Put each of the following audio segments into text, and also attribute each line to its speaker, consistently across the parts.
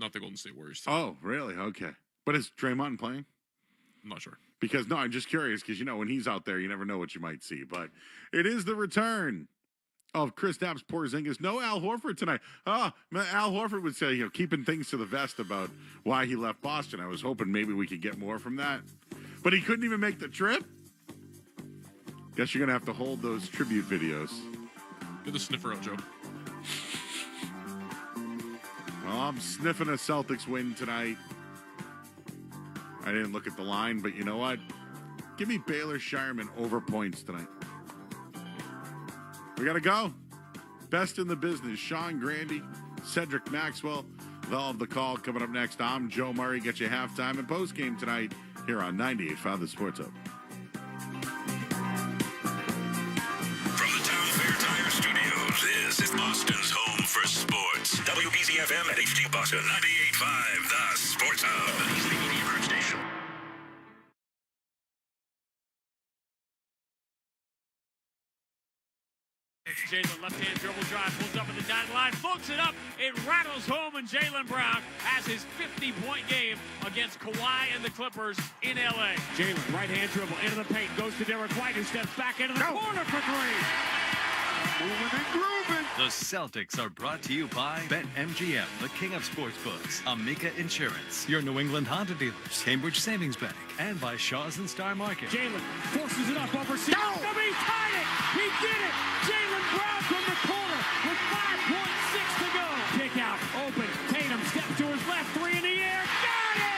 Speaker 1: not the Golden State Warriors.
Speaker 2: Oh, really? Okay. But is Draymond playing?
Speaker 1: I'm not sure.
Speaker 2: Because, no, I'm just curious because, when he's out there, you never know what you might see. But it is the return of Kristaps Porzingis. No Al Horford tonight. Al Horford would say, keeping things to the vest about why he left Boston. I was hoping maybe we could get more from that. But he couldn't even make the trip. Guess you're going to have to hold those tribute videos.
Speaker 1: Get the sniffer out, Joe.
Speaker 2: Well, I'm sniffing a Celtics win tonight. I didn't look at the line, but you know what? Give me Baylor Shireman over points tonight. We got to go. Best in the business. Sean Grandy, Cedric Maxwell. They'll have the call coming up next. I'm Joe Murray. Get you halftime and postgame tonight here on 98.5 The Sports Hub.
Speaker 3: From the Town Fair Tire Studios, this is Boston's home for sports. WBZ-FM at HD Boston 98.5 The Sports Hub. He's the media group station.
Speaker 4: Jalen, left-hand dribble drive, pulls up at the dotted line, floats it up, it rattles home, and Jaylen Brown has his 50-point game against Kawhi and the Clippers in L.A. Jalen, right-hand dribble, into the paint, goes to Derek White, who steps back into the corner for three.
Speaker 5: Moving and grooving.
Speaker 6: The Celtics are brought to you by BetMGM, the king of sportsbooks, Amica Insurance, your New England Honda dealers, Cambridge Savings Bank, and by Shaw's and Star Market.
Speaker 4: Jalen forces it up over C.
Speaker 5: No!
Speaker 4: He tied it! He did it! Jaylen Brown from the corner with 5.6 to go. Kick out, open, Tatum steps to his left, three in the air, got it!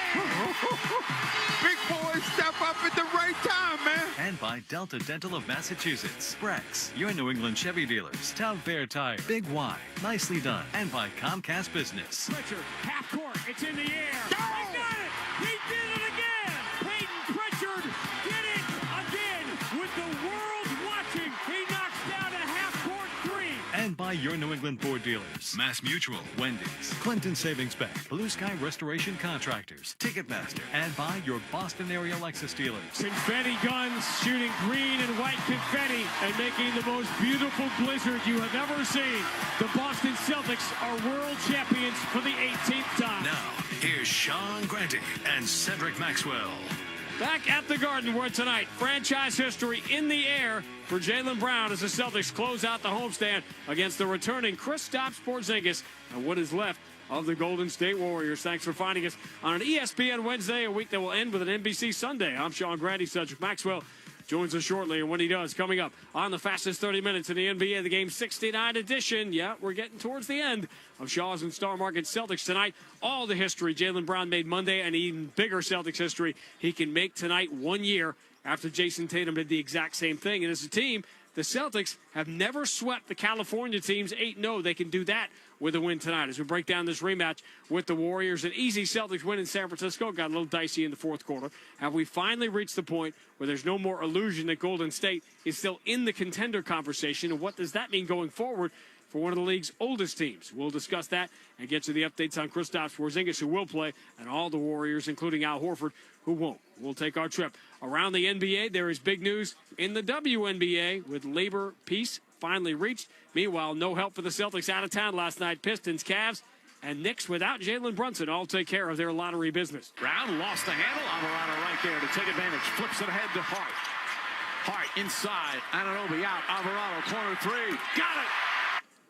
Speaker 5: Big boys step up at the right time, man.
Speaker 6: And by Delta Dental of Massachusetts, Brex, your New England Chevy dealers, Town Fair Tire, Big Y, nicely done, and by Comcast Business.
Speaker 4: Pritchard, half court, it's in the air. They got it! He did it again! Peyton Pritchard did it again with the world watching. He knocks down a half-court three.
Speaker 6: And by your New England Ford dealers, Mass Mutual, Wendy's, Clinton Savings Bank, Blue Sky Restoration Contractors, Ticketmaster, and by your Boston area Lexus dealers.
Speaker 4: Confetti guns shooting green and white confetti and making the most beautiful blizzard you have ever seen. The Boston Celtics are world champions for the 18th time.
Speaker 3: Now, here's Sean Grandy and Cedric Maxwell.
Speaker 4: Back at the Garden where tonight, franchise history in the air for Jaylen Brown as the Celtics close out the homestand against the returning Kristaps Porzingis and what is left of the Golden State Warriors. Thanks for finding us on an ESPN Wednesday, a week that will end with an NBC Sunday. I'm Sean Grandy. Cedric Maxwell joins us shortly, and when he does, coming up on the fastest 30 minutes in the NBA, the Game 69 edition. Yeah, we're getting towards the end of Shaw's and Star Market Celtics tonight. All the history Jaylen Brown made Monday, and even bigger Celtics history he can make tonight 1 year after Jason Tatum did the exact same thing. And as a team, the Celtics have never swept the California teams 8-0. They can do that with a win tonight as we break down this rematch with the Warriors. An easy Celtics win in San Francisco. Got a little dicey in the fourth quarter. Have we finally reached the point where there's no more illusion that Golden State is still in the contender conversation? And what does that mean going forward for one of the league's oldest teams? We'll discuss that and get you the updates on Kristaps Porzingis, who will play, and all the Warriors, including Al Horford, who won't. We'll take our trip around the NBA. There is big news in the WNBA with labor peace finally reached. Meanwhile, no help for the Celtics out of town last night. Pistons, Cavs, and Knicks without Jalen Brunson all take care of their lottery business.
Speaker 7: Brown lost the handle. Alvarado right there to take advantage. Flips it ahead to Hart. Hart inside. Anunoby out. Alvarado, corner three. Got it!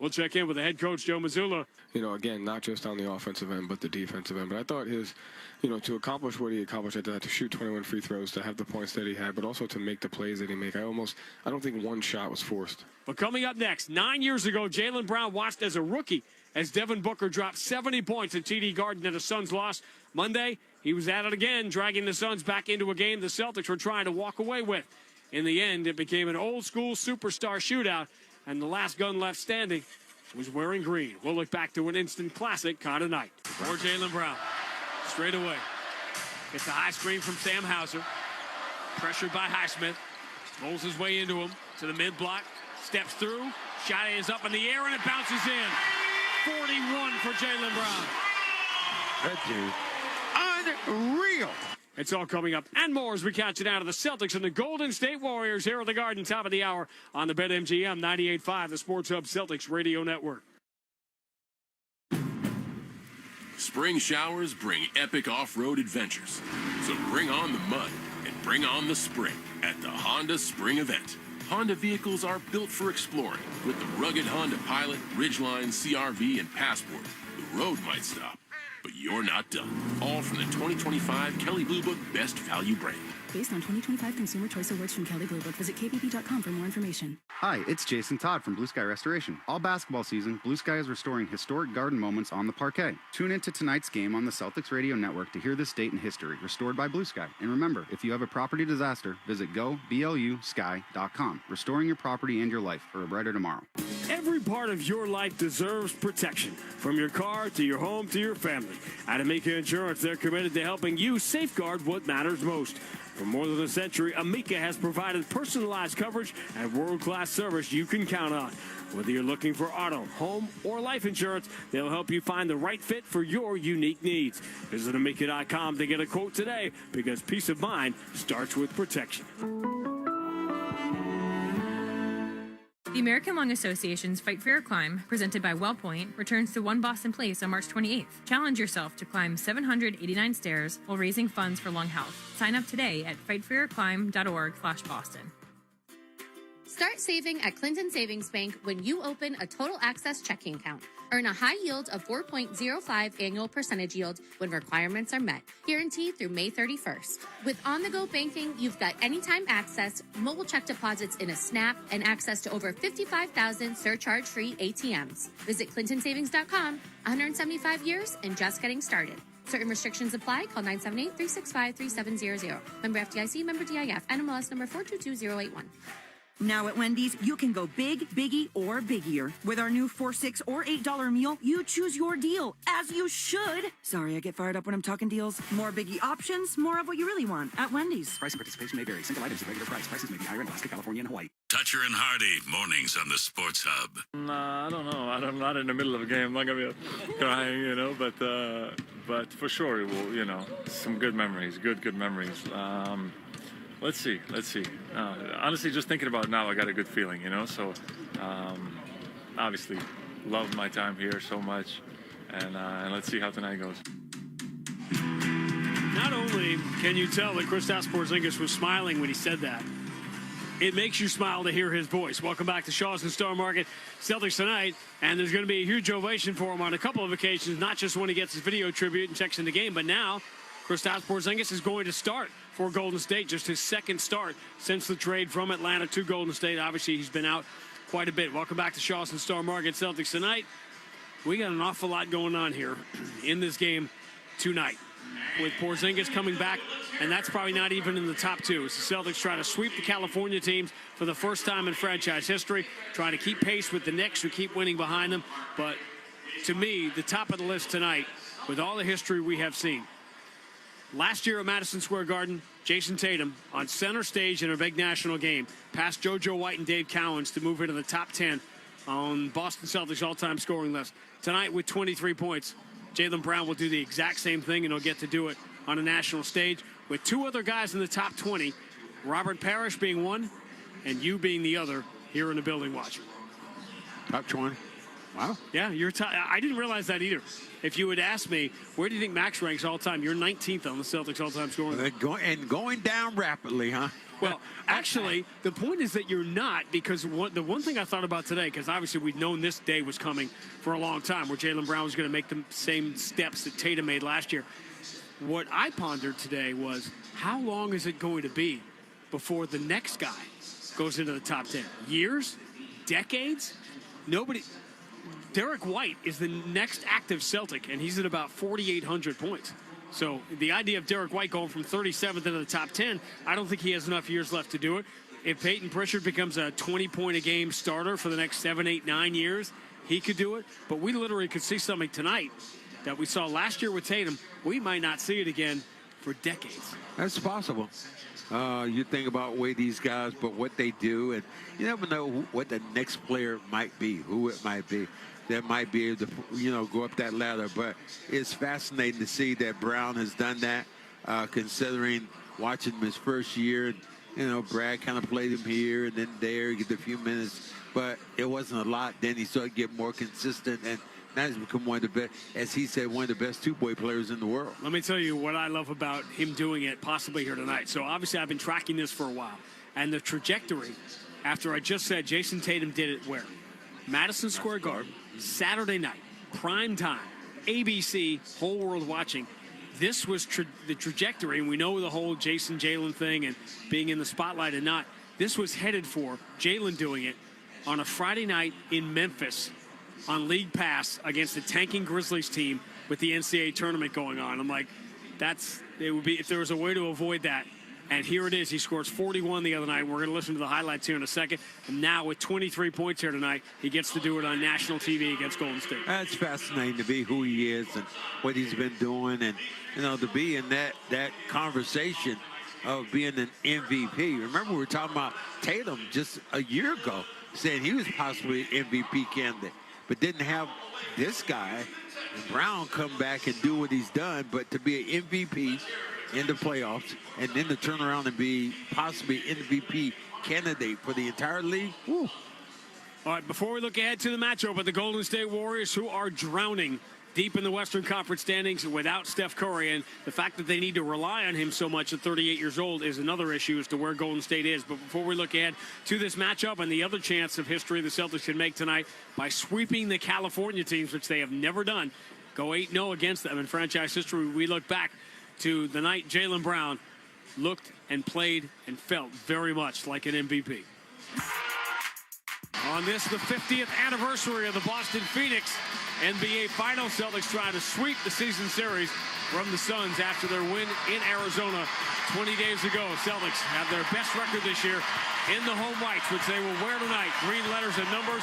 Speaker 4: We'll check in with the head coach, Joe Mazzulla.
Speaker 8: Again, not just on the offensive end, but the defensive end. But I thought his, to accomplish what he accomplished, I thought to shoot 21 free throws, to have the points that he had, but also to make the plays that he made. I don't think one shot was forced.
Speaker 4: But coming up next, 9 years ago, Jaylen Brown watched as a rookie as Devin Booker dropped 70 points at TD Garden in a Suns loss. Monday, he was at it again, dragging the Suns back into a game the Celtics were trying to walk away with. In the end, it became an old-school superstar shootout, and the last gun left standing was wearing green. We'll look back to an instant classic kind of night. For Jaylen Brown, straight away. Gets a high screen from Sam Hauser. Pressured by Highsmith. Rolls his way into him to the mid-block. Steps through. Shot is up in the air, and it bounces in. 41 for Jaylen Brown.
Speaker 5: That dude, unreal.
Speaker 4: It's all coming up and more as we catch it out of the Celtics and the Golden State Warriors here at the Garden, top of the hour on the BetMGM 98.5, the Sports Hub Celtics Radio Network.
Speaker 9: Spring showers bring epic off-road adventures. So bring on the mud and bring on the spring at the Honda Spring Event. Honda vehicles are built for exploring. With the rugged Honda Pilot, Ridgeline, CRV, and Passport, the road might stop, but you're not done. All from the 2025 Kelley Blue Book Best Value Brand.
Speaker 10: Based on 2025 Consumer Choice Awards from Kelley Blue Book. Visit kbb.com for more information.
Speaker 11: Hi, it's Jason Todd from Blue Sky Restoration. All basketball season, Blue Sky is restoring historic garden moments on the parquet. Tune into tonight's game on the Celtics Radio Network to hear this date in history, restored by Blue Sky. And remember, if you have a property disaster, visit goblusky.com. Restoring your property and your life for a brighter tomorrow.
Speaker 4: Every part of your life deserves protection, from your car to your home to your family. At Amica Insurance, they're committed to helping you safeguard what matters most. For more than a century, Amica has provided personalized coverage and world-class service you can count on. Whether you're looking for auto, home, or life insurance, they'll help you find the right fit for your unique needs. Visit Amica.com to get a quote today, because peace of mind starts with protection.
Speaker 12: The American Lung Association's Fight for Your Climb, presented by WellPoint, returns to One Boston Place on March 28th. Challenge yourself to climb 789 stairs while raising funds for lung health. Sign up today at fightforyourclimb.org/Boston.
Speaker 13: Start saving at Clinton Savings Bank when you open a Total Access checking account. Earn a high yield of 4.05 annual percentage yield when requirements are met. Guaranteed through May 31st. With on-the-go banking, you've got anytime access, mobile check deposits in a snap, and access to over 55,000 surcharge-free ATMs. Visit ClintonSavings.com. 175 years and just getting started. Certain restrictions apply. Call 978-365-3700. Member FDIC, member DIF, NMLS number 422081.
Speaker 14: Now at Wendy's, you can go big, biggie, or biggier. With our new $4, $6, or $8 meal, you choose your deal, as you should. Sorry, I get fired up when I'm talking deals. More biggie options, more of what you really want at Wendy's.
Speaker 15: Price and participation may vary. Single items at regular price. Prices may be higher in Alaska, California, and Hawaii.
Speaker 3: Toucher and Hardy, mornings on the Sports Hub.
Speaker 16: I don't know. I'm not in the middle of a game. I'm not going to be crying, but for sure, it will, some good memories, good memories. Let's see. Honestly, just thinking about it now, I got a good feeling, So, obviously, love my time here so much, and let's see how tonight goes.
Speaker 4: Not only can you tell that Kristaps Porzingis was smiling when he said that, it makes you smile to hear his voice. Welcome back to Shaw's and Star Market. Celtics tonight, and there's going to be a huge ovation for him on a couple of occasions, not just when he gets his video tribute and checks in the game, but now Kristaps Porzingis is going to start for Golden State, just his second start since the trade from Atlanta to Golden State. Obviously, he's been out quite a bit. Welcome back to Shaw's and Star Market. Celtics tonight. We got an awful lot going on here in this game tonight, with Porzingis coming back, and that's probably not even in the top two. As the Celtics try to sweep the California teams for the first time in franchise history, trying to keep pace with the Knicks, who keep winning behind them. But to me, the top of the list tonight, with all the history we have seen, last year at Madison Square Garden, Jason Tatum on center stage in a big national game passed JoJo White and Dave Cowens to move into the top 10 on Boston Celtics all-time scoring list. Tonight with 23 points, Jaylen Brown will do the exact same thing, and he'll get to do it on a national stage with two other guys in the top 20, Robert Parish being one and you being the other here in the building watching.
Speaker 5: Top 20. Wow.
Speaker 4: Yeah, I didn't realize that either. If you had asked me, where do you think Max ranks all time? You're 19th on the Celtics all-time scoring.
Speaker 5: Going down rapidly, huh?
Speaker 4: Well, actually, the point is that you're not, because the one thing I thought about today, because obviously we'd known this day was coming for a long time, where Jaylen Brown was going to make the same steps that Tatum made last year. What I pondered today was, how long is it going to be before the next guy goes into the top 10? Years? Decades? Derek White is the next active Celtic, and he's at about 4,800 points. So the idea of Derek White going from 37th into the top 10, I don't think he has enough years left to do it. If Peyton Pritchard becomes a 20-point-a-game starter for the next 7, 8, 9 years, he could do it. But we literally could see something tonight that we saw last year with Tatum. We might not see it again for decades.
Speaker 5: That's possible. You think about the way these guys, but what they do, and you never know what the next player might be, who it might be. That might be able to, go up that ladder. But it's fascinating to see that Brown has done that, considering watching him his first year. Brad kind of played him here and then there, get a few minutes. But it wasn't a lot. Then he started getting more consistent. And Now he's become one of the best, as he said, one of the best two-way players in the world.
Speaker 4: Let me tell you what I love about him doing it possibly here tonight. So obviously I've been tracking this for a while. And the trajectory, after I just said Jason Tatum did it where? Madison Square Garden, Saturday night, prime time, ABC, whole world watching. This was the trajectory, and we know the whole Jason Jalen thing and being in the spotlight and not. This was headed for Jalen doing it on a Friday night in Memphis on League Pass against the tanking Grizzlies team with the NCAA tournament going on. I'm like, it would be if there was a way to avoid that. And here it is. He scores 41 the other night. We're going to listen to the highlights here in a second. And now with 23 points here tonight, he gets to do it on national TV against Golden State.
Speaker 5: That's fascinating to be who he is and what he's been doing, and to be in that conversation of being an MVP. Remember, we were talking about Tatum just a year ago, saying he was possibly an MVP candidate, but didn't have this guy, Brown, come back and do what he's done. But to be an MVP in the playoffs and then to turn around and be possibly MVP candidate for the entire league. Woo.
Speaker 4: All right, before we look ahead to the matchup with the Golden State Warriors, who are drowning deep in the Western Conference standings without Steph Curry, and the fact that they need to rely on him so much at 38 years old is another issue as to where Golden State is. But before we look ahead to this matchup and the other chance of history the Celtics can make tonight by sweeping the California teams, which they have never done, go 8-0 against them in franchise history, we look back to the night Jaylen Brown looked and played and felt very much like an MVP. On this, the 50th anniversary of the Boston Phoenix NBA Finals, Celtics trying to sweep the season series from the Suns after their win in Arizona 20 days ago. Celtics have their best record this year in the home whites, which they will wear tonight. Green letters and numbers.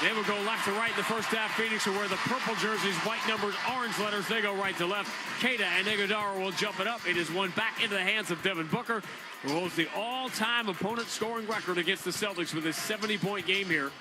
Speaker 4: They will go left to right in the first half. Phoenix will wear the purple jerseys, white numbers, orange letters. They go right to left. Keita and Iguodala will jump it up. It is one back into the hands of Devin Booker, who holds the all-time opponent scoring record against the Celtics with his 70-point game here.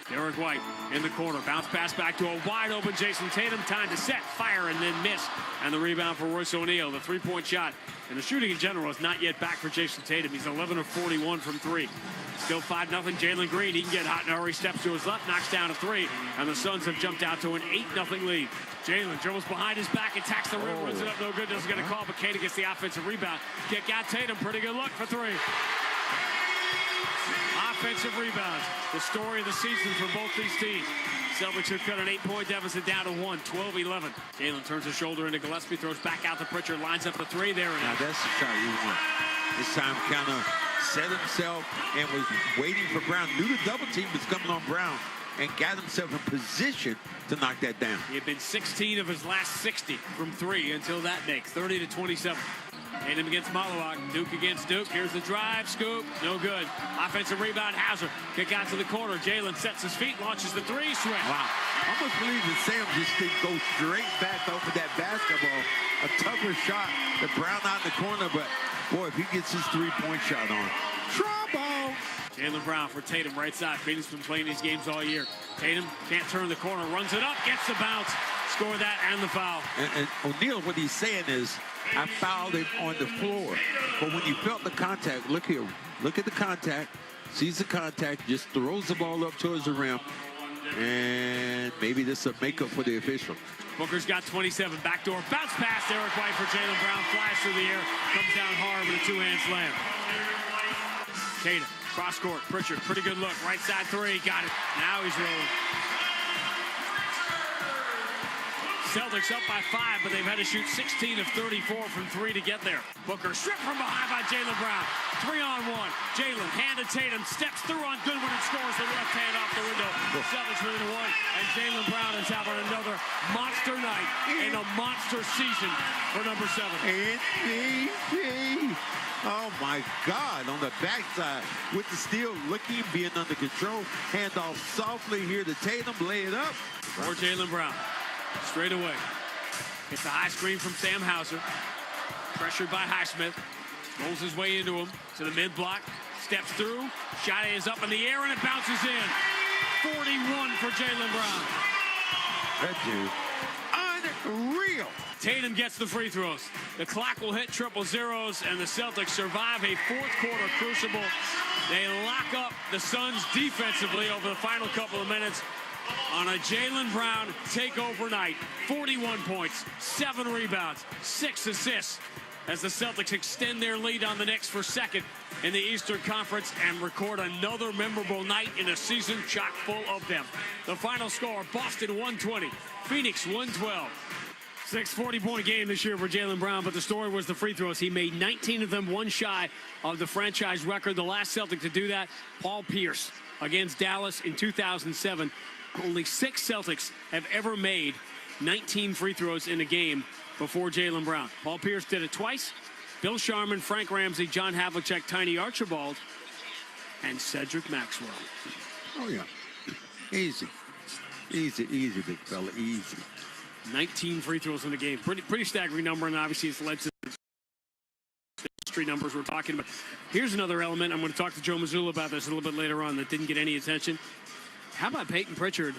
Speaker 4: Derek White in the corner. Bounce pass back to a wide-open Jason Tatum. Time to set, fire, and then miss. And the rebound for Royce O'Neal. The three-point shot. And the shooting in general is not yet back for Jason Tatum. He's 11 of 41 from three. Still 5-0. Jalen Green, he can get hot in a hurry. Steps to his left, knocks down a three. And the Suns have jumped out to an 8-0 lead. Jalen dribbles behind his back, attacks the rim, runs it up, no good. Doesn't get a call, but Keita gets the offensive rebound. Kick out Tatum. Pretty good look for three. Offensive rebounds. The story of the season for both these teams. Celtics have cut an 8-point deficit down to 1, 12-11. Jalen turns his shoulder into Gillespie, throws back out to Pritchard, lines up the three there.
Speaker 5: Now that's the shot you want. This time kind of set himself and was waiting for Brown. Knew the double team was coming on Brown and got himself in position to knock that down.
Speaker 4: He had been 16 of his last 60 from three until that makes 30-27. Tatum against Malawak. Duke against Duke. Here's the drive. Scoop. No good. Offensive rebound. Hauser. Kick out to the corner. Jalen sets his feet. Launches the three. Swing.
Speaker 5: Wow. I almost believe that Sam just didn't go straight back off of that basketball. A tougher shot than Brown out in the corner. But, boy, if he gets his three-point shot on. Trouble.
Speaker 4: Jaylen Brown for Tatum. Right side. Phoenix been playing these games all year. Tatum can't turn the corner. Runs it up. Gets the bounce. Score that and the foul.
Speaker 5: And O'Neal, what he's saying is, I fouled him on the floor. But when you felt the contact, look here. Look at the contact. Sees the contact. Just throws the ball up towards the rim. And maybe this is a makeup for the official.
Speaker 4: Booker's got 27. Backdoor bounce pass. Derek White for Jaylen Brown. Flies through the air. Comes down hard with a two-hand slam. Keita. Cross court. Pritchard. Pretty good look. Right side three. Got it. Now he's rolling. Celtics up by 5, but they've had to shoot 16 of 34 from three to get there. Booker stripped from behind by Jaylen Brown. 3-on-1. Jalen hand to Tatum. Steps through on Goodwin and scores the left hand off the window. Celtics within one. And Jaylen Brown is having another monster night and a monster season for number 7.
Speaker 5: MVP. Oh, my God. On the backside with the steal, looking, being under control. Hand off softly here to Tatum. Lay it up.
Speaker 4: For Jaylen Brown. Straight away. Gets a high screen from Sam Hauser. Pressured by Highsmith. Rolls his way into him to the mid block. Steps through. Shot is up in the air and it bounces in. 41 for Jaylen Brown.
Speaker 5: That dude. Unreal.
Speaker 4: Tatum gets the free throws. The clock will hit triple zeros and the Celtics survive a fourth quarter crucible. They lock up the Suns defensively over the final couple of minutes. on a Jaylen Brown takeover night. 41 points, 7 rebounds, 6 assists as the Celtics extend their lead on the Knicks for second in the Eastern Conference and record another memorable night in a season chock full of them. The final score, Boston 120, Phoenix 112. 40-point game this year for Jaylen Brown, but the story was the free throws. He made 19 of them, one shy of the franchise record. The last Celtic to do that, Paul Pierce against Dallas in 2007. Only 6 Celtics have ever made 19 free throws in a game before Jaylen Brown. Paul Pierce did it twice. Bill Sharman, Frank Ramsey, John Havlicek, Tiny Archibald, and Cedric Maxwell.
Speaker 5: Oh, yeah. Easy. Easy, big fella. Easy.
Speaker 4: 19 free throws in the game. Pretty staggering number, and obviously it's led to the history numbers we're talking about. Here's another element. I'm going to talk to Joe Mazzulla about this a little bit later on that didn't get any attention. How about Peyton Pritchard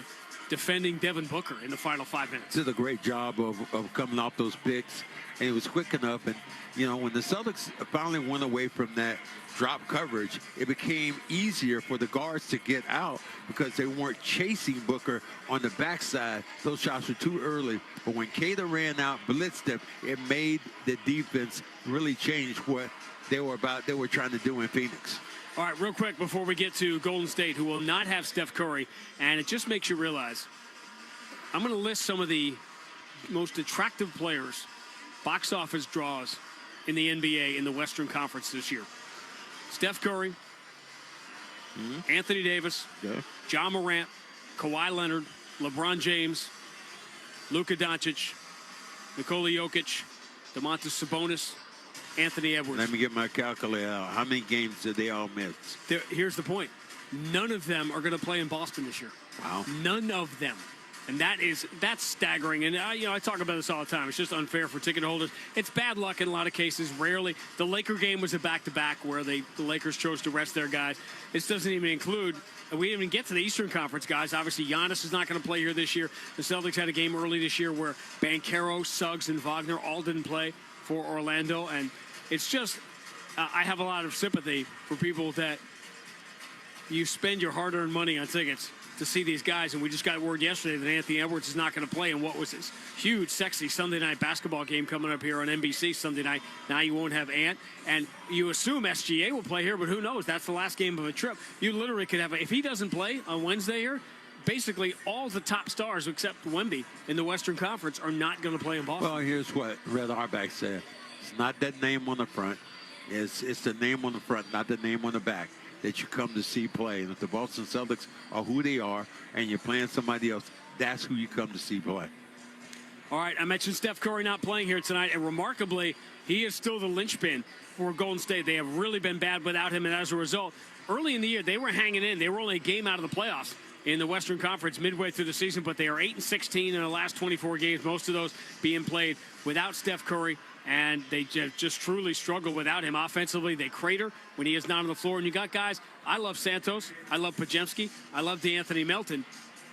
Speaker 4: defending Devin Booker in the final 5 minutes?
Speaker 5: Did a great job of coming off those picks, and it was quick enough. And, you know, when the Celtics finally went away from that drop coverage, it became easier for the guards to get out because they weren't chasing Booker on the backside. Those shots were too early. But when Kata ran out, blitzed them, it made the defense really change what they were trying to do in Phoenix.
Speaker 4: All right, real quick before we get to Golden State, who will not have Steph Curry, and it just makes you realize, I'm going to list some of the most attractive players, box office draws in the NBA in the Western Conference this year. Steph Curry, Anthony Davis, John Morant, Kawhi Leonard, LeBron James, Luka Doncic, Nikola Jokic, Domantas Sabonis, Anthony Edwards.
Speaker 5: Let me get my calculator out. How many games did they all miss?
Speaker 4: Here's the point. None of them are going to play in Boston this year.
Speaker 5: Wow.
Speaker 4: None of them. And that's staggering. And, I talk about this all the time. It's just unfair for ticket holders. It's bad luck in a lot of cases. Rarely. The Laker game was a back-to-back where the Lakers chose to rest their guys. This doesn't even include, we didn't even get to the Eastern Conference guys. Obviously, Giannis is not going to play here this year. The Celtics had a game early this year where Banchero, Suggs, and Wagner all didn't play for Orlando. And it's just, I have a lot of sympathy for people that you spend your hard-earned money on tickets to see these guys, and we just got word yesterday that Anthony Edwards is not going to play in what was this huge, sexy Sunday night basketball game coming up here on NBC Sunday night. Now you won't have Ant, and you assume SGA will play here, but who knows? That's the last game of a trip. You literally could have, if he doesn't play on Wednesday here, basically all the top stars except Wemby in the Western Conference are not going to play in Boston.
Speaker 5: Well, here's what Red Auerbach said. It's not that name on the front. It's the name on the front, not the name on the back, that you come to see play. And if the Boston Celtics are who they are and you're playing somebody else, that's who you come to see play.
Speaker 4: All right, I mentioned Steph Curry not playing here tonight, and remarkably, he is still the linchpin for Golden State. They have really been bad without him, and as a result, early in the year, they were hanging in. They were only a game out of the playoffs in the Western Conference midway through the season, but they are 8-16 in the last 24 games, most of those being played without Steph Curry. And they just truly struggle without him. Offensively, they crater when he is not on the floor. And you got guys, I love Santos, I love Podziemski, I love DeAnthony Melton.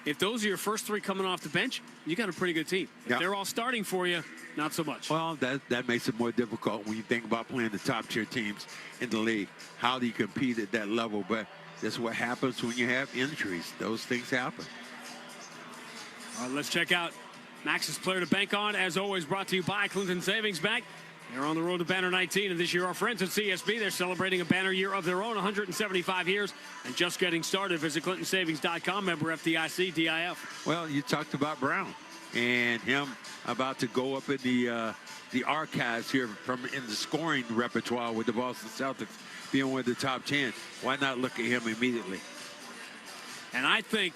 Speaker 4: If those are your first three coming off the bench, you got a pretty good team. If they're all starting for you, not so much.
Speaker 5: Well, that makes it more difficult when you think about playing the top-tier teams in the league. How do you compete at that level? But that's what happens when you have injuries. Those things happen.
Speaker 4: All right, let's check out Max's player to bank on, as always, brought to you by Clinton Savings Bank. They're on the road to Banner 19, and this year our friends at CSB, they're celebrating a banner year of their own, 175 years, and just getting started. Visit ClintonSavings.com, member FDIC, DIF.
Speaker 5: Well, you talked about Brown and him about to go up in the archives here in the scoring repertoire with the Boston Celtics being one of the top 10. Why not look at him immediately?
Speaker 4: And I think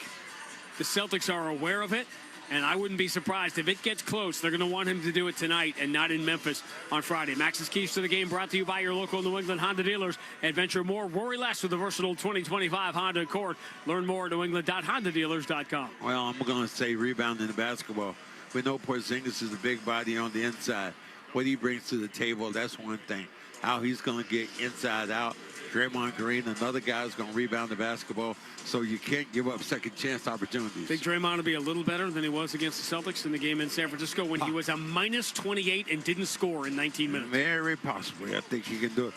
Speaker 4: the Celtics are aware of it. And I wouldn't be surprised if it gets close. They're going to want him to do it tonight and not in Memphis on Friday. Max's Keys to the Game brought to you by your local New England Honda dealers. Adventure more, worry less with the versatile 2025 Honda Accord. Learn more at newengland.hondadealers.com.
Speaker 5: Well, I'm going to say rebounding the basketball. We know Porzingis is a big body on the inside. What he brings to the table, that's one thing. How he's going to get inside out. Draymond Green, another guy is going to rebound the basketball, so you can't give up second chance opportunities.
Speaker 4: Think Draymond will be a little better than he was against the Celtics in the game in San Francisco when he was a -28 and didn't score in 19 minutes.
Speaker 5: Very possibly. I think he can do it.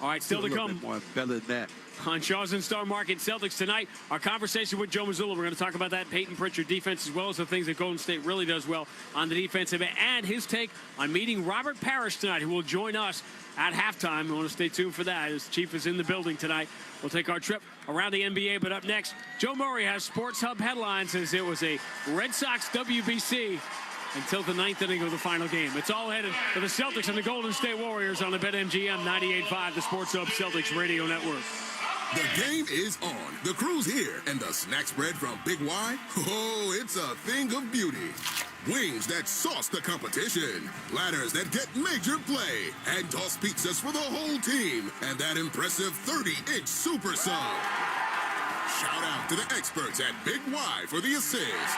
Speaker 4: All right, still to come.
Speaker 5: More better than that.
Speaker 4: On Shaw's and Star Market Celtics tonight, our conversation with Joe Mazzulla. We're going to talk about that Peyton Pritchard defense as well as the things that Golden State really does well on the defensive end, and his take on meeting Robert Parish tonight, who will join us at halftime. We want to stay tuned for that as Chief is in the building tonight. We'll take our trip around the NBA, but up next, Joe Murray has Sports Hub headlines as it was a Red Sox WBC until the ninth inning of the final game. It's all headed for the Celtics and the Golden State Warriors on the BetMGM 98.5, the Sports Hub Celtics Radio Network.
Speaker 17: The game is on. The crew's here. And the snack spread from Big Y? Oh, it's a thing of beauty. Wings that sauce the competition. Platters that get major play. And tossed pizzas for the whole team. And that impressive 30-inch super sub. Shout out to the experts at Big Y for the assist.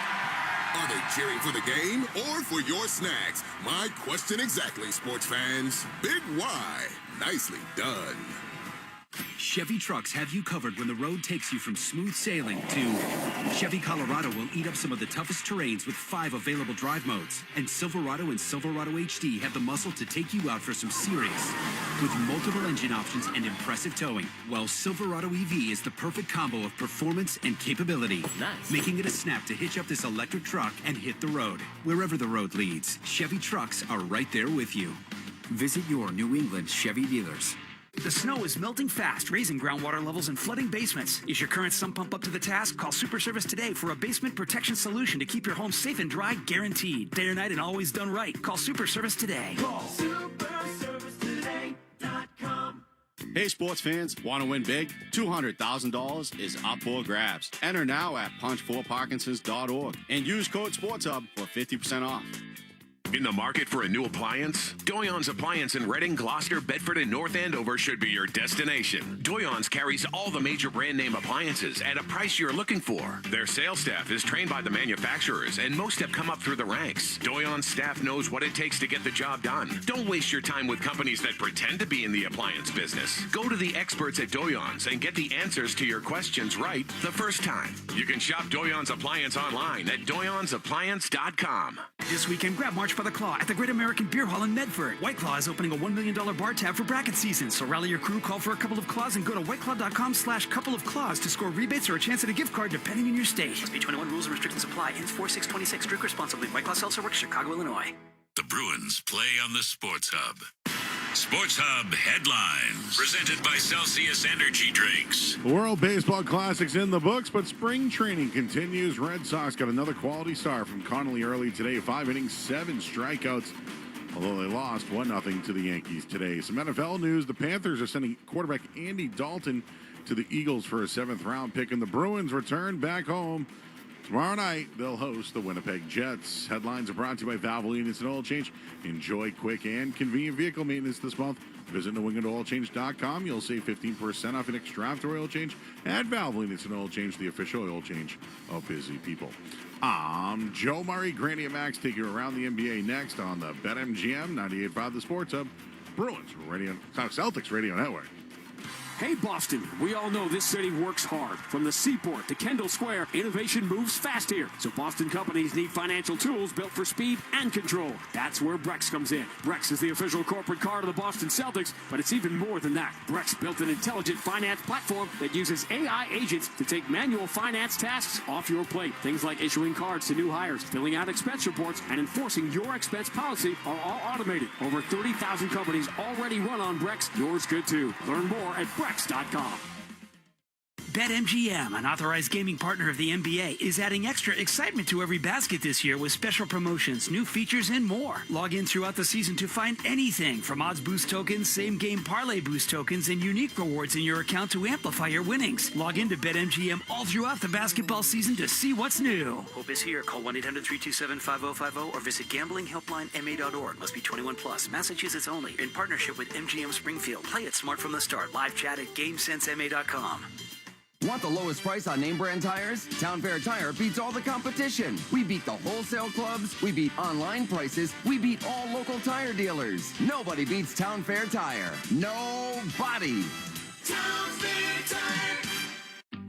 Speaker 17: Are they cheering for the game or for your snacks? My question exactly, sports fans. Big Y. Nicely done.
Speaker 15: Chevy trucks have you covered when the road takes you from smooth sailing to Chevy Colorado will eat up some of the toughest terrains with 5 available drive modes. And Silverado and Silverado HD have the muscle to take you out for some serious with multiple engine options and impressive towing. While Silverado EV is the perfect combo of performance and capability, making it a snap to hitch up this electric truck and hit the road. Wherever the road leads, Chevy trucks are right there with you. Visit your New England Chevy dealers.
Speaker 18: The snow is melting fast, raising groundwater levels and flooding basements. Is your current sump pump up to the task? Call Super Service today for a basement protection solution to keep your home safe and dry, guaranteed. Day or night and always done right. Call Super Service today. Call superservicetoday.com.
Speaker 19: Hey, sports fans, want to win big? $200,000 is up for grabs. Enter now at punch4parkinsons.org and use code SportsHub for 50% off.
Speaker 3: In the market for a new appliance? Doyon's Appliance in Reading, Gloucester, Bedford, and North Andover should be your destination. Doyon's carries all the major brand name appliances at a price you're looking for. Their sales staff is trained by the manufacturers, and most have come up through the ranks. Doyon's staff knows what it takes to get the job done. Don't waste your time with companies that pretend to be in the appliance business. Go to the experts at Doyon's and get the answers to your questions right the first time. You can shop Doyon's Appliance online at doyonsappliance.com.
Speaker 18: This weekend, grab March by the Claw at the Great American Beer Hall in Medford. White Claw is opening a $1 million bar tab for bracket season, so rally your crew, call for a couple of claws, and go to whiteclaw.com/couple of claws to score rebates or a chance at a gift card depending on your state. SB 21 rules and restrictions apply. Ends 4/6/26. Drink responsibly. White Claw Seltzer Works, Chicago, Illinois.
Speaker 3: The Bruins play on the Sports Hub. Sports Hub headlines presented by Celsius Energy Drinks.
Speaker 2: World Baseball Classics in the books, but spring training continues. Red Sox got another quality start from Connolly early today. 5 innings, 7 strikeouts, although they lost 1-0 to the Yankees today. Some NFL news. The Panthers are sending quarterback Andy Dalton to the Eagles for a 7th-round pick, and the Bruins return back home. Tomorrow night, they'll host the Winnipeg Jets. Headlines are brought to you by Valvoline Instant Oil Change. Enjoy quick and convenient vehicle maintenance this month. Visit NewEnglandOilChange.com. You'll save 15% off an next draft or oil change at Valvoline Instant Oil Change, the official oil change of busy people. I'm Joe Murray. Granny and Max take you around the NBA next on the BetMGM 98.5 The Sports Hub. Bruins Radio, Celtics Radio Network.
Speaker 7: Hey, Boston, we all know this city works hard. From the Seaport to Kendall Square, innovation moves fast here. So Boston companies need financial tools built for speed and control. That's where Brex comes in. Brex is the official corporate card of the Boston Celtics, but it's even more than that. Brex built an intelligent finance platform that uses AI agents to take manual finance tasks off your plate. Things like issuing cards to new hires, filling out expense reports, and enforcing your expense policy are all automated. Over 30,000 companies already run on Brex. Yours could too. Learn more at Brex.com.
Speaker 18: BetMGM, an authorized gaming partner of the NBA, is adding extra excitement to every basket this year with special promotions, new features, and more. Log in throughout the season to find anything from odds boost tokens, same-game parlay boost tokens, and unique rewards in your account to amplify your winnings. Log in to BetMGM all throughout the basketball season to see what's new. Hope is here. Call 1-800-327-5050 or visit gamblinghelplinema.org. Must be 21 plus. Massachusetts only. In partnership with MGM Springfield. Play it smart from the start. Live chat at GameSenseMA.com.
Speaker 20: Want the lowest price on name brand tires? Town Fair Tire beats all the competition. We beat the wholesale clubs. We beat online prices. We beat all local tire dealers. Nobody beats Town Fair Tire. Nobody.
Speaker 18: Town Fair Tire.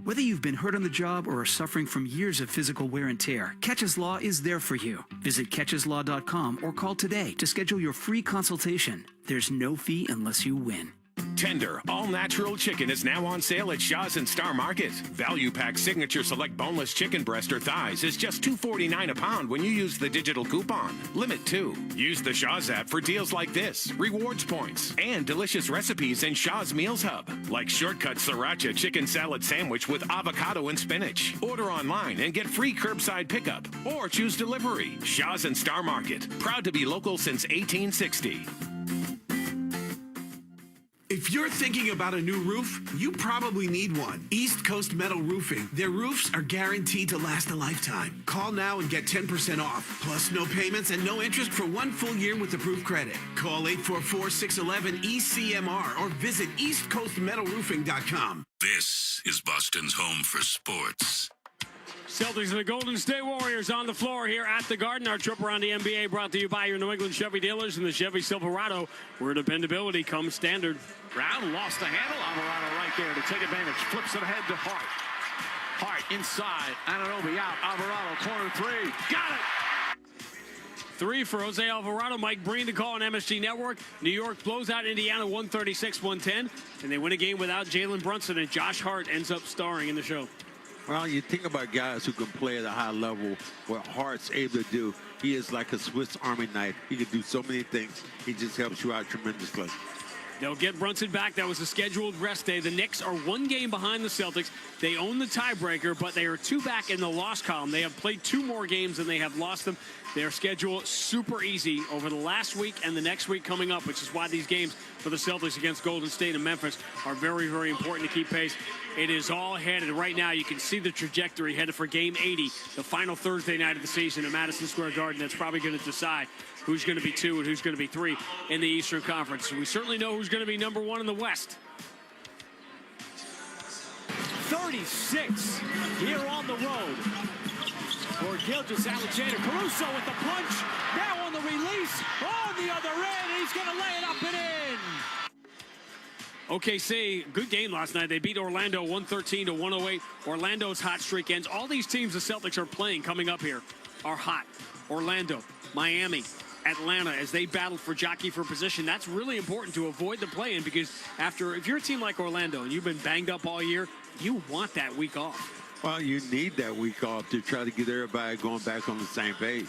Speaker 18: Whether you've been hurt on the job or are suffering from years of physical wear and tear, Catches Law is there for you. Visit catcheslaw.com or call today to schedule your free consultation. There's no fee unless you win.
Speaker 3: Tender, all-natural chicken is now on sale at Shaw's and Star Market. Value Pack Signature Select Boneless Chicken Breast or Thighs is just $2.49 a pound when you use the digital coupon. Limit 2. Use the Shaw's app for deals like this, rewards points, and delicious recipes in Shaw's Meals Hub, like Shortcut Sriracha Chicken Salad Sandwich with avocado and spinach. Order online and get free curbside pickup, or choose delivery. Shaw's and Star Market, proud to be local since 1860.
Speaker 21: If you're thinking about a new roof, you probably need one. East Coast Metal Roofing. Their roofs are guaranteed to last a lifetime. Call now and get 10% off, plus no payments and no interest for 1 full year with approved credit. Call 844-611-ECMR or visit eastcoastmetalroofing.com.
Speaker 22: This is Boston's home for sports.
Speaker 4: Celtics and the Golden State Warriors on the floor here at the Garden. Our trip around the NBA brought to you by your New England Chevy dealers and the Chevy Silverado, where dependability comes standard.
Speaker 7: Brown lost the handle. Alvarado right there to take advantage. Flips it ahead to Hart. Hart inside. Anunoby out. Alvarado, corner three. Got it!
Speaker 4: 3 for Jose Alvarado. Mike Breen to call on MSG Network. New York blows out Indiana 136-110. And they win a game without Jalen Brunson, and Josh Hart ends up starring in the show.
Speaker 5: Well, you think about guys who can play at a high level, what Hart's able to do. He is like a Swiss Army knife. He can do so many things. He just helps you out tremendously.
Speaker 4: They'll get Brunson back. That was a scheduled rest day. The Knicks are 1 game behind the Celtics. They own the tiebreaker, but they are 2 back in the loss column. They have played 2 more games than they have lost them. Their schedule super easy over the last week and the next week coming up, which is why these games for the Celtics against Golden State and Memphis are very, very important to keep pace. It is all headed right now. You can see the trajectory headed for Game 80, the final Thursday night of the season at Madison Square Garden. That's probably going to decide who's going to be 2 and who's going to be 3 in the Eastern Conference. We certainly know who's going to be number 1 in the West.
Speaker 7: 36 here on the road for Gilgeous-Alexander. Caruso with the punch. Now on the release. On the other end. He's going to lay it up and in.
Speaker 4: OKC, good game last night. They beat Orlando 113-108. Orlando's hot streak ends. All these teams the Celtics are playing coming up here are hot. Orlando, Miami, Atlanta, as they battle for jockey for position. That's really important to avoid the play-in, because if you're a team like Orlando and you've been banged up all year, you want that week off.
Speaker 5: Well, you need that week off to try to get everybody going back on the same page.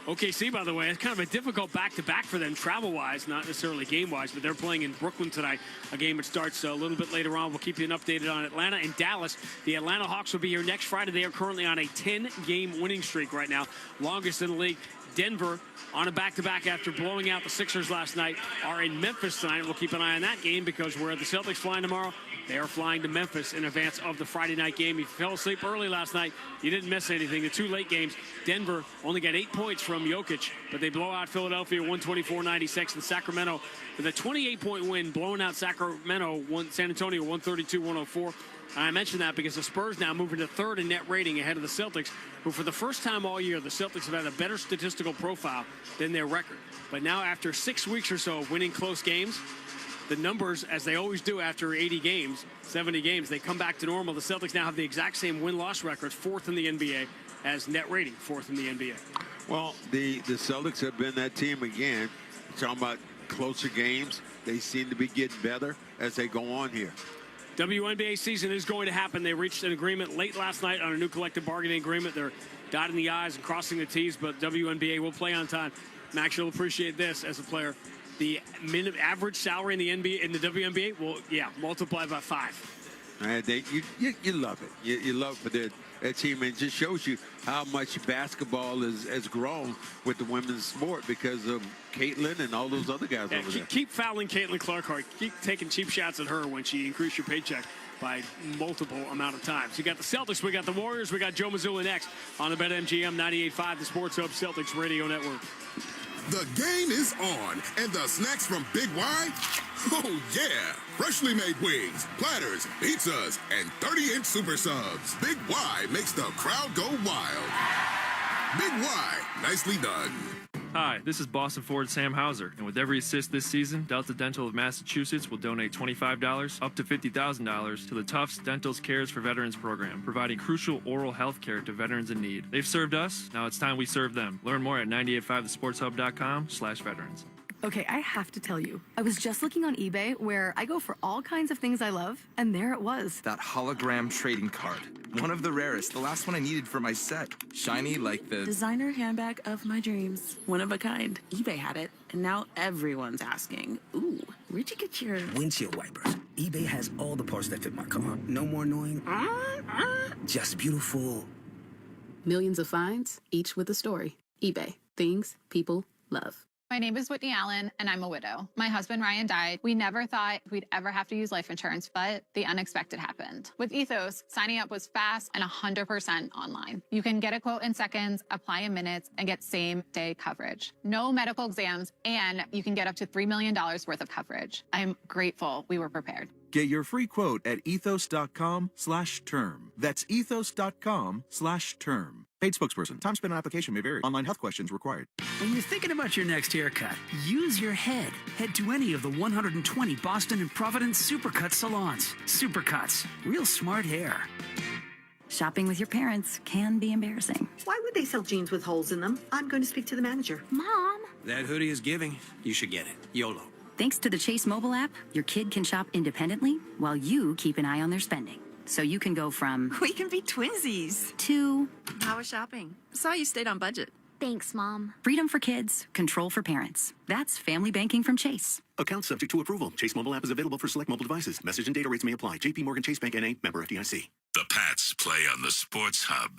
Speaker 4: OKC, by the way, it's kind of a difficult back-to-back for them travel-wise, not necessarily game-wise, but they're playing in Brooklyn tonight, a game that starts a little bit later on. We'll keep you updated on Atlanta and Dallas. The Atlanta Hawks will be here next Friday. They are currently on a 10-game winning streak right now, longest in the league. Denver on a back-to-back after blowing out the Sixers last night are in Memphis tonight. We'll keep an eye on that game, because where the Celtics flying tomorrow, they are flying to Memphis in advance of the Friday night game. If you fell asleep early last night, you didn't miss anything. The 2 late games, Denver only got 8 points from Jokic, but they blow out Philadelphia 124-96, and Sacramento with a 28-point win, blowing out Sacramento, San Antonio 132-104. I mentioned that because the Spurs now moving to 3rd in net rating ahead of the Celtics, who for the first time all year, the Celtics have had a better statistical profile than their record. But now after 6 weeks or so of winning close games, the numbers, as they always do after 80 games, 70 games, they come back to normal. The Celtics now have the exact same win-loss record, 4th in the NBA, as net rating, 4th in the NBA.
Speaker 5: Well, the Celtics have been that team again. Talking about closer games, they seem to be getting better as they go on here.
Speaker 4: WNBA season is going to happen. They reached an agreement late last night on a new collective bargaining agreement. They're dotting the I's and crossing the T's, but WNBA will play on time. Max, you'll appreciate this as a player. The average salary in the NBA, in the WNBA, will, multiply by 5.
Speaker 5: You love it. You love for their team. It just shows you how much basketball has grown with the women's sport because of Caitlin and all those other guys over there.
Speaker 4: Keep fouling Caitlin Clark hard. Keep taking cheap shots at her when she increased your paycheck by multiple amount of times. You got the Celtics, we got the Warriors, we got Joe Mazzulla next on the BetMGM 98.5, the Sports Hub Celtics Radio Network.
Speaker 17: The game is on, and the snacks from Big Y? Oh, yeah. Freshly made wings, platters, pizzas, and 30-inch super subs. Big Y makes the crowd go wild. Big Y, nicely done.
Speaker 23: Hi, this is Boston Ford Sam Hauser, and with every assist this season, Delta Dental of Massachusetts will donate $25 up to $50,000 to the Tufts Dental's Cares for Veterans program, providing crucial oral health care to veterans in need. They've served us, now it's time we serve them. Learn more at 985thesportshub.com/veterans.
Speaker 10: Okay, I have to tell you, I was just looking on eBay where I go for all kinds of things I love, and there it was.
Speaker 1: That hologram trading card. One of the rarest. The last one I needed for my set. Shiny like the...
Speaker 6: Designer handbag of my dreams. One of a kind. eBay had it, and now everyone's asking, ooh, where'd you get your...
Speaker 8: Windshield wipers. eBay has all the parts that fit my car. No more annoying. Just beautiful.
Speaker 24: Millions of finds, each with a story. eBay. Things people love.
Speaker 25: My name is Whitney Allen, and I'm a widow. My husband, Ryan, died. We never thought we'd ever have to use life insurance, but the unexpected happened. With Ethos, signing up was fast and 100% online. You can get a quote in seconds, apply in minutes, and get same-day coverage. No medical exams, and you can get up to $3 million worth of coverage. I'm grateful we were prepared.
Speaker 26: Get your free quote at ethos.com/term. That's ethos.com/term. Paid spokesperson. Time spent on application may vary. Online health questions required.
Speaker 18: When you're thinking about your next haircut, use your head. Head to any of the 120 Boston and Providence Supercut salons. Supercuts. Real smart hair.
Speaker 14: Shopping with your parents can be embarrassing.
Speaker 27: Why would they sell jeans with holes in them? I'm going to speak to the manager.
Speaker 14: Mom!
Speaker 8: That hoodie is giving. You should get it. YOLO.
Speaker 14: Thanks to the Chase mobile app, your kid can shop independently while you keep an eye on their spending. So you can go from...
Speaker 6: We can be twinsies.
Speaker 14: ...to...
Speaker 6: How was shopping? Saw you stayed on budget.
Speaker 14: Thanks, Mom. Freedom for kids, control for parents. That's family banking from Chase.
Speaker 28: Account subject to approval. Chase mobile app is available for select mobile devices. Message and data rates may apply. JP Morgan Chase Bank N.A. Member FDIC.
Speaker 22: The Pats play on the Sports Hub.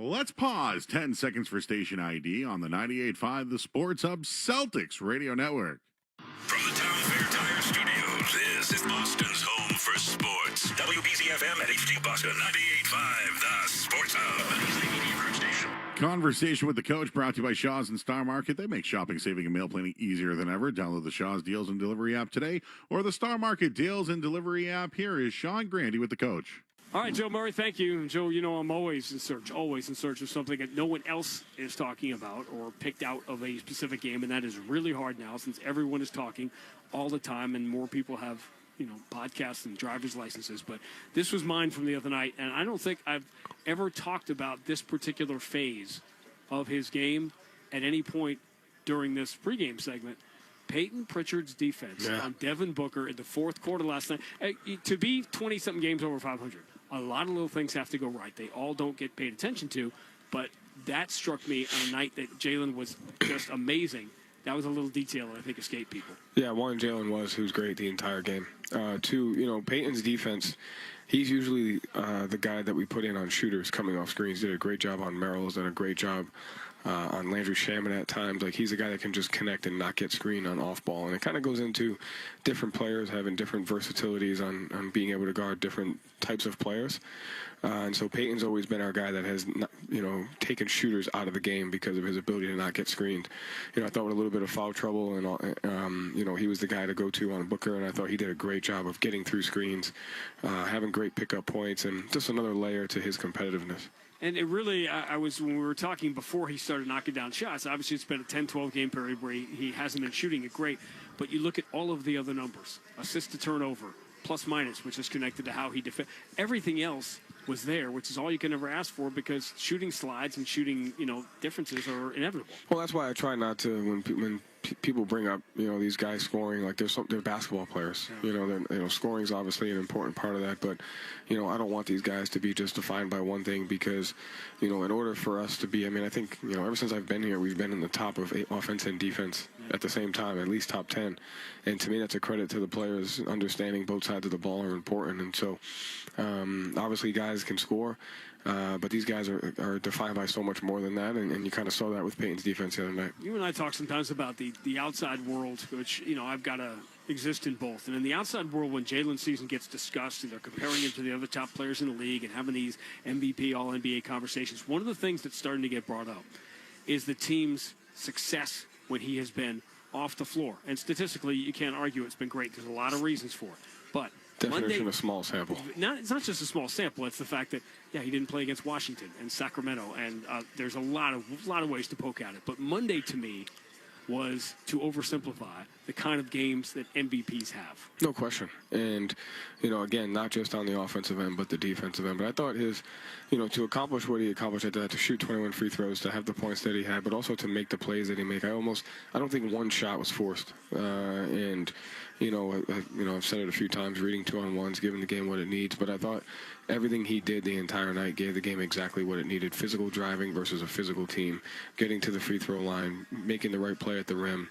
Speaker 2: Let's pause 10 seconds for station ID on the 98.5 The Sports Hub Celtics Radio Network.
Speaker 22: From the Town Fair Tire Studios, this is Boston's home for sports. WBZ-FM at HD Boston 98.5 The Sports Hub.
Speaker 2: Conversation with the Coach brought to you by Shaw's and Star Market. They make shopping, saving, and mail planning easier than ever. Download the Shaw's Deals and Delivery app today or the Star Market Deals and Delivery app. Here is Sean Grandy with the Coach.
Speaker 4: All right, Joe Murray, thank you. Joe, you know I'm always in search of something that no one else is talking about or picked out of a specific game, and that is really hard now since everyone is talking all the time and more people have, podcasts and driver's licenses. But this was mine from the other night, and I don't think I've ever talked about this particular phase of his game at any point during this pregame segment. Peyton Pritchard's defense on Devin Booker in the fourth quarter last night. To be 20-something games over 500, a lot of little things have to go right. They all don't get paid attention to, but that struck me on a night that Jalen was just amazing. That was a little detail that I think escaped people.
Speaker 29: Yeah, one, Jalen was great the entire game. Two, Peyton's defense, he's usually the guy that we put in on shooters coming off screens. Did a great job on Merrill's, done a great job on Landry Shaman at times. Like, he's a guy that can just connect and not get screened on off ball. And it kind of goes into different players having different versatilities on being able to guard different types of players. And so Peyton's always been our guy that has, taken shooters out of the game because of his ability to not get screened. I thought with a little bit of foul trouble and, he was the guy to go to on Booker, and I thought he did a great job of getting through screens, having great pickup points, and just another layer to his competitiveness.
Speaker 4: And it really, when we were talking before he started knocking down shots, obviously it's been a 10-12 game period where he hasn't been shooting it great, but you look at all of the other numbers, assist to turnover, plus minus, which is connected to how he defends. Everything else was there, which is all you can ever ask for because shooting slides and shooting, differences are inevitable.
Speaker 29: Well, that's why I try not to, when people bring up, these guys scoring, like they're basketball players. Yeah. Scoring is obviously an important part of that, but, I don't want these guys to be just defined by one thing because, in order for us to be, I think, ever since I've been here, we've been in the top of offense and defense at the same time, at least top 10. And to me, that's a credit to the players understanding both sides of the ball are important. And so, obviously, guys can score, but these guys are defined by so much more than that, and you kind of saw that with Peyton's defense the other night.
Speaker 4: You and I talk sometimes about the outside world, which, I've got to exist in both. And in the outside world, when Jalen's season gets discussed and they're comparing him to the other top players in the league and having these MVP, All-NBA conversations, one of the things that's starting to get brought up is the team's success when he has been off the floor. And statistically, you can't argue it's been great. There's a lot of reasons for it. But
Speaker 29: definition of small sample.
Speaker 4: It's not just a small sample. It's the fact that, he didn't play against Washington and Sacramento, and there's a lot of ways to poke at it. But Monday, to me, was, to oversimplify, the kind of games that MVPs have.
Speaker 29: No question. And, again, not just on the offensive end, but the defensive end. But I thought his, to accomplish what he accomplished at that, to shoot 21 free throws, to have the points that he had, but also to make the plays that he made. I don't think one shot was forced. I've said it a few times, reading 2-on-1s, giving the game what it needs. But I thought everything he did the entire night gave the game exactly what it needed. Physical driving versus a physical team, getting to the free throw line, making the right play at the rim,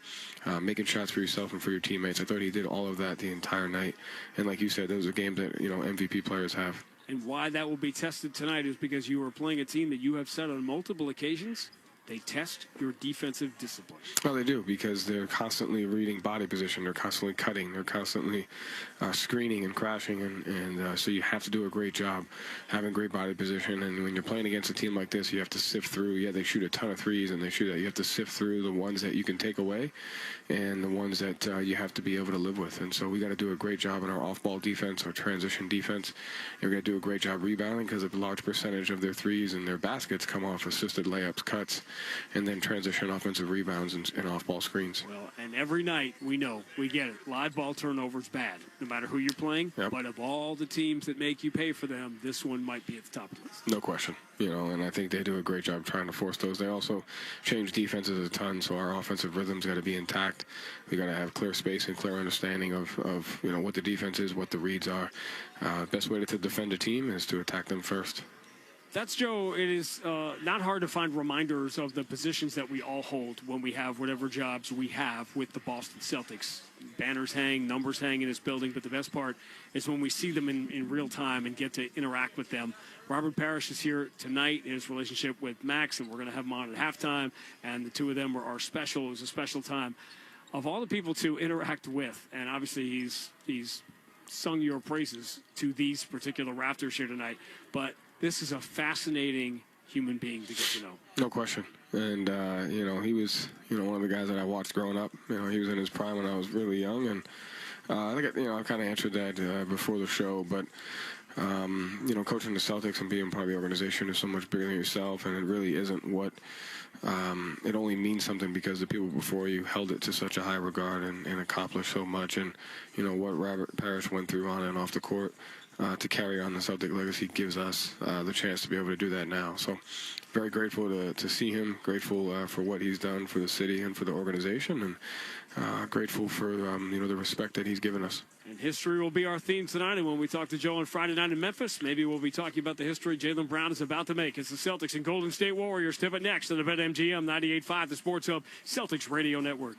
Speaker 29: making shots for yourself and for your teammates. I thought he did all of that the entire night. And like you said, those are games that, MVP players have.
Speaker 4: And why that will be tested tonight is because you are playing a team that you have said on multiple occasions, they test your defensive discipline.
Speaker 29: Well, they do, because they're constantly reading body position. They're constantly cutting. They're constantly screening and crashing. And so you have to do a great job having great body position. And when you're playing against a team like this, you have to sift through. Yeah, they shoot a ton of threes, and they shoot that. You have to sift through the ones that you can take away and the ones that you have to be able to live with. And so we got to do a great job in our off-ball defense, our transition defense. And we got to do a great job rebounding, because a large percentage of their threes and their baskets come off assisted layups, cuts, and then transition offensive rebounds and off-ball screens.
Speaker 4: Well, and every night we get it. Live ball turnovers bad, no matter who you're playing.
Speaker 29: Yep.
Speaker 4: But of all the teams that make you pay for them, this one might be at the top of the list.
Speaker 29: No question. And I think they do a great job trying to force those. They also change defenses a ton, so our offensive rhythm's got to be intact. We got to have clear space and clear understanding of what the defense is, what the reads are. Best way to defend a team is to attack them first.
Speaker 4: That's Joe. It is not hard to find reminders of the positions that we all hold when we have whatever jobs we have with the Boston Celtics. Banners hang, numbers hang in this building, but the best part is when we see them in real time and get to interact with them. Robert Parish is here tonight in his relationship with Max, and we're going to have him on at halftime, and the two of them are special. It was a special time. Of all the people to interact with, and obviously he's sung your praises to these particular Raptors here tonight, but this is a fascinating human being to get to know.
Speaker 29: No question. And, he was, one of the guys that I watched growing up. He was in his prime when I was really young. And I think, I kind of answered that before the show. But, coaching the Celtics and being part of the organization is so much bigger than yourself. And it really isn't what it only means something because the people before you held it to such a high regard and accomplished so much. And, what Robert Parish went through on and off the court to carry on the Celtic legacy gives us the chance to be able to do that now. So very grateful to see him, grateful for what he's done for the city and for the organization, and grateful for the respect that he's given us.
Speaker 4: And history will be our theme tonight. And when we talk to Joe on Friday night in Memphis, maybe we'll be talking about the history Jaylen Brown is about to make. It's the Celtics and Golden State Warriors. Tip it next on the BetMGM 98.5, the Sports Hub, Celtics Radio Network.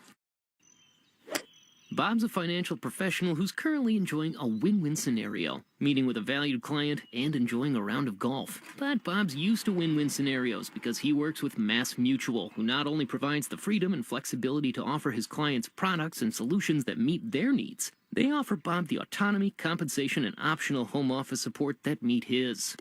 Speaker 3: Bob's a financial professional who's currently enjoying a win-win scenario, meeting with a valued client and enjoying a round of golf. But Bob's used to win-win scenarios because he works with Mass Mutual, who not only provides the freedom and flexibility to offer his clients products and solutions that meet their needs, they offer Bob the autonomy, compensation, and optional home office support that meet his.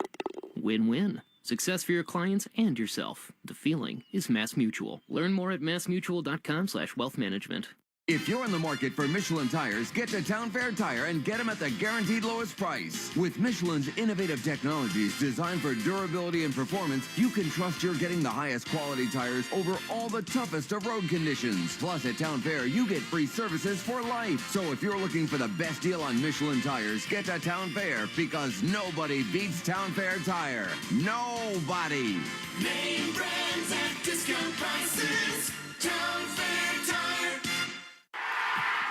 Speaker 3: Win-win. Success for your clients and yourself. The feeling is Mass Mutual. Learn more at massmutual.com/wealthmanagement.
Speaker 9: If you're in the market for Michelin tires, get to Town Fair Tire and get them at the guaranteed lowest price. With Michelin's innovative technologies designed for durability and performance, you can trust you're getting the highest quality tires over all the toughest of road conditions. Plus, at Town Fair, you get free services for life. So if you're looking for the best deal on Michelin tires, get to Town Fair, because nobody beats Town Fair Tire. Nobody.
Speaker 11: Name brands at discount prices. Town Fair Tire.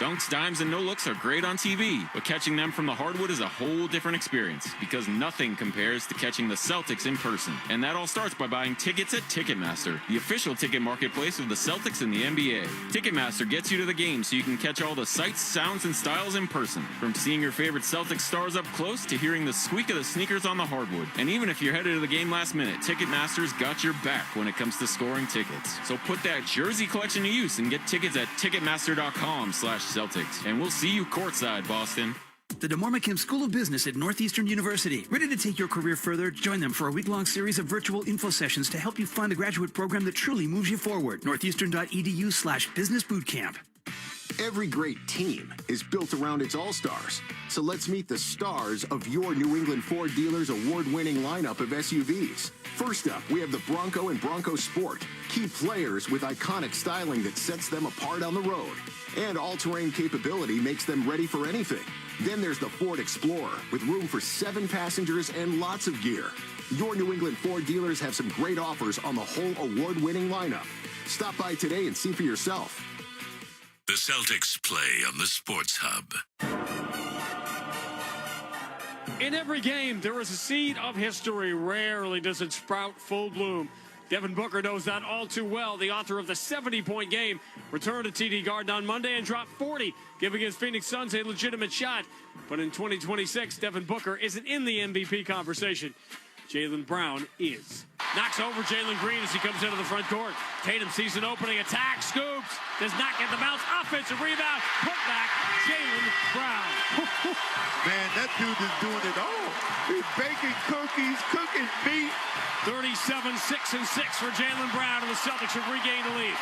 Speaker 12: Dunks, dimes, and no-looks are great on TV, but catching them from the hardwood is a whole different experience, because nothing compares to catching the Celtics in person. And that all starts by buying tickets at Ticketmaster, the official ticket marketplace of the Celtics and the NBA. Ticketmaster gets you to the game so you can catch all the sights, sounds, and styles in person. From seeing your favorite Celtics stars up close to hearing the squeak of the sneakers on the hardwood. And even if you're headed to the game last minute, Ticketmaster's got your back when it comes to scoring tickets. So put that jersey collection to use and get tickets at Ticketmaster.com/Celtics. And we'll see you courtside, Boston.
Speaker 18: The DeMormakim School of Business at Northeastern University. Ready to take your career further? Join them for a week-long series of virtual info sessions to help you find a graduate program that truly moves you forward. Northeastern.edu/business bootcamp.
Speaker 28: Every great team is built around its all-stars. So let's meet the stars of your New England Ford dealers' award-winning lineup of SUVs. First up, we have the Bronco and Bronco Sport. Key players with iconic styling that sets them apart on the road. And all-terrain capability makes them ready for anything. Then there's the Ford Explorer with room for 7 passengers and lots of gear. Your New England Ford dealers have some great offers on the whole award-winning lineup. Stop by today and see for yourself.
Speaker 22: The Celtics play on the Sports Hub.
Speaker 4: In every game, there is a seed of history. Rarely does it sprout full bloom. Devin Booker knows that all too well. The author of the 70-point game returned to TD Garden on Monday and dropped 40, giving his Phoenix Suns a legitimate shot. But in 2026, Devin Booker isn't in the MVP conversation. Jaylen Brown is. Knocks over Jalen Green as he comes into the front court. Tatum sees an opening, attack, scoops, does not get the bounce. Offensive rebound, put back, Jaylen Brown.
Speaker 5: Man, that dude is doing it all. He's baking cookies, cooking meat.
Speaker 4: 37-6-6 for Jaylen Brown, and the Celtics have regained the lead.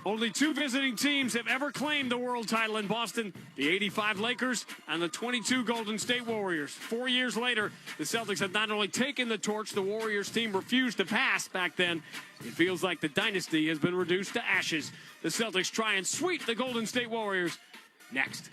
Speaker 4: Only 2 visiting teams have ever claimed the world title in Boston, the 85 Lakers and the 22 Golden State Warriors. 4 years later, the Celtics have not only taken the torch, the Warriors team refused to pass back then. It feels like the dynasty has been reduced to ashes. The Celtics try and sweep the Golden State Warriors next.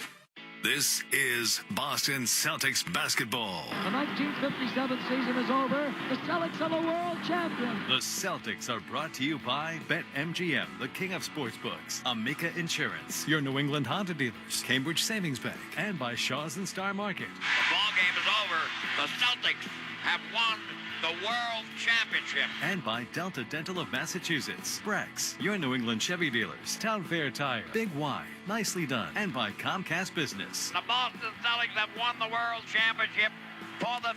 Speaker 22: This is Boston Celtics basketball.
Speaker 7: The 1957 season is over. The Celtics are the world champions.
Speaker 13: The Celtics are brought to you by BetMGM, the king of sportsbooks, Amica Insurance, your New England Honda dealers, Cambridge Savings Bank, and by Shaw's and Star Market.
Speaker 15: The ball game is over. The Celtics have won the World Championship.
Speaker 13: And by Delta Dental of Massachusetts, Brex, your New England Chevy dealers, Town Fair Tire, Big Y, Nicely Done, and by Comcast Business.
Speaker 15: The Boston Celtics have won the World Championship for the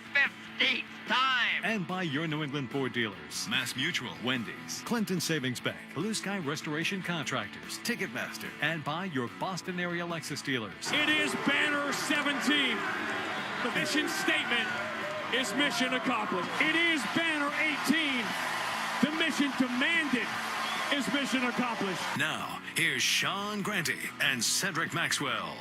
Speaker 15: 15th time.
Speaker 13: And by your New England Ford dealers, Mass Mutual, Wendy's, Clinton Savings Bank, Blue Sky Restoration Contractors, Ticketmaster, and by your Boston area Lexus dealers.
Speaker 4: It is Banner 17. The mission statement is mission accomplished. It is Banner 18. The mission demanded is mission accomplished.
Speaker 22: Now, here's Sean Grante and Cedric Maxwell.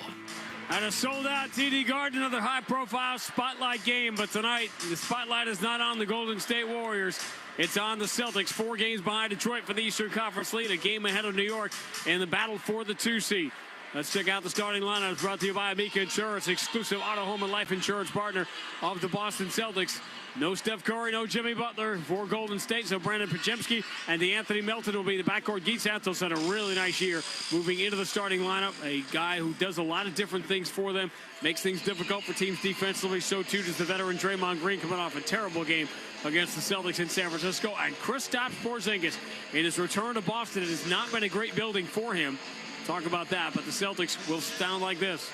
Speaker 4: And a sold-out TD Garden, another high-profile spotlight game. But tonight, the spotlight is not on the Golden State Warriors. It's on the Celtics, 4 games behind Detroit for the Eastern Conference lead, a game ahead of New York in the battle for the 2 seed. Let's check out the starting lineup brought to you by Amica Insurance, exclusive auto, home, and life insurance partner of the Boston Celtics. No Steph Curry, no Jimmy Butler for Golden State, so Brandon Podziemski and DeAnthony Melton will be the backcourt. Geet Santos had a really nice year moving into the starting lineup, a guy who does a lot of different things for them, makes things difficult for teams defensively. So too does the veteran Draymond Green, coming off a terrible game against the Celtics in San Francisco. And Kristaps Porzingis in his return to Boston. It has not been a great building for him. Talk about that, but the Celtics will sound like this.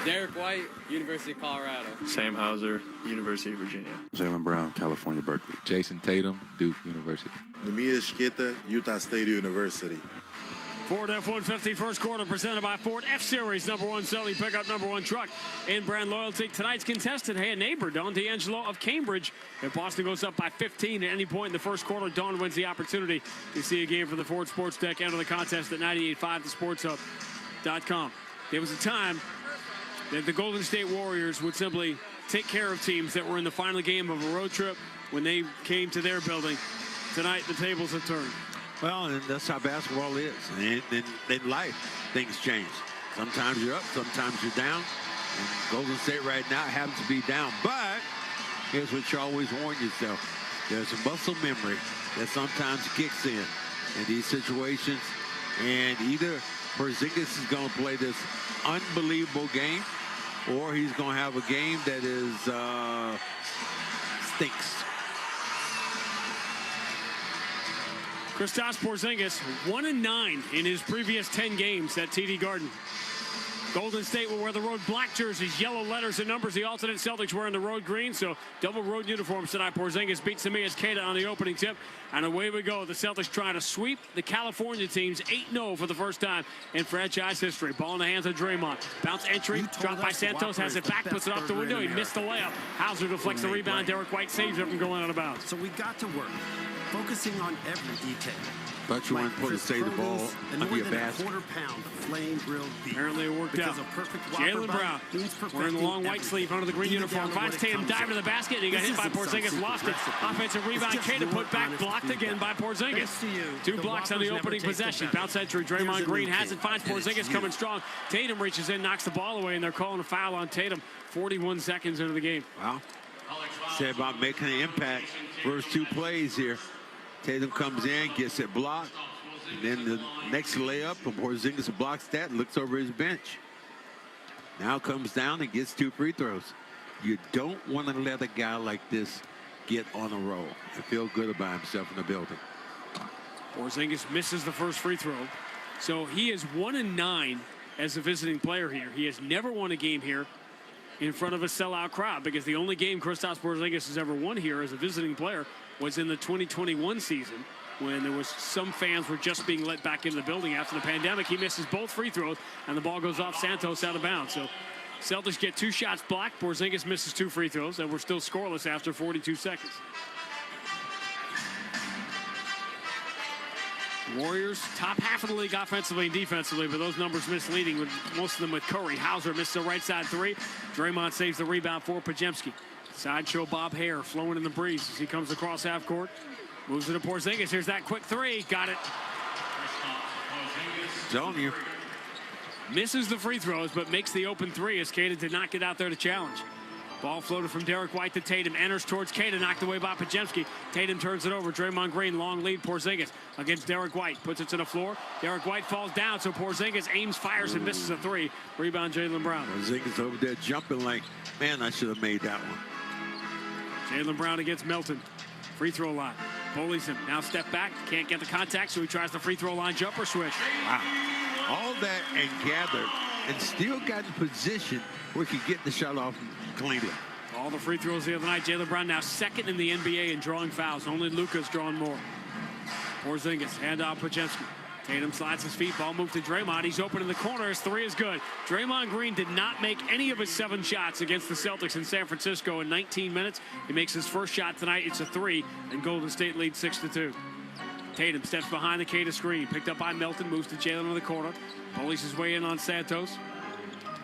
Speaker 16: Derek White, University of Colorado.
Speaker 23: Sam Hauser, University of Virginia.
Speaker 17: Jaylen Brown, California, Berkeley.
Speaker 19: Jason Tatum, Duke University.
Speaker 20: Nemia Shkita, Utah State University.
Speaker 4: Ford F-150 first quarter presented by Ford F-Series, #1 selling pickup, #1 truck in brand loyalty. Tonight's contestant, hey, a neighbor, Don D'Angelo of Cambridge. If Boston goes up by 15 at any point in the first quarter, Don wins the opportunity to see a game from the Ford Sports Deck. Enter the contest at 985thesportshub.com. There was a time that the Golden State Warriors would simply take care of teams that were in the final game of a road trip when they came to their building. Tonight, the tables have turned.
Speaker 5: Well, and that's how basketball is. And in life, things change. Sometimes you're up, sometimes you're down. And Golden State right now happens to be down. But here's what you always warn yourself. There's a muscle memory that sometimes kicks in these situations. And either Porzingis is going to play this unbelievable game, or he's going to have a game that is stinks.
Speaker 4: Kristaps Porzingis 1-9 in his previous 10 games at TD Garden. Golden State will wear the road black jerseys, yellow letters and numbers. The alternate Celtics wearing the road green, so double road uniforms tonight. Porzingis beats Samias Keita on the opening tip, and away we go. The Celtics trying to sweep the California teams 8-0 for the first time in franchise history. Ball in the hands of Draymond. Bounce entry, dropped by Santos, has it back, puts it off the window. He missed the layup. Hauser deflects the rebound. Derek White saves it from going out of bounds.
Speaker 21: So we got to work, focusing on every detail.
Speaker 5: But you want to save the ball under your basket.
Speaker 1: Quarter-pound flame grilled beef.
Speaker 4: Apparently it worked out. Jaylen Brown wearing the long white sleeve under the green uniform. Finds Tatum diving to the basket, and he got hit by Porzingis. Lost it. Offensive rebound. Kata put back, blocked again by Porzingis. 2 blocks on the opening possession. Bounce entry. Draymond Green has it. Finds Porzingis coming strong. Tatum reaches in, knocks the ball away, and they're calling a foul on Tatum. 41 seconds into the game.
Speaker 5: Wow. Said about making an impact. First 2 plays here. Tatum comes in, gets it blocked. And then the next layup, and Porzingis blocks that and looks over his bench. Now comes down and gets 2 free throws. You don't want to let a guy like this get on a roll and feel good about himself in the building.
Speaker 4: Porzingis misses the first free throw. So he is 1-9 as a visiting player here. He has never won a game here in front of a sellout crowd, because the only game Kristaps Porzingis has ever won here as a visiting player was in the 2021 season, when there was some fans were just being let back into the building after the pandemic. He misses both free throws, and the ball goes off Santos out of bounds. So Celtics get 2 shots blocked. Porzingis misses 2 free throws, and we're still scoreless after 42 seconds. Warriors, top half of the league offensively and defensively, but those numbers misleading, with most of them with Curry. Hauser misses a right side 3. Draymond saves the rebound for Podziemski. Sideshow Bob Hare flowing in the breeze as he comes across half court. Moves it to Porzingis. Here's that quick 3. Got it.
Speaker 5: Telling you.
Speaker 4: Misses the free throws, but makes the open 3 as Kata did not get out there to challenge. Ball floated from Derek White to Tatum. Enters towards Kata, knocked away by Podziemski. Tatum turns it over. Draymond Green, long lead. Porzingis against Derek White. Puts it to the floor. Derek White falls down, so Porzingis aims, fires, and misses a 3. Rebound, Jaylen Brown.
Speaker 5: Porzingis over there jumping like, man, I should have made that one.
Speaker 4: Jaylen Brown against Melton. Free throw line. Bullies him. Now step back. Can't get the contact, so he tries the free throw line jumper switch.
Speaker 5: Wow. All that and gathered, and still got in position where he could get the shot off cleanly.
Speaker 4: All the free throws the other night. Jaylen Brown now second in the NBA in drawing fouls. Only Luka's drawn more. Porzingis, handoff Podziemski. Tatum slides his feet. Ball moved to Draymond. He's open in the corner. His 3 is good. Draymond Green did not make any of his 7 shots against the Celtics in San Francisco in 19 minutes. He makes his first shot tonight. It's a 3, and Golden State leads 6-2. Tatum steps behind the Kata screen. Picked up by Melton. Moves to Jaylen in the corner. Bullies his way in on Santos.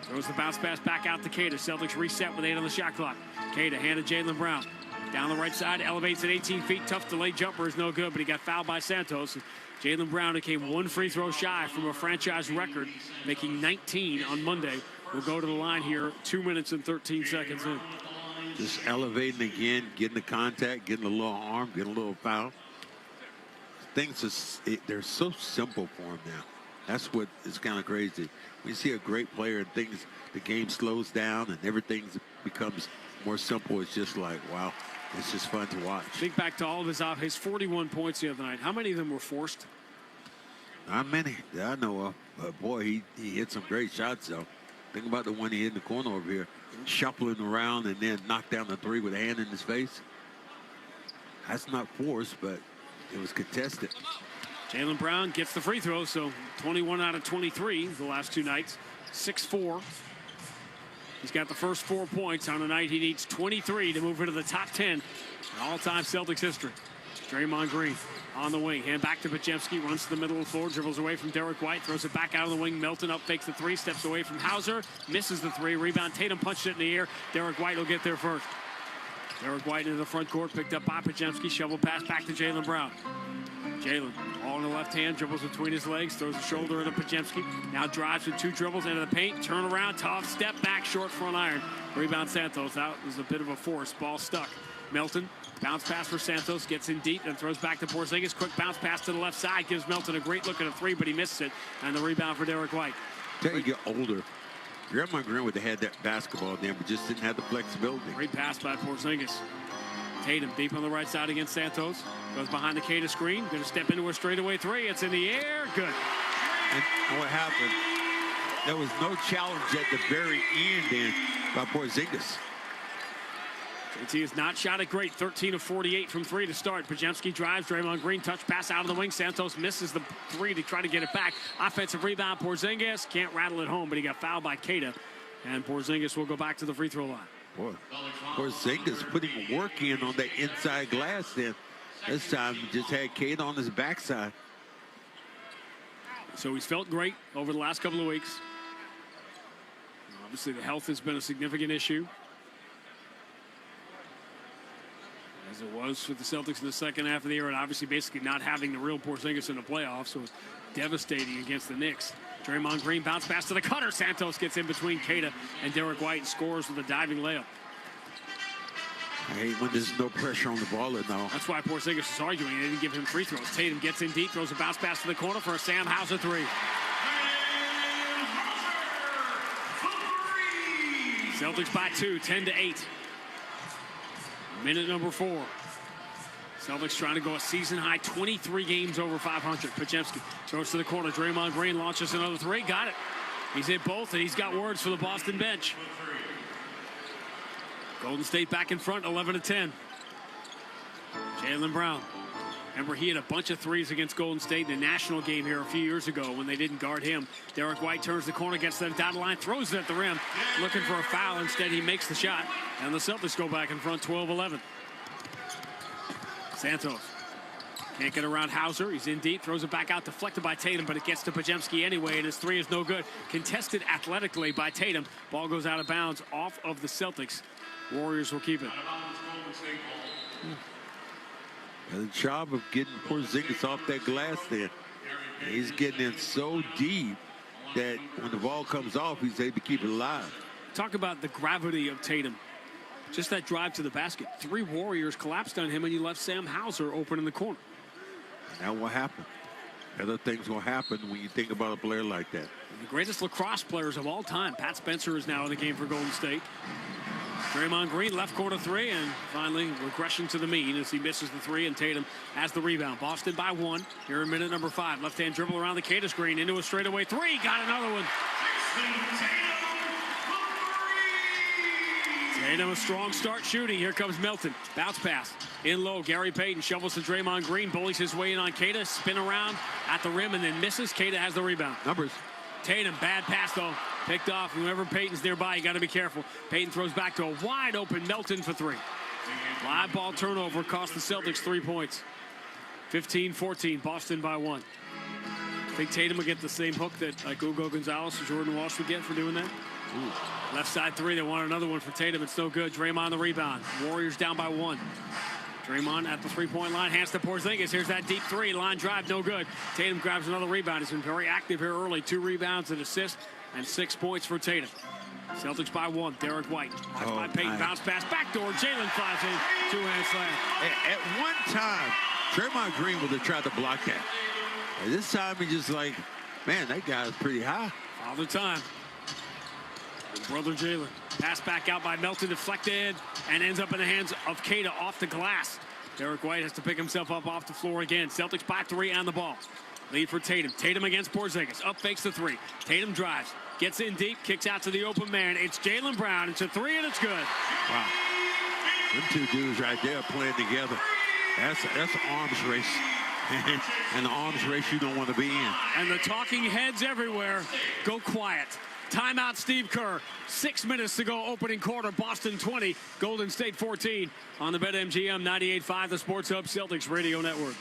Speaker 4: Throws the bounce pass back out to Kata. Celtics reset with 8 on the shot clock. Kata handed Jaylen Brown. Down the right side, elevates at 18 feet. Tough delayed jumper is no good, but he got fouled by Santos. Jaylen Brown became 1 free throw shy from a franchise record, making 19 on Monday. Will go to the line here 2 minutes and 13 seconds in.
Speaker 5: Just elevating again, getting the contact, getting a little arm, getting a little foul. Things they're so simple for him now. That's what is kind of crazy. We see a great player and things, the game slows down and everything becomes more simple. It's just like, wow, it's just fun to watch.
Speaker 4: Think back to all of his 41 points the other night. How many of them were forced?
Speaker 5: Not many that I know of. But boy, he hit some great shots though. Think about the one he hit in the corner over here, shuffling around and then knocked down the 3 with a hand in his face. That's not forced, but it was contested.
Speaker 4: Jaylen Brown gets the free throw, so 21 out of 23 the last 2 nights. 6-4. He's got the first 4 points on a night. He needs 23 to move into the top 10 in all-time Celtics history. Draymond Green on the wing. Hand back to Podziemski. Runs to the middle of the floor. Dribbles away from Derek White. Throws it back out of the wing. Melton up, fakes the 3. Steps away from Hauser. Misses the 3. Rebound. Tatum punched it in the air. Derek White will get there first. Derek White into the front court. Picked up by Podziemski. Shovel pass back to Jaylen Brown. Jaylen, all in the left hand, dribbles between his legs, throws a shoulder into Podziemski. Now drives with 2 dribbles into the paint. Turn around, tough, step back, short front iron. Rebound Santos. That was a bit of a force. Ball stuck. Melton, bounce pass for Santos, gets in deep and throws back to Porzingis. Quick bounce pass to the left side, gives Melton a great look at a 3, but he misses it. And the rebound for Derek White.
Speaker 5: Until you get older, Draymond Green would have had that basketball then, but just didn't have the flexibility.
Speaker 4: Great pass by Porzingis. Tatum deep on the right side against Santos. Goes behind the Kata screen. Going to step into a straightaway 3. It's in the air. Good.
Speaker 5: And what happened? There was no challenge at the very end then by Porzingis.
Speaker 4: JT has not shot it great. 13 of 48 from 3 to start. Podziemski drives. Draymond Green touch pass out of the wing. Santos misses the 3 to try to get it back. Offensive rebound. Porzingis can't rattle it home, but he got fouled by Kata. And Porzingis will go back to the free throw line.
Speaker 5: Boy, Porzingis putting work in on the inside glass then. This time just had Kate on his backside.
Speaker 4: So he's felt great over the last couple of weeks. Obviously, the health has been a significant issue, as it was for the Celtics in the second half of the year, and obviously basically not having the real Porzingis in the playoffs, so devastating against the Knicks. Draymond Green bounce pass to the cutter. Santos gets in between Keita and Derek White and scores with a diving layup.
Speaker 5: I hate when there's no pressure on the ball now.
Speaker 4: That's why Porzingis is arguing. They didn't give him free throws. Tatum gets in deep, throws a bounce pass to the corner for a Sam Hauser three. Celtics by 2, 10-8. Minute number 4. Celtics trying to go a season-high 23 games over 500. Podziemski throws to the corner. Draymond Green launches another three. Got it. He's hit both, and he's got words for the Boston bench. Golden State back in front, 11-10. Jaylen Brown. Remember, he had a bunch of threes against Golden State in the national game here a few years ago when they didn't guard him. Derek White turns the corner, gets the dotted line, throws it at the rim, looking for a foul. Instead, he makes the shot, and the Celtics go back in front, 12-11. Santos can't get around Hauser. He's in deep, throws it back out, deflected by Tatum, but it gets to Podziemski anyway, and his three is no good. Contested athletically by Tatum. Ball goes out of bounds off of the Celtics. Warriors will keep it.
Speaker 5: The job of getting Porzingis off that glass there. He's getting in so deep that when the ball comes off, he's able to keep it alive.
Speaker 4: Talk about the gravity of Tatum. Just that drive to the basket. 3 Warriors collapsed on him, and you left Sam Hauser open in the corner.
Speaker 5: And that will happen. Other things will happen when you think about a player like that.
Speaker 4: The greatest lacrosse players of all time. Pat Spencer is now in the game for Golden State. Draymond Green, left corner three, and finally regression to the mean as he misses the three, and Tatum has the rebound. Boston by 1 here in minute number 5. Left-hand dribble around the Keita screen into a straightaway three. Got another one. Tatum, a strong start shooting. Here comes Melton. Bounce pass. In low, Gary Payton shovels to Draymond Green. Bullies his way in on Keita. Spin around at the rim and then misses. Keita has the rebound.
Speaker 5: Numbers.
Speaker 4: Tatum, bad pass though. Picked off. Whoever Payton's nearby, you got to be careful. Payton throws back to a wide open Melton for 3. Live ball turnover cost the Celtics 3 points. 15-14, Boston by 1. I think Tatum will get the same hook that like Hugo Gonzalez and Jordan Walsh would get for doing that. Ooh. Left side three, they want another one for Tatum. It's no good. Draymond the rebound. Warriors down by 1. Draymond at the three-point line, hands to Porzingis. Here's that deep three, line drive, no good. Tatum grabs another rebound. He's been very active here early. 2 rebounds, an assist, and 6 points for Tatum. Celtics by 1. Derek White. Watched by Payton. Bounce pass. Backdoor. Jalen flies in. 2-hand slam.
Speaker 5: At one time, Draymond Green would have tried to block that. And this time, he just like, man, that guy is pretty high.
Speaker 4: Father time. And brother Jalen. Pass back out by Melton. Deflected. And ends up in the hands of Keita off the glass. Derek White has to pick himself up off the floor again. Celtics by 3 on the ball. Lead for Tatum. Tatum against Porzingis. Up fakes the 3. Tatum drives. Gets in deep. Kicks out to the open man. It's Jaylen Brown. It's a 3 and it's good.
Speaker 5: Wow. Them 2 dudes right there playing together. That's an arms race. And the arms race you don't want to be in.
Speaker 4: And the talking heads everywhere go quiet. Timeout, Steve Kerr. 6 minutes to go, opening quarter. Boston 20, Golden State 14 on the BetMGM 98.5, the Sports Hub Celtics Radio Network.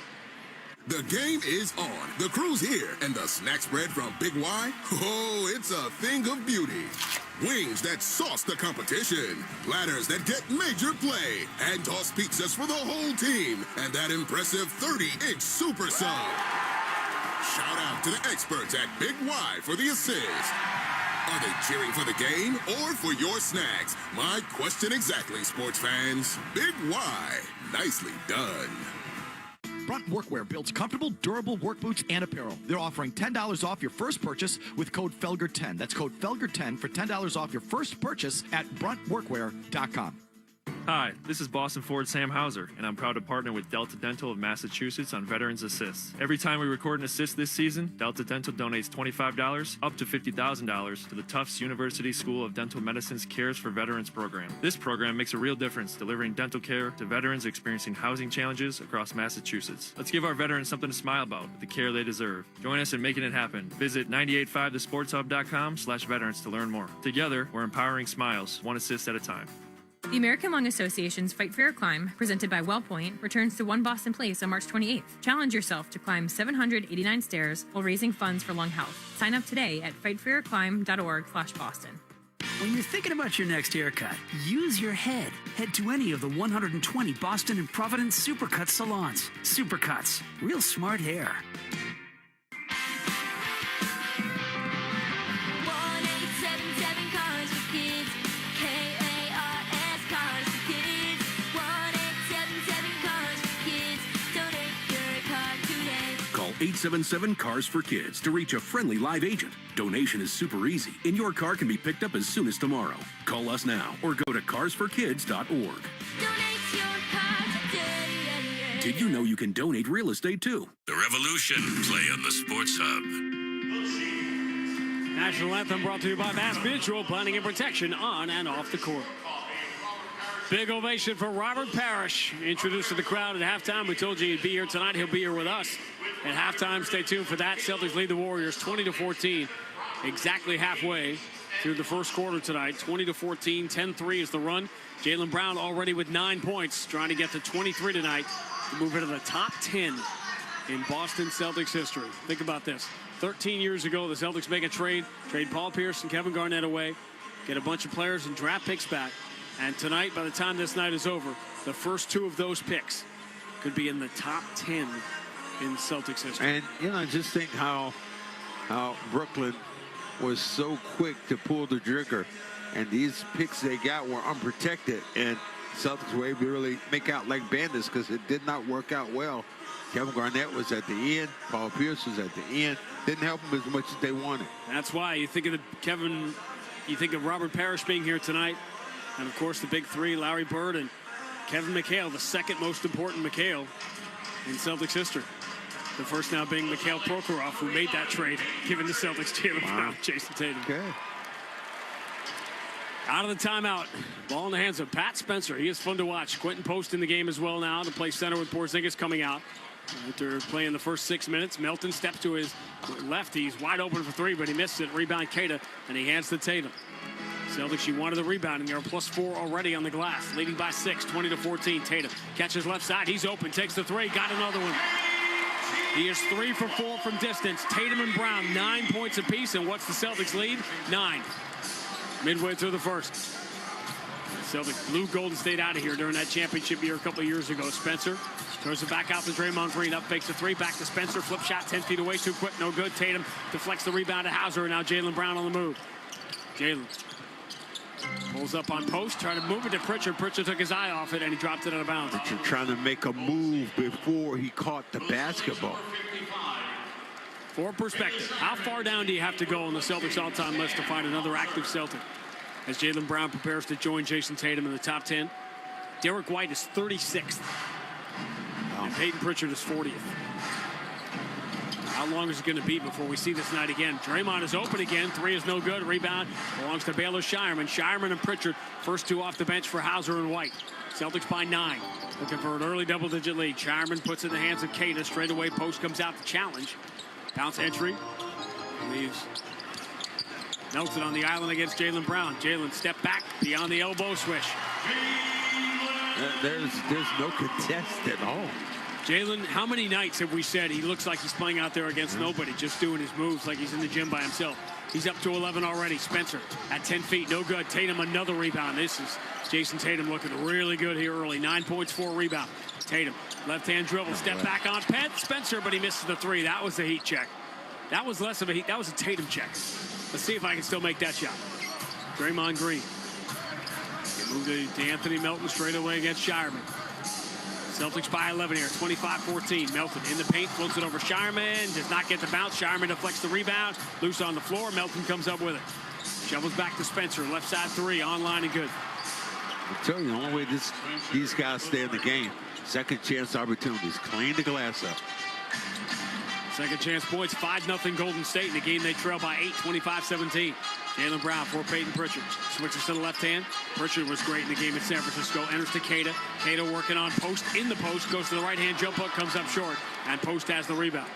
Speaker 6: The game is on. The crew's here, and the snack spread from Big Y, oh, it's a thing of beauty. Wings that sauce the competition, platters that get major play, and tossed pizzas for the whole team, and that impressive 30-inch super sub. Shout out to the experts at Big Y for the assist. Are they cheering for the game or for your snacks? My question exactly, sports fans. Big Y. Nicely done.
Speaker 1: Brunt Workwear builds comfortable, durable work boots and apparel. They're offering $10 off your first purchase with code FELGER10. That's code FELGER10 for $10 off your first purchase at bruntworkwear.com.
Speaker 23: Hi, this is Boston Ford Sam Hauser, and I'm proud to partner with Delta Dental of Massachusetts on Veterans Assists. Every time we record an assist this season, Delta Dental donates $25 up to $50,000 to the Tufts University School of Dental Medicine's Cares for Veterans program. This program makes a real difference delivering dental care to veterans experiencing housing challenges across Massachusetts. Let's give our veterans something to smile about with the care they deserve. Join us in making it happen. Visit 985thesportshub.com/veterans to learn more. Together, we're empowering smiles, one assist at a time.
Speaker 2: The American Lung Association's Fight Fair Climb, presented by WellPoint, returns to One Boston Place on March 28th. Challenge yourself to climb 789 stairs while raising funds for lung health. Sign up today at fightfairclimb.org/Boston.
Speaker 18: When you're thinking about your next haircut, use your head. Head to any of the 120 Boston and Providence Supercuts salons. Supercuts. Real smart hair.
Speaker 8: Call 877-CARS-FOR-KIDS to reach a friendly live agent. Donation is super easy, and your car can be picked up as soon as tomorrow. Call us now or go to carsforkids.org. Did you know you can donate real estate too?
Speaker 22: The Revolution play on the Sports Hub.
Speaker 4: National Anthem brought to you by Mass Mutual, planning and protection on and off the court. Big ovation for Robert Parish, introduced to the crowd at halftime. We told you he'd be here tonight. He'll be here with us at halftime. Stay tuned for that. Celtics lead the Warriors 20-14, exactly halfway through the first quarter tonight. 20-14, 10-3 is the run. Jaylen Brown already with 9 points, trying to get to 23 tonight to move into the top 10 in Boston Celtics history. Think about this. 13 years ago, the Celtics make a trade Paul Pierce and Kevin Garnett away, get a bunch of players and draft picks back. And tonight, by the time this night is over, the first 2 of those picks could be in the top 10 in Celtics history.
Speaker 5: And, just think how Brooklyn was so quick to pull the trigger. And these picks they got were unprotected. And Celtics were able to really make out like bandits because it did not work out well. Kevin Garnett was at the end. Paul Pierce was at the end. Didn't help them as much as they wanted.
Speaker 4: That's why you think of Robert Parish being here tonight. And, of course, the big 3, Larry Bird and Kevin McHale, the second most important McHale in Celtics history. The first now being Mikhail Prokhorov, who made that trade, giving the Celtics Jaylen Brown, Jason Tatum.
Speaker 5: Okay.
Speaker 4: Out of the timeout. Ball in the hands of Pat Spencer. He is fun to watch. Quentin Post in the game as well now to play center with Porzingis coming out. After playing the first 6 minutes, Melton steps to his left. He's wide open for 3, but he misses it. Rebound Keita, and he hands to Tatum. Celtics, you wanted the rebound, and they're +4 already on the glass. Leading by 6, 20-14. Tatum catches left side. He's open, takes the 3, got another one. He is 3 for 4 from distance. Tatum and Brown, 9 points apiece, and what's the Celtics lead? 9. Midway through the first. Celtics blew Golden State out of here during that championship year a couple of years ago. Spencer throws it back out to Draymond Green. Up fakes a 3, back to Spencer. Flip shot 10 feet away, too quick, no good. Tatum deflects the rebound to Hauser, and now Jaylen Brown on the move. Jaylen pulls up on Post, trying to move it to Pritchard. Pritchard took his eye off it, and he dropped it out of bounds.
Speaker 5: Pritchard trying to make a move before he caught the basketball.
Speaker 4: For perspective, how far down do you have to go on the Celtics all-time list to find another active Celtic? As Jaylen Brown prepares to join Jason Tatum in the top 10. Derek White is 36th. And Peyton Pritchard is 40th. How long is it going to be before we see this night again? Draymond is open again. 3 is no good. Rebound belongs to Baylor Shireman. Shireman and Pritchard, first 2 off the bench for Hauser and White. Celtics by 9. Looking for an early double-digit lead. Shireman puts it in the hands of Keita. Straight away, Post comes out to challenge. Bounce entry. Leaves Melton on the island against Jaylen Brown. Jaylen step back beyond the elbow swish.
Speaker 5: There's no contest at all.
Speaker 4: Jaylen, how many nights have we said he looks like he's playing out there against nobody, just doing his moves like he's in the gym by himself? He's up to 11 already. Spencer at 10 feet, no good. Tatum another rebound. This is Jason Tatum looking really good here early. 9 points, 4 rebound. Tatum, left-hand dribble, step back on Spencer, but he misses the 3. That was a heat check. That was less of a heat. That was a Tatum check. Let's see if I can still make that shot. Draymond Green. Move to Anthony Melton straight away against Shireman. Celtics by 11 here, 25-14. Melton in the paint, floats it over Shireman, does not get the bounce. Shireman deflects the rebound, loose on the floor. Melton comes up with it. Shovels back to Spencer, left side 3, online and good.
Speaker 5: I'm telling you, the only way these guys stay in the game, second chance opportunities, clean the glass up.
Speaker 4: Second chance points, 5-0 Golden State in the game they trail by 8, 25-17. Jaylen Brown for Peyton Pritchard. Switches to the left hand. Pritchard was great in the game at San Francisco. Enters to Keita. Keita working on Post in the post. Goes to the right hand. Jump hook comes up short. And Post has the rebound.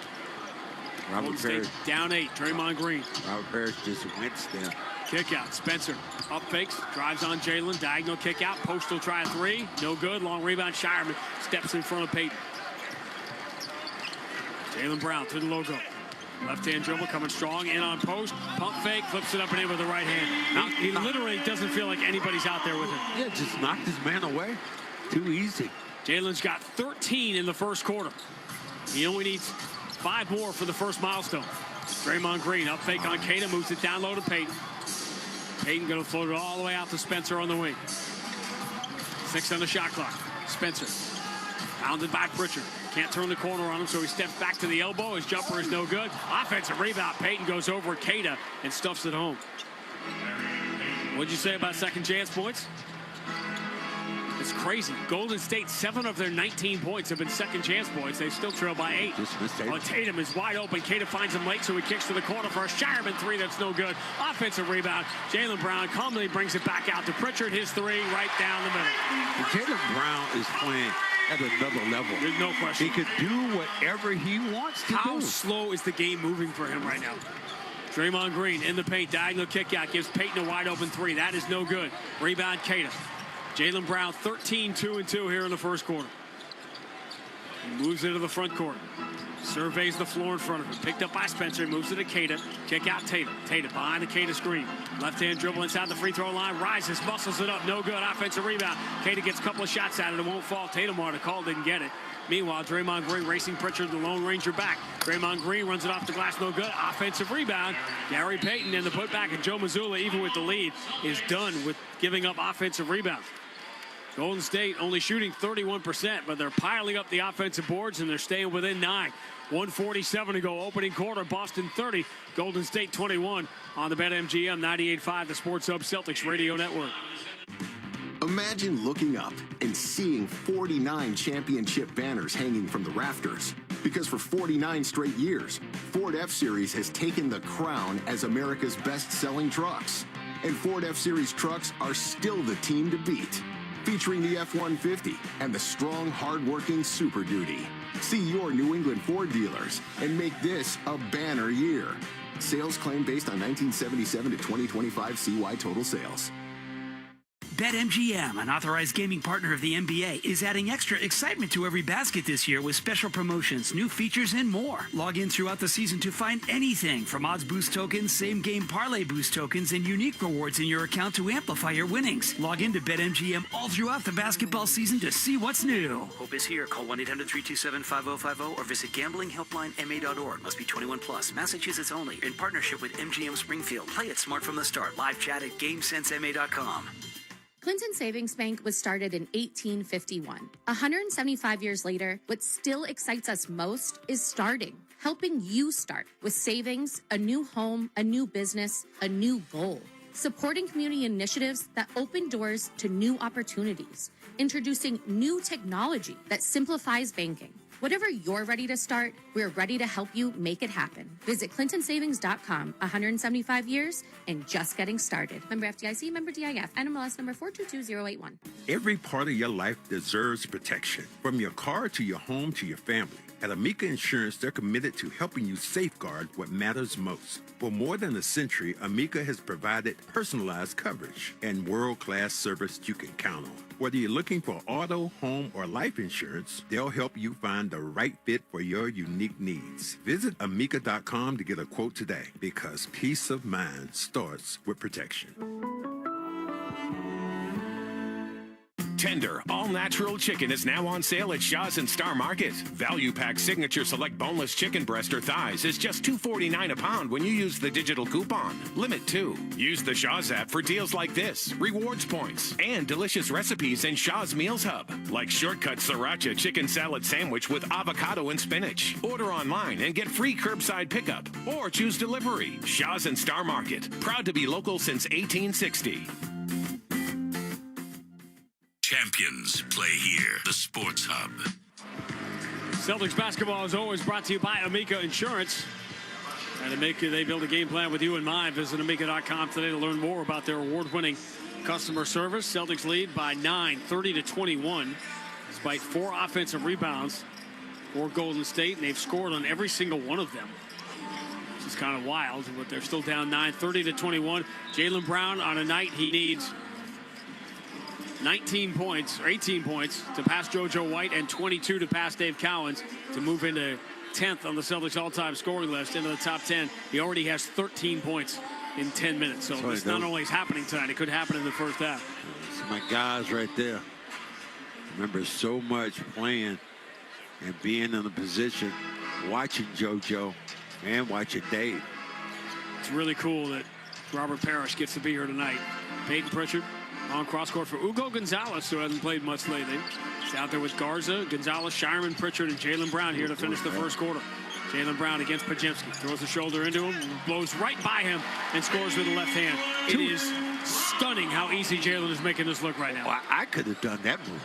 Speaker 5: Robert Parish
Speaker 4: down 8. Draymond Green.
Speaker 5: Robert Parish just winced there.
Speaker 4: Kick out. Spencer up fakes, drives on Jalen. Diagonal kick out. Post will try a 3. No good. Long rebound. Shireman steps in front of Payton. Jaylen Brown to the logo. Left-hand dribble coming strong. In on post. Pump fake. Flips it up and in with the right hand. He literally doesn't feel like anybody's out there with him.
Speaker 5: Yeah, just knocked his man away. Too easy.
Speaker 4: Jalen's got 13 in the first quarter. He only needs 5 more for the first milestone. Draymond Green up fake on Keita, moves it down low to Payton. Payton going to float it all the way out to Spencer on the wing. 6 on the shot clock. Spencer pounded by Pritchard. Can't turn the corner on him, so he steps back to the elbow. His jumper is no good. Offensive rebound. Payton goes over Keita and stuffs it home. What'd you say about second chance points? It's crazy. Golden State, 7 of their 19 points have been second chance points. They still trail by 8. Tatum is wide open. Keita finds him late, so he kicks to the corner for a Shireman 3 that's no good. Offensive rebound. Jaylen Brown calmly brings it back out to Pritchard. His 3 right down the middle.
Speaker 5: Jaylen Brown is playing at another level.
Speaker 4: There's no question.
Speaker 5: He could do whatever he wants to do.
Speaker 4: How slow is the game moving for him right now? Draymond Green in the paint. Diagonal kick out. Gives Payton a wide open 3. That is no good. Rebound Keita. Jaylen Brown 13, 2-2 here in the first quarter. He moves into the front court. Surveys the floor in front of him. Picked up by Spencer. Moves it to Keita. Kick out Tatum. Tatum behind the Keita screen. Left-hand dribble inside the free throw line. Rises. Muscles it up. No good. Offensive rebound. Keita gets a couple of shots at it. It won't fall. Tatum wanted to call. Didn't get it. Meanwhile, Draymond Green racing Pritchard, the Lone Ranger back. Draymond Green runs it off the glass. No good. Offensive rebound. Gary Payton in the putback. And Joe Mazzulla, even with the lead, is done with giving up offensive rebounds. Golden State only shooting 31%, but they're piling up the offensive boards, and they're staying within 9. 1:47 to go. Opening quarter. Boston 30. Golden State 21 on the BetMGM 98.5, the Sports Hub Celtics Radio Network.
Speaker 28: Imagine looking up and seeing 49 championship banners hanging from the rafters. Because for 49 straight years, Ford F-Series has taken the crown as America's best-selling trucks. And Ford F-Series trucks are still the team to beat. Featuring the F-150 and the strong, hard-working Super Duty. See your New England Ford dealers and make this a banner year. Sales claim based on 1977 to 2025 CY total sales.
Speaker 18: BetMGM, an authorized gaming partner of the NBA, is adding extra excitement to every basket this year with special promotions, new features, and more. Log in throughout the season to find anything from odds boost tokens, same-game parlay boost tokens, and unique rewards in your account to amplify your winnings. Log in to BetMGM all throughout the basketball season to see what's new. Hope is here. Call 1-800-327-5050 or visit gamblinghelplinema.org. Must be 21 plus. Massachusetts only. In partnership with MGM Springfield. Play it smart from the start. Live chat at GameSenseMA.com.
Speaker 3: Clinton Savings Bank was started in 1851. 175 years later, what still excites us most is starting, helping you start with savings, a new home, a new business, a new goal. Supporting community initiatives that open doors to new opportunities. Introducing new technology that simplifies banking. Whatever you're ready to start, we're ready to help you make it happen. Visit ClintonSavings.com. 175 years and just getting started. Member FDIC, member DIF, NMLS number 422081.
Speaker 10: Every part of your life deserves protection. From your car to your home to your family. At Amica Insurance, they're committed to helping you safeguard what matters most. For more than a century, Amica has provided personalized coverage and world-class service you can count on. Whether you're looking for auto, home, or life insurance, they'll help you find the right fit for your unique needs. Visit Amica.com to get a quote today, because peace of mind starts with protection.
Speaker 14: Tender, all-natural chicken is now on sale at Shaw's and Star Market. Value Pack Signature Select Boneless Chicken Breast or Thighs is just $2.49 a pound when you use the digital coupon. Limit 2. Use the Shaw's app for deals like this, rewards points, and delicious recipes in Shaw's Meals Hub, like Shortcut Sriracha Chicken Salad Sandwich with avocado and spinach. Order online and get free curbside pickup, or choose delivery. Shaw's and Star Market, proud to be local since 1860.
Speaker 22: Champions play here. The Sports Hub.
Speaker 4: Celtics basketball is always brought to you by Amica Insurance. And Amica, they build a game plan with you in mind. Visit Amica.com today to learn more about their award-winning customer service. Celtics lead by 9, 30-21, despite 4 offensive rebounds for Golden State, and they've scored on every single one of them. This is kind of wild, but they're still down 9, 30-21. Jaylen Brown on a night he needs 19 points or 18 points to pass JoJo White and 22 to pass Dave Cowens to move into 10th on the Celtics all-time scoring list into the top 10. He already has 13 points in 10 minutes. So this not only is happening tonight, it could happen in the first half.
Speaker 5: It's my guys right there. Remember so much playing and being in the position, watching JoJo and watching Dave.
Speaker 4: It's really cool that Robert Parish gets to be here tonight. Peyton Pritchard on cross-court for Ugo Gonzalez, who hasn't played much lately. He's out there with Garza, Gonzalez, Shireman, Pritchard, and Jaylen Brown here to finish the first quarter. Jaylen Brown against Porzingis. Throws the shoulder into him, blows right by him, and scores with the left hand. It is stunning how easy Jaylen is making this look right now.
Speaker 5: Well, I could have done that move.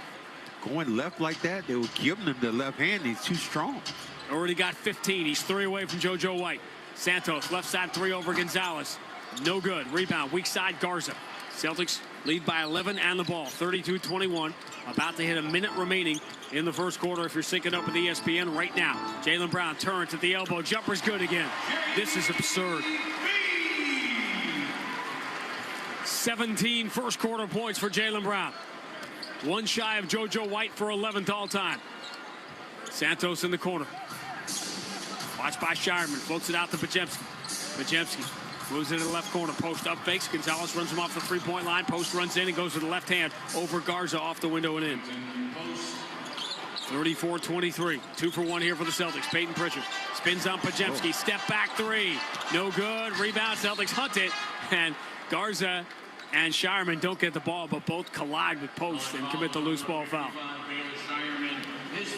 Speaker 5: Going left like that, they were giving him the left hand. He's too strong.
Speaker 4: Already got 15. He's 3 away from JoJo White. Santos, left side 3 over Gonzalez. No good. Rebound, weak side Garza. Celtics lead by 11 and the ball, 32-21. About to hit a minute remaining in the first quarter if you're syncing up with ESPN right now. Jaylen Brown turns at the elbow. Jumper's good again. This is absurd. 17 first quarter points for Jaylen Brown. One shy of JoJo White for 11th all time. Santos in the corner. Watched by Shireman. Floats it out to Podziemski. Podziemski moves into the left corner. Post up fakes. Gonzalez runs him off the three-point line. Post runs in and goes to the left hand over Garza off the window and in. 34-23. 2 for 1 here for the Celtics. Peyton Pritchard spins on Podziemski. Step back 3. No good. Rebound. Celtics hunt it. And Garza and Shireman don't get the ball, but both collide with Post and commit the loose ball foul.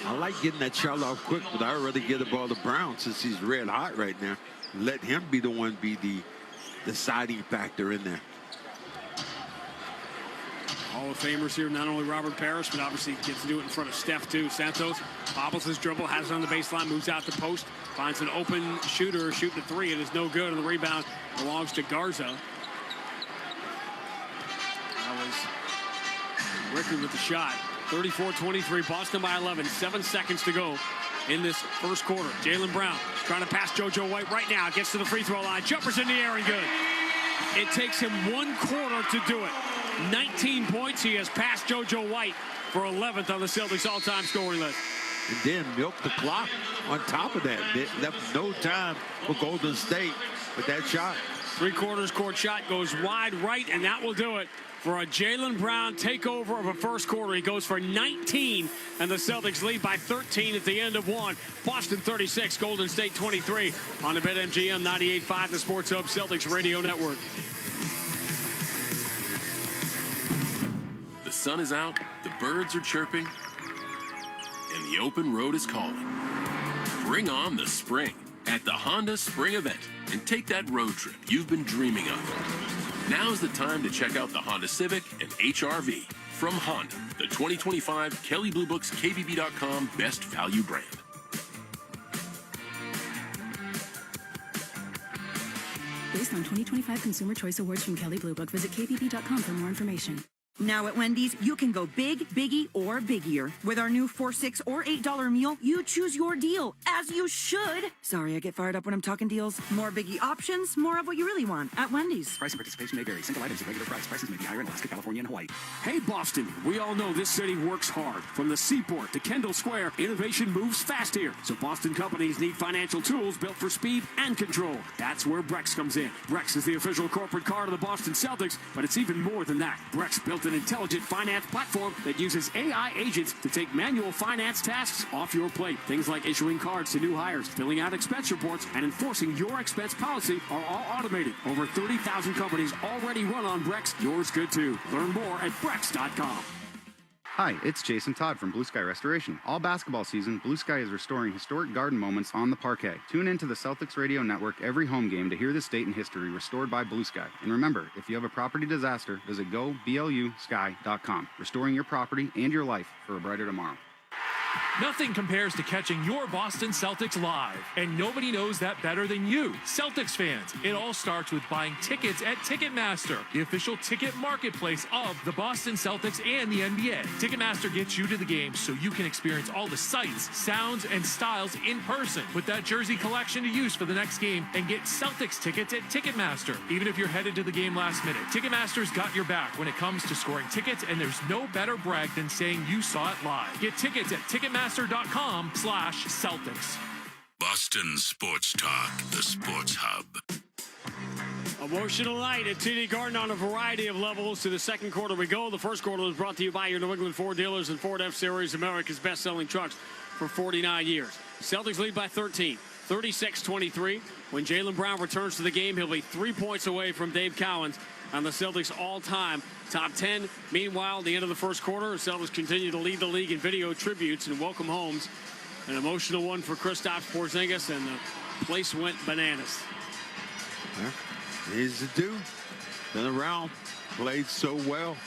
Speaker 5: I like getting that shot off quick, but I'd rather get the ball to Brown since he's red hot right now. Let him be the one be the deciding factor in there.
Speaker 4: Hall of Famers here, not only Robert Parish, but obviously gets to do it in front of Steph too. Santos bobbles his dribble, has it on the baseline, moves out to post, finds an open shooter, shooting a 3. It is no good, and the rebound belongs to Garza. That was Rickard with the shot. 34-23, Boston by 11, 7 seconds to go in this first quarter. Jaylen Brown trying to pass JoJo White right now. Gets to the free throw line. Jumper's in the air and good. It takes him 1 quarter to do it. 19 points. He has passed JoJo White for 11th on the Celtics all-time scoring list.
Speaker 5: And then milk the clock on top of that. It left no time for Golden State with that shot.
Speaker 4: 3/4 court shot goes wide right, and that will do it for a Jaylen Brown takeover of a first quarter. He goes for 19, and the Celtics lead by 13 at the end of 1. Boston 36, Golden State 23 on the BetMGM 98.5, the Sports Hub Celtics Radio Network.
Speaker 8: The sun is out, the birds are chirping, and the open road is calling. Bring on the spring at the Honda Spring Event and take that road trip you've been dreaming of. Now's the time to check out the Honda Civic and HR-V from Honda, the 2025 Kelley Blue Book's KBB.com Best Value Brand.
Speaker 9: Based on 2025 Consumer Choice Awards from Kelley Blue Book, visit KBB.com for more information.
Speaker 11: Now at Wendy's, you can go big, biggie, or biggier. With our new $4, $6, or $8 meal, you choose your deal, as you should. Sorry, I get fired up when I'm talking deals. More biggie options, more of what you really want at Wendy's.
Speaker 12: Price and participation may vary. Single items at regular price. Prices may be higher in Alaska, California, and Hawaii.
Speaker 4: Hey, Boston, we all know this city works hard. From the Seaport to Kendall Square, innovation moves fast here. So Boston companies need financial tools built for speed and control. That's where Brex comes in. Brex is the official corporate card of the Boston Celtics, but it's even more than that. Brex built an intelligent finance platform that uses AI agents to take manual finance tasks off your plate. Things like issuing cards to new hires, filling out expense reports, and enforcing your expense policy are all automated. Over 30,000 companies already run on Brex. Yours could too. Learn more at Brex.com.
Speaker 21: Hi, it's Jason Todd from Blue Sky Restoration. All basketball season, Blue Sky is restoring historic garden moments on the parquet. Tune into the Celtics Radio Network every home game to hear this date in history restored by Blue Sky. And remember, if you have a property disaster, visit goblusky.com. Restoring your property and your life for a brighter tomorrow.
Speaker 7: Nothing compares to catching your Boston Celtics live, and nobody knows that better than you, Celtics fans. It all starts with buying tickets at Ticketmaster, the official ticket marketplace of the Boston Celtics and the NBA. Ticketmaster gets you to the game so you can experience all the sights, sounds, and styles in person. Put that jersey collection to use for the next game and get Celtics tickets at Ticketmaster. Even if you're headed to the game last minute, Ticketmaster's got your back when it comes to scoring tickets, and there's no better brag than saying you saw it live. Get tickets at Ticketmaster.com/Celtics.
Speaker 22: Boston Sports Talk, the Sports Hub.
Speaker 4: Emotional night at TD Garden on a variety of levels. To the second quarter we go. The first quarter was brought to you by your New England Ford dealers and Ford F-Series, America's best-selling trucks for 49 years. Celtics lead by 13, 36-23. When Jaylen Brown returns to the game, he'll be 3 points away from Dave Cowens on the Celtics all-time top 10. Meanwhile, at the end of the first quarter, the Celtics continue to lead the league in video tributes and welcome homes. An emotional one for Kristaps Porzingis, and the place went bananas.
Speaker 5: He's the dude. Been around, played so well.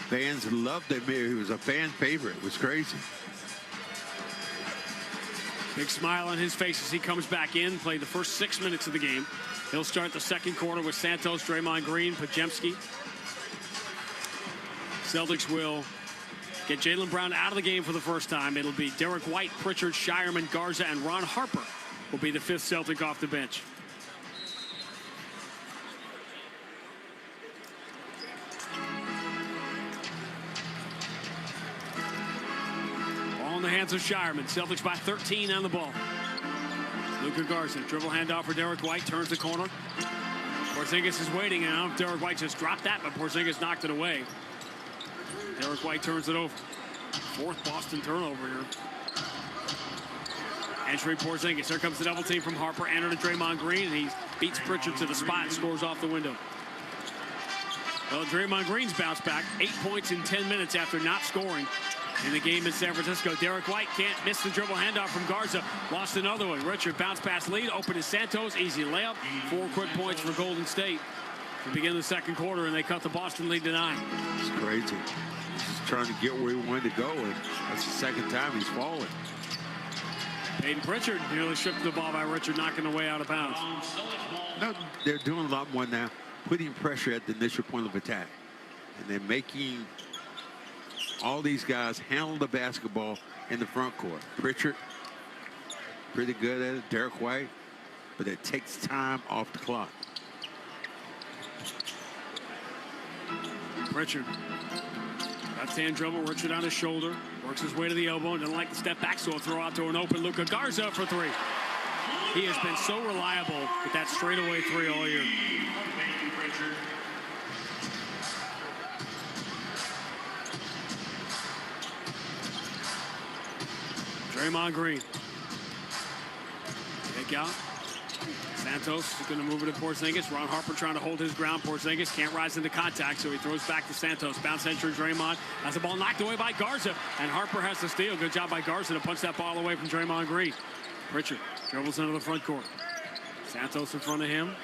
Speaker 5: Fans loved him. He was a fan favorite. It was crazy.
Speaker 4: Big smile on his face as he comes back in, played the first 6 minutes of the game. He'll start the second quarter with Santos, Draymond Green, Podziemski. Celtics will get Jaylen Brown out of the game for the first time. It'll be Derek White, Pritchard, Shireman, Garza, and Ron Harper will be the fifth Celtic off the bench. Ball in the hands of Shireman. Celtics by 13 on the ball. Luka Garza, dribble handoff for Derek White, turns the corner. Porzingis is waiting, and I don't know if Derek White just dropped that, but Porzingis knocked it away. Derek White turns it over. Fourth Boston turnover here. Entry Porzingis. Here comes the double team from Harper. Enter to Draymond Green, and he beats Pritchard to the spot and scores off the window. Well, Draymond Green's bounced back. 8 points in 10 minutes after not scoring in the game in San Francisco. Derek White can't miss the dribble handoff from Garza. Lost another one. Richard bounce pass lead. Open to Santos. Easy layup. 4 quick points for Golden State to begin the second quarter, and they cut the Boston lead to 9.
Speaker 5: It's crazy. He's just trying to get where he wanted to go, and that's the second time he's fallen.
Speaker 4: Peyton Pritchard nearly stripped the ball by Richard, knocking the way out of bounds.
Speaker 5: No, they're doing a lot more now, putting pressure at the initial point of attack. And they're making all these guys handle the basketball in the front court. Pritchard, pretty good at it. Derek White, but it takes time off the clock.
Speaker 4: Pritchard. Left-hand dribble, Richard on his shoulder. Works his way to the elbow and doesn't like the step back, so he'll throw out to an open Luka Garza for 3. He has been so reliable with that straightaway 3 all year. Draymond Green. Kick out. Santos is going to move it to Porzingis. Ron Harper trying to hold his ground. Porzingis can't rise into contact, so he throws back to Santos. Bounce entry, Draymond. Has the ball knocked away by Garza, and Harper has the steal. Good job by Garza to punch that ball away from Draymond Green. Pritchard dribbles into the front court. Santos in front of him.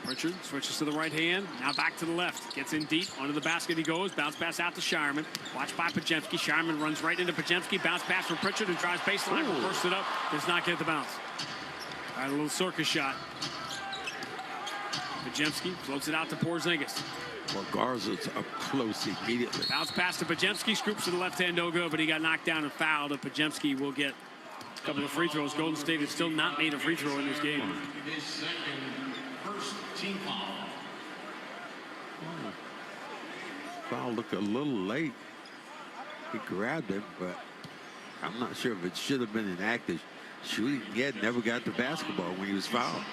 Speaker 4: Pritchard switches to the right hand. Now back to the left. Gets in deep. Under the basket he goes. Bounce pass out to Shireman. Watched by Podziemski. Shireman runs right into Podziemski. Bounce pass from Pritchard, who drives baseline. Reversed it up. Does not get the bounce. All right, a little circus shot. Podziemski floats it out to Porzingis.
Speaker 5: Well, Garza's up close immediately.
Speaker 4: Bounce pass to Podziemski. Scoops to the left hand, no good, but he got knocked down and fouled. And Podziemski will get a couple of free throws. Golden State has still not made a free throw in this game.
Speaker 5: Foul looked a little late. He grabbed him, but I'm not sure if it should have been an active shooting. Yet never got the basketball when he was fouled.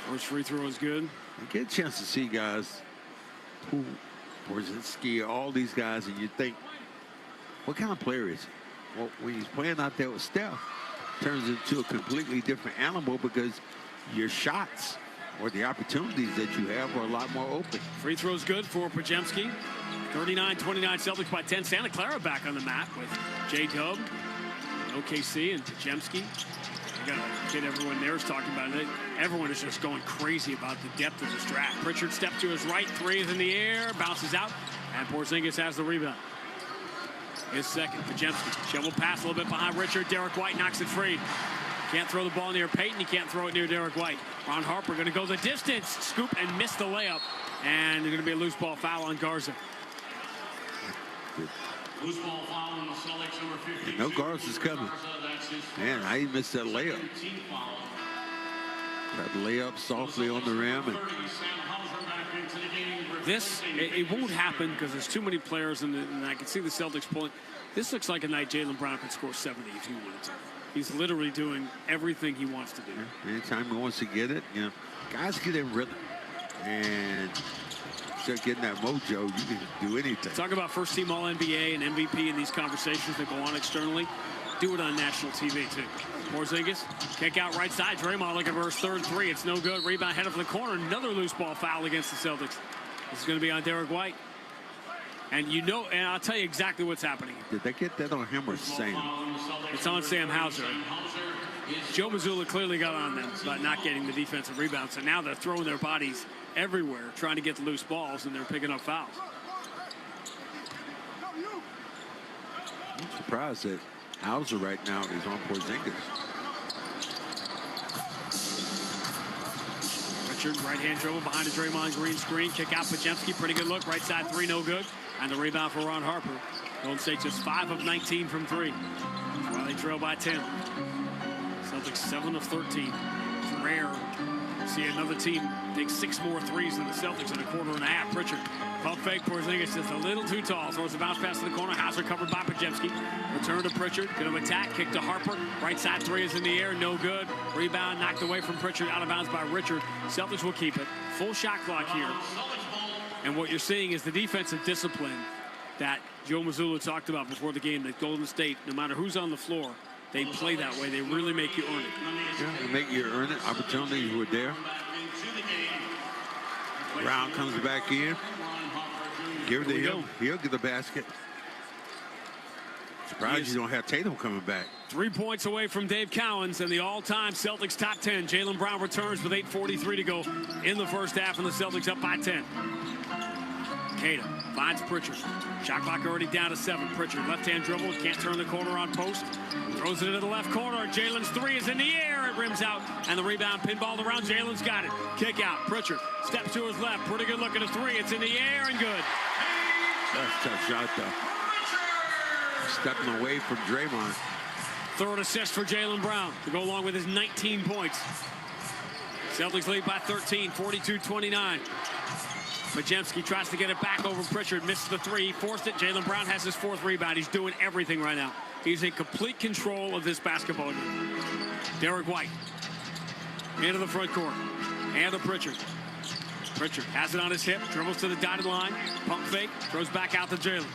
Speaker 4: First free throw is good.
Speaker 5: You get a chance to see guys who Porzingis, all these guys, and you think, what kind of player is he? Well, when he's playing out there with Steph, turns into a completely different animal because your shots or the opportunities that you have are a lot more open.
Speaker 4: Free throw's good for Podziemski. 39-29 Celtics by 10. Santa Clara back on the map with J-Dub, OKC, and Podziemski. You got a kid everyone there is talking about it. Everyone is just going crazy about the depth of this draft. Pritchard steps to his right, 3 is in the air, bounces out, and Porzingis has the rebound. His second, Podziemski. Shovel pass a little bit behind Richard. Derek White knocks it free. Can't throw the ball near Payton. He can't throw it near Derek White. Ron Harper going to go the distance, scoop, and miss the layup. And there's going to be a loose ball foul on Garza. Loose ball foul on the Celtics, number 52.
Speaker 5: No, Garza's coming. Man, I even missed that layup. That layup softly on the rim. And
Speaker 4: this, it won't happen because there's too many players, and I can see the Celtics pulling. This looks like a night Jaylen Brown could score 70 if he wanted to. He's literally doing everything he wants to do.
Speaker 5: Anytime he wants to get it, you know, guys get in rhythm. And start getting that mojo, you can do anything.
Speaker 4: Talk about first-team All-NBA and MVP in these conversations that go on externally. Do it on national TV, too. Porzingis, kick out right side. Draymond looking for his third 3. It's no good. Rebound headed for the corner. Another loose ball foul against the Celtics. This is going to be on Derek White. And you know, and I'll tell you exactly what's happening.
Speaker 5: Did they get that on him or Sam?
Speaker 4: It's on Sam Hauser. Joe Mazzulla clearly got on them by not getting the defensive rebound. So now they're throwing their bodies everywhere trying to get the loose balls, and they're picking up fouls.
Speaker 5: I'm surprised that Hauser right now is on Porzingis.
Speaker 4: Richard, right-hand dribble behind a Draymond Green screen. Kick out Podziemski. Pretty good look. Right side 3, no good. And the rebound for Ron Harper. Golden State just 5 of 19 from 3. While they trail by 10. Celtics 7 of 13. It's rare to see another team take 6 more threes than the Celtics in a quarter and a half. Pritchard, pump fake. Porzingis just a little too tall. Throws a bounce pass to the corner. Hauser covered by Podziemski. Return to Pritchard. Going to attack. Kick to Harper. Right side 3 is in the air. No good. Rebound knocked away from Pritchard. Out of bounds by Richard. Celtics will keep it. Full shot clock here. And what you're seeing is the defensive discipline that Joe Mazzulla talked about before the game, that Golden State, no matter who's on the floor, they play that way. They really make you earn it.
Speaker 5: Yeah, they make you earn it. Opportunities were there. Brown comes back in. Give it to him. He'll get the basket. Surprised you don't have Tatum coming back.
Speaker 4: 3 points away from Dave Cowens and the all-time Celtics top 10. Jaylen Brown returns with 8:43 to go in the first half, and the Celtics up by 10. Queta finds Pritchard. Shot clock already down to 7. Pritchard, left-hand dribble, can't turn the corner on post. Throws it into the left corner. Jaylen's 3 is in the air. It rims out, and the rebound pinballed around. Jaylen's got it. Kick out. Pritchard steps to his left. Pretty good look at a 3. It's in the air and good.
Speaker 5: That's a tough shot, though. Stepping away from Draymond.
Speaker 4: Third assist for Jaylen Brown to go along with his 19 points. Celtics lead by 13, 42-29. Podziemski tries to get it back over Pritchard, misses the 3, he forced it. Jaylen Brown has his 4th rebound. He's doing everything right now. He's in complete control of this basketball game. Derek White into the front court. And to Pritchard. Pritchard has it on his hip, dribbles to the dotted line, pump fake, throws back out to Jaylen.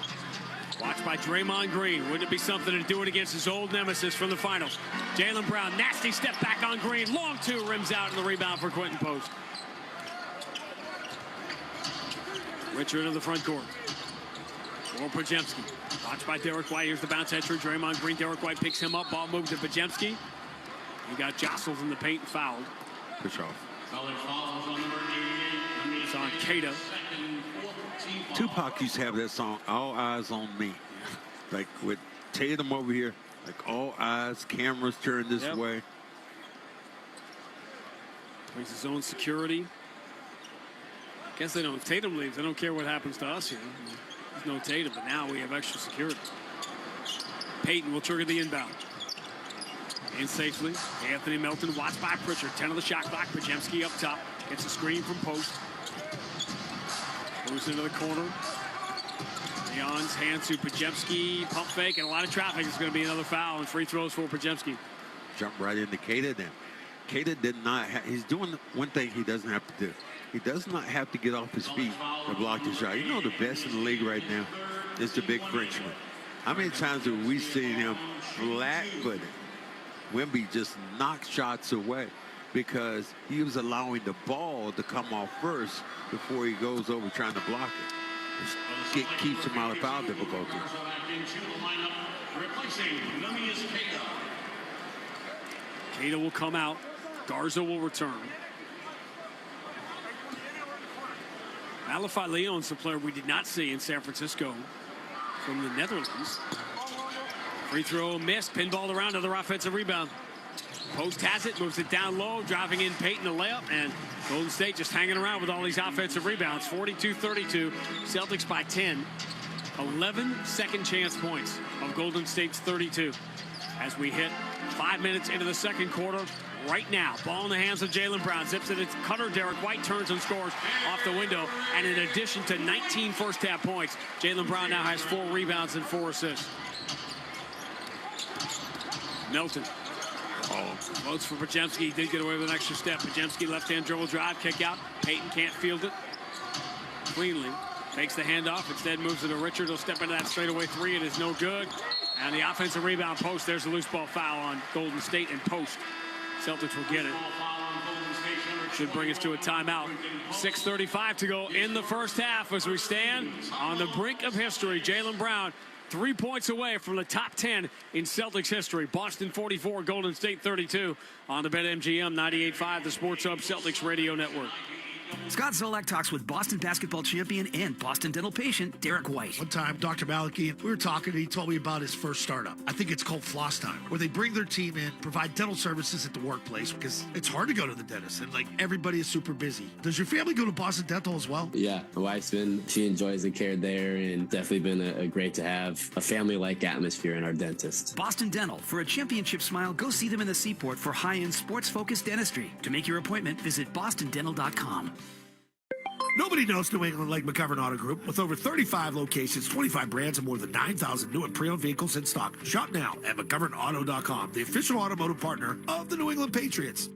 Speaker 4: Watched by Draymond Green. Wouldn't it be something to do it against his old nemesis from the finals? Jaylen Brown, nasty step back on Green. Long 2, rims out, and the rebound for Quentin Post. Richard into the front court. For Podziemski. Watched by Derek White. Here's the bounce entry. Draymond Green. Derek White picks him up. Ball moves to Podziemski. He got jostled in the paint and fouled.
Speaker 5: Push off.
Speaker 4: It's on Queta.
Speaker 5: Tupac used to have that song, All Eyes on Me. Like with Tatum over here, like all eyes, cameras turned this way.
Speaker 4: Brings his own security. Guess they don't. If Tatum leaves, they don't care what happens to us here. There's no Tatum, but now we have extra security. Payton will trigger the inbound. In safely. Anthony Melton watched by Pritchard. 10 of the shot clock. Podziemski up top. Gets a screen from Post. Moves into the corner. Leon's hands to Podziemski. Pump fake and a lot of traffic. It's going to be another foul and free throws for Podziemski.
Speaker 5: Jump right into Queta then. Queta did not he's doing one thing he doesn't have to do. He does not have to get off his feet to block the shot. You know the best in the league right now is the big Frenchman. How many times have we seen him flat-footed? Wemby just knocked shots away because he was allowing the ball to come off first before he goes over trying to block it. It keeps him out of foul difficulty.
Speaker 4: Ada will come out. Garza will return. Malafat Leon's a player we did not see in San Francisco from the Netherlands. Free throw missed. Pinballed around, another offensive rebound. Post has it, moves it down low, driving in Payton the layup, and Golden State just hanging around with all these offensive rebounds. 42-32, Celtics by 10. 11 second chance points of Golden State's 32 as we hit 5 minutes into the second quarter. Right now, ball in the hands of Jaylen Brown. Zips it, it's cutter. Derek White turns and scores off the window. And in addition to 19 first-half points, Jaylen Brown now has 4 rebounds and 4 assists. Melton. Votes for Porzingis. He did get away with an extra step. Porzingis left-hand dribble drive, kick out. Payton can't field it cleanly. Takes the handoff. Instead moves it to Richard. He'll step into that straightaway three. It is no good. And the offensive rebound post. There's a loose ball foul on Golden State and post. Celtics will get it. Should bring us to a timeout. 6:35 to go in the first half as we stand on the brink of history. Jaylen Brown 3 points away from the top 10 in Celtics history. Boston 44, Golden State 32 on the BetMGM 98.5, the Sports Hub Celtics Radio Network.
Speaker 18: Scott Zolak talks with Boston basketball champion and Boston dental patient Derek White.
Speaker 13: One time, Dr. Maliki, we were talking, and he told me about his first startup. I think it's called Floss Time, where they bring their team in, provide dental services at the workplace, because it's hard to go to the dentist, and everybody is super busy. Does your family go to Boston Dental as well?
Speaker 15: Yeah, my wife's she enjoys the care there, and definitely been a great to have a family-like atmosphere in our dentist.
Speaker 18: Boston Dental, for a championship smile, go see them in the Seaport for high-end sports-focused dentistry. To make your appointment, visit bostondental.com.
Speaker 13: Nobody knows New England like McGovern Auto Group. With over 35 locations, 25 brands, and more than 9,000 new and pre-owned vehicles in stock. Shop now at McGovernAuto.com, the official automotive partner of the New England Patriots.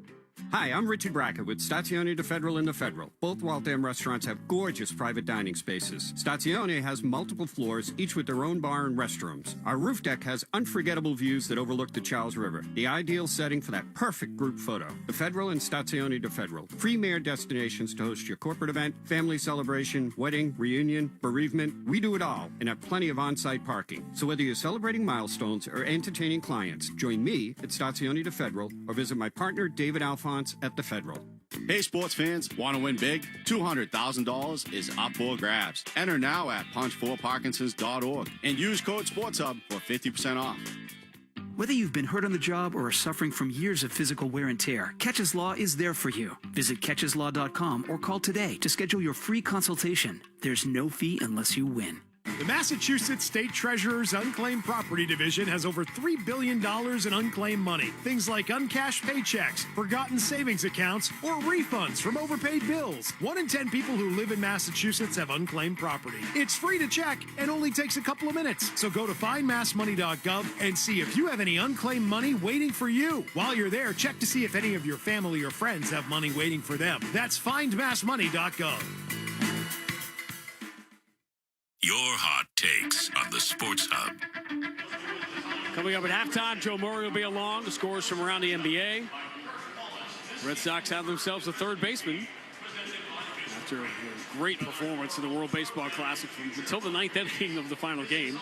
Speaker 16: Hi, I'm Richard Brackett with Stazione De Federal and De Federal. Both Waltham restaurants have gorgeous private dining spaces. Stazione has multiple floors, each with their own bar and restrooms. Our roof deck has unforgettable views that overlook the Charles River, the ideal setting for that perfect group photo. De Federal and Stazione De Federal, premier destinations to host your corporate event, family celebration, wedding, reunion, bereavement. We do it all and have plenty of on-site parking. So whether you're celebrating milestones or entertaining clients, join me at Stazione De Federal or visit my partner David Alphonse at the Federal.
Speaker 17: Hey, sports fans, want to win big? $200,000 is up for grabs. Enter now at punch4parkinsons.org and use code SportsHub for 50% off.
Speaker 18: Whether you've been hurt on the job or are suffering from years of physical wear and tear, Catches Law is there for you. Visit catcheslaw.com or call today to schedule your free consultation. There's no fee unless you win.
Speaker 24: The Massachusetts State Treasurer's Unclaimed Property Division has over $3 billion in unclaimed money. Things like uncashed paychecks, forgotten savings accounts, or refunds from overpaid bills. 1 in 10 people who live in Massachusetts have unclaimed property. It's free to check and only takes a couple of minutes. So go to findmassmoney.gov and see if you have any unclaimed money waiting for you. While you're there, check to see if any of your family or friends have money waiting for them. That's findmassmoney.gov.
Speaker 22: Your hot takes on the Sports Hub.
Speaker 4: Coming up at halftime, Joe Murray will be along. The scores from around the NBA. Red Sox have themselves a third baseman after a great performance in the World Baseball Classic until the ninth inning of the final game.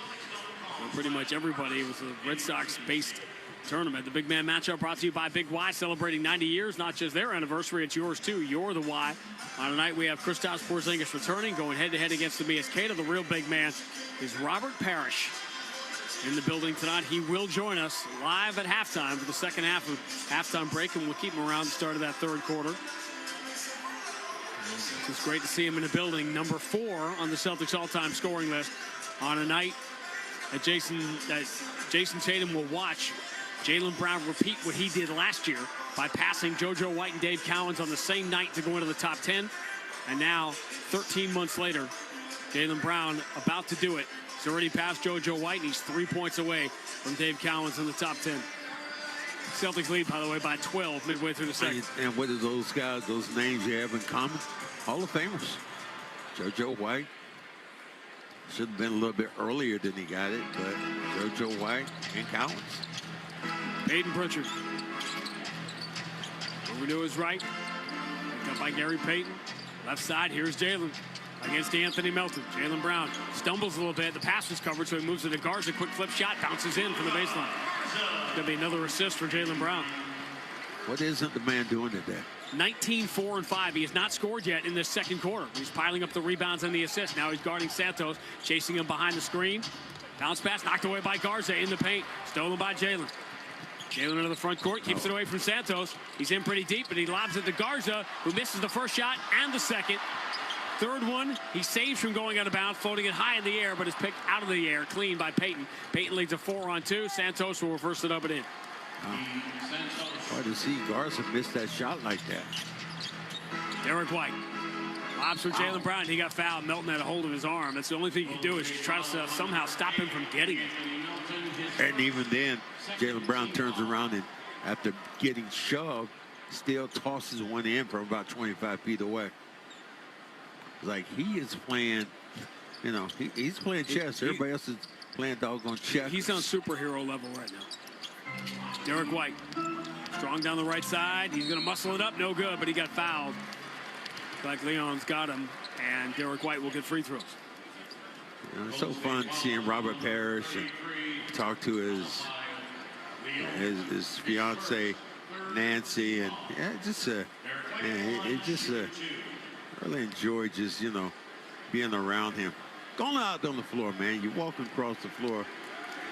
Speaker 4: Pretty much everybody was a Red Sox-based tournament. The big man matchup brought to you by Big Y, celebrating 90 years, not just their anniversary, it's yours too. You're the Y. On tonight, we have Kristaps Porzingis returning, going head-to-head against the EST. The real big man is Robert Parish in the building tonight. He will join us live at halftime for the second half of halftime break, and we'll keep him around the start of that third quarter. It's great to see him in the building. Number 4 on the Celtics all-time scoring list on a night that Jason Tatum will watch Jaylen Brown repeat what he did last year by passing JoJo White and Dave Cowens on the same night to go into the top 10. And now, 13 months later, Jaylen Brown about to do it. He's already passed JoJo White, and he's 3 points away from Dave Cowens in the top 10. Celtics lead, by the way, by 12 midway through the second.
Speaker 5: And what do those guys, those names you have in common? Hall of Famers. JoJo White. Should have been a little bit earlier than he got it, but JoJo White and Cowens.
Speaker 4: Peyton Pritchard. Over to his right. Picked up by Gary Payton. Left side, here's Jaylen against Anthony Melton. Jaylen Brown stumbles a little bit. The pass was covered, so he moves it to Garza. Quick flip shot, bounces in from the baseline. It's going to be another assist for Jaylen Brown.
Speaker 5: What isn't the man doing today?
Speaker 4: 19, 4, and 5. He has not scored yet in this second quarter. He's piling up the rebounds and the assists. Now he's guarding Santos, chasing him behind the screen. Bounce pass knocked away by Garza in the paint. Stolen by Jalen. Jalen into the front court, keeps it away from Santos. He's in pretty deep, but he lobs it to Garza, who misses the first shot and the second. Third one, he saves from going out of bounds, floating it high in the air, but is picked out of the air, clean by Payton. Payton leads a 4-on-2. Santos will reverse it up and in.
Speaker 5: Hard to see Garza miss that shot like that.
Speaker 4: Derek White. Lobs for Jaylen Brown. He got fouled. Melton had a hold of his arm. That's the only thing you can do is try to somehow stop him from getting it.
Speaker 5: And even then, Jaylen Brown turns around and after getting shoved, still tosses one in from about 25 feet away. Like he is playing, you know, he's playing chess. Everybody else is playing doggone chess.
Speaker 4: He's on superhero level right now. Derek White, strong down the right side. He's going to muscle it up. No good, but he got fouled. Like Leon's got him, and Derek White will get free throws.
Speaker 5: You know, it's so fun seeing Robert Parish and talk to his fiance Nancy, and yeah, just really enjoy just, you know, being around him. Going out on the floor, man. You're walking across the floor,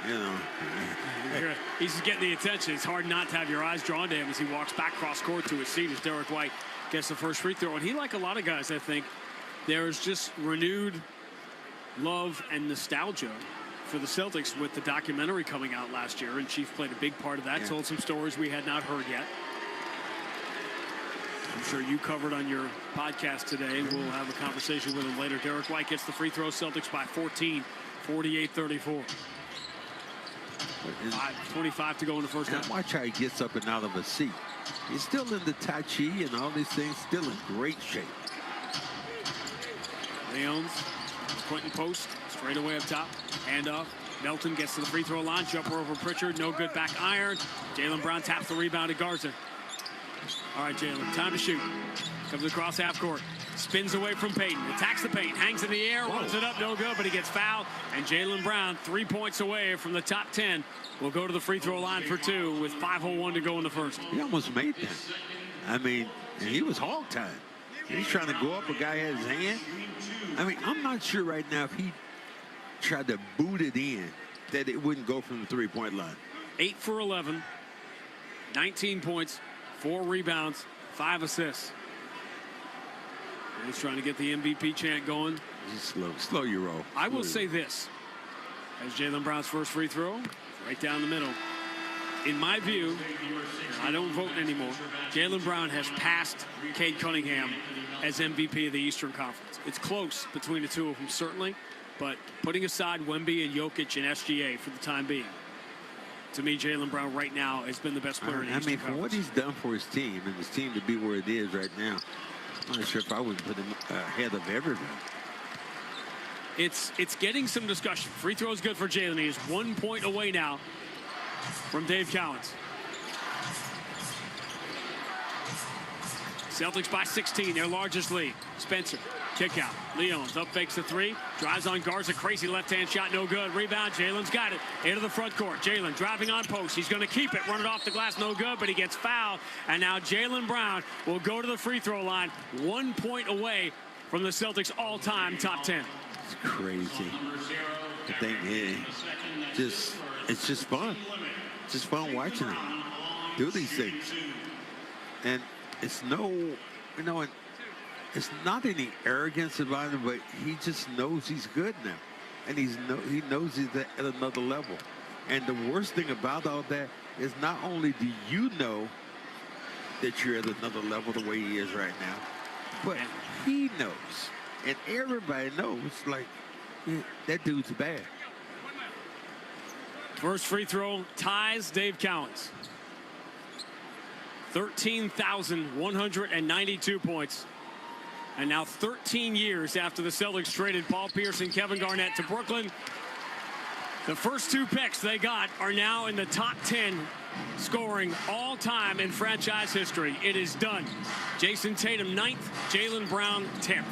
Speaker 5: you know.
Speaker 4: He's just getting the attention. It's hard not to have your eyes drawn to him as he walks back cross court to his seat as Derek White gets the first free throw. And he, like a lot of guys, I think, there is just renewed love and nostalgia for the Celtics with the documentary coming out last year. And Chief played a big part of that, told some stories we had not heard yet. I'm sure you covered on your podcast today. We'll have a conversation with him later. Derek White gets the free throw. Celtics by 14, 48-34. 5:25 to go in the first half.
Speaker 5: Watch how he gets up and out of his seat. He's still in the Tai Chi and all these things, still in great shape.
Speaker 4: Leons, Quentin post, straight away up top, handoff. Melton gets to the free throw line, jumper over Pritchard, no good, back iron. Jaylen Brown taps the rebound to Garza. All right, Jalen, time to shoot. Comes across half court, spins away from Payton, attacks the paint, hangs in the air, runs it up, no good, but he gets fouled. And Jaylen Brown, 3 points away from the top 10, will go to the free throw line for two with 5:01 to go in the first.
Speaker 5: He almost made that. I mean, he was hog tied. He's trying to go up, a guy had his hand. I mean, I'm not sure right now if he tried to boot it in, that it wouldn't go from the three-point line.
Speaker 4: 8 for 11, 19 points, 4 rebounds, 5 assists. He's trying to get the MVP chant going.
Speaker 5: Just slow your roll.
Speaker 4: I will say this. As Jaylen Brown's first free throw, right down the middle. In my view, I don't vote anymore. Jaylen Brown has passed Cade Cunningham as MVP of the Eastern Conference. It's close between the two of them, certainly. But putting aside Wemby and Jokic and SGA for the time being, to me, Jaylen Brown right now has been the best player in the Eastern Conference.
Speaker 5: For what he's done for his team, and his team to be where it is right now, I'm not sure if I would put him ahead of everybody.
Speaker 4: It's getting some discussion. Free throw is good for Jaylen. He is 1 point away now from Dave Cowens. Celtics by 16, their largest lead. Spencer, kick out. Leon's up fakes the three. Drives on Garza. Crazy left-hand shot, no good. Rebound, Jalen's got it. Into the front court. Jaylen driving on post. He's going to keep it. Run it off the glass, no good, but he gets fouled. And now Jaylen Brown will go to the free throw line. 1 point away from the Celtics all-time top 10.
Speaker 5: It's crazy. I think it's just fun. It's just fun watching him do these things. And it's it's not any arrogance about him, but he just knows he's good now. And he knows he's at another level. And the worst thing about all that is not only do you know that you're at another level the way he is right now, but he knows. And everybody knows, like, that dude's bad.
Speaker 4: First free throw ties Dave Cowens. 13,192 points. And now 13 years after the Celtics traded Paul Pierce and Kevin Garnett to Brooklyn, the first two picks they got are now in the top 10 scoring all time in franchise history. It is done. Jason Tatum 9th, Jaylen Brown 10th.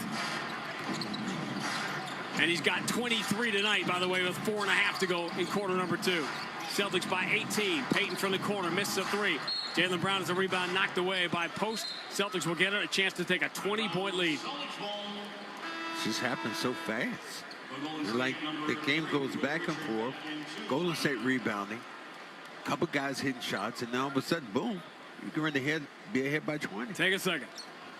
Speaker 4: And he's got 23 tonight, by the way, with 4.5 to go in quarter number 2. Celtics by 18. Payton from the corner, misses a three. Jaylen Brown has a rebound knocked away by Post. Celtics will get it, a chance to take a 20-point lead.
Speaker 5: It just happens so fast. It's like the game goes back and forth. Golden State rebounding. A couple guys hitting shots, and then all of a sudden, boom, you can run ahead, be ahead by 20.
Speaker 4: Take a second.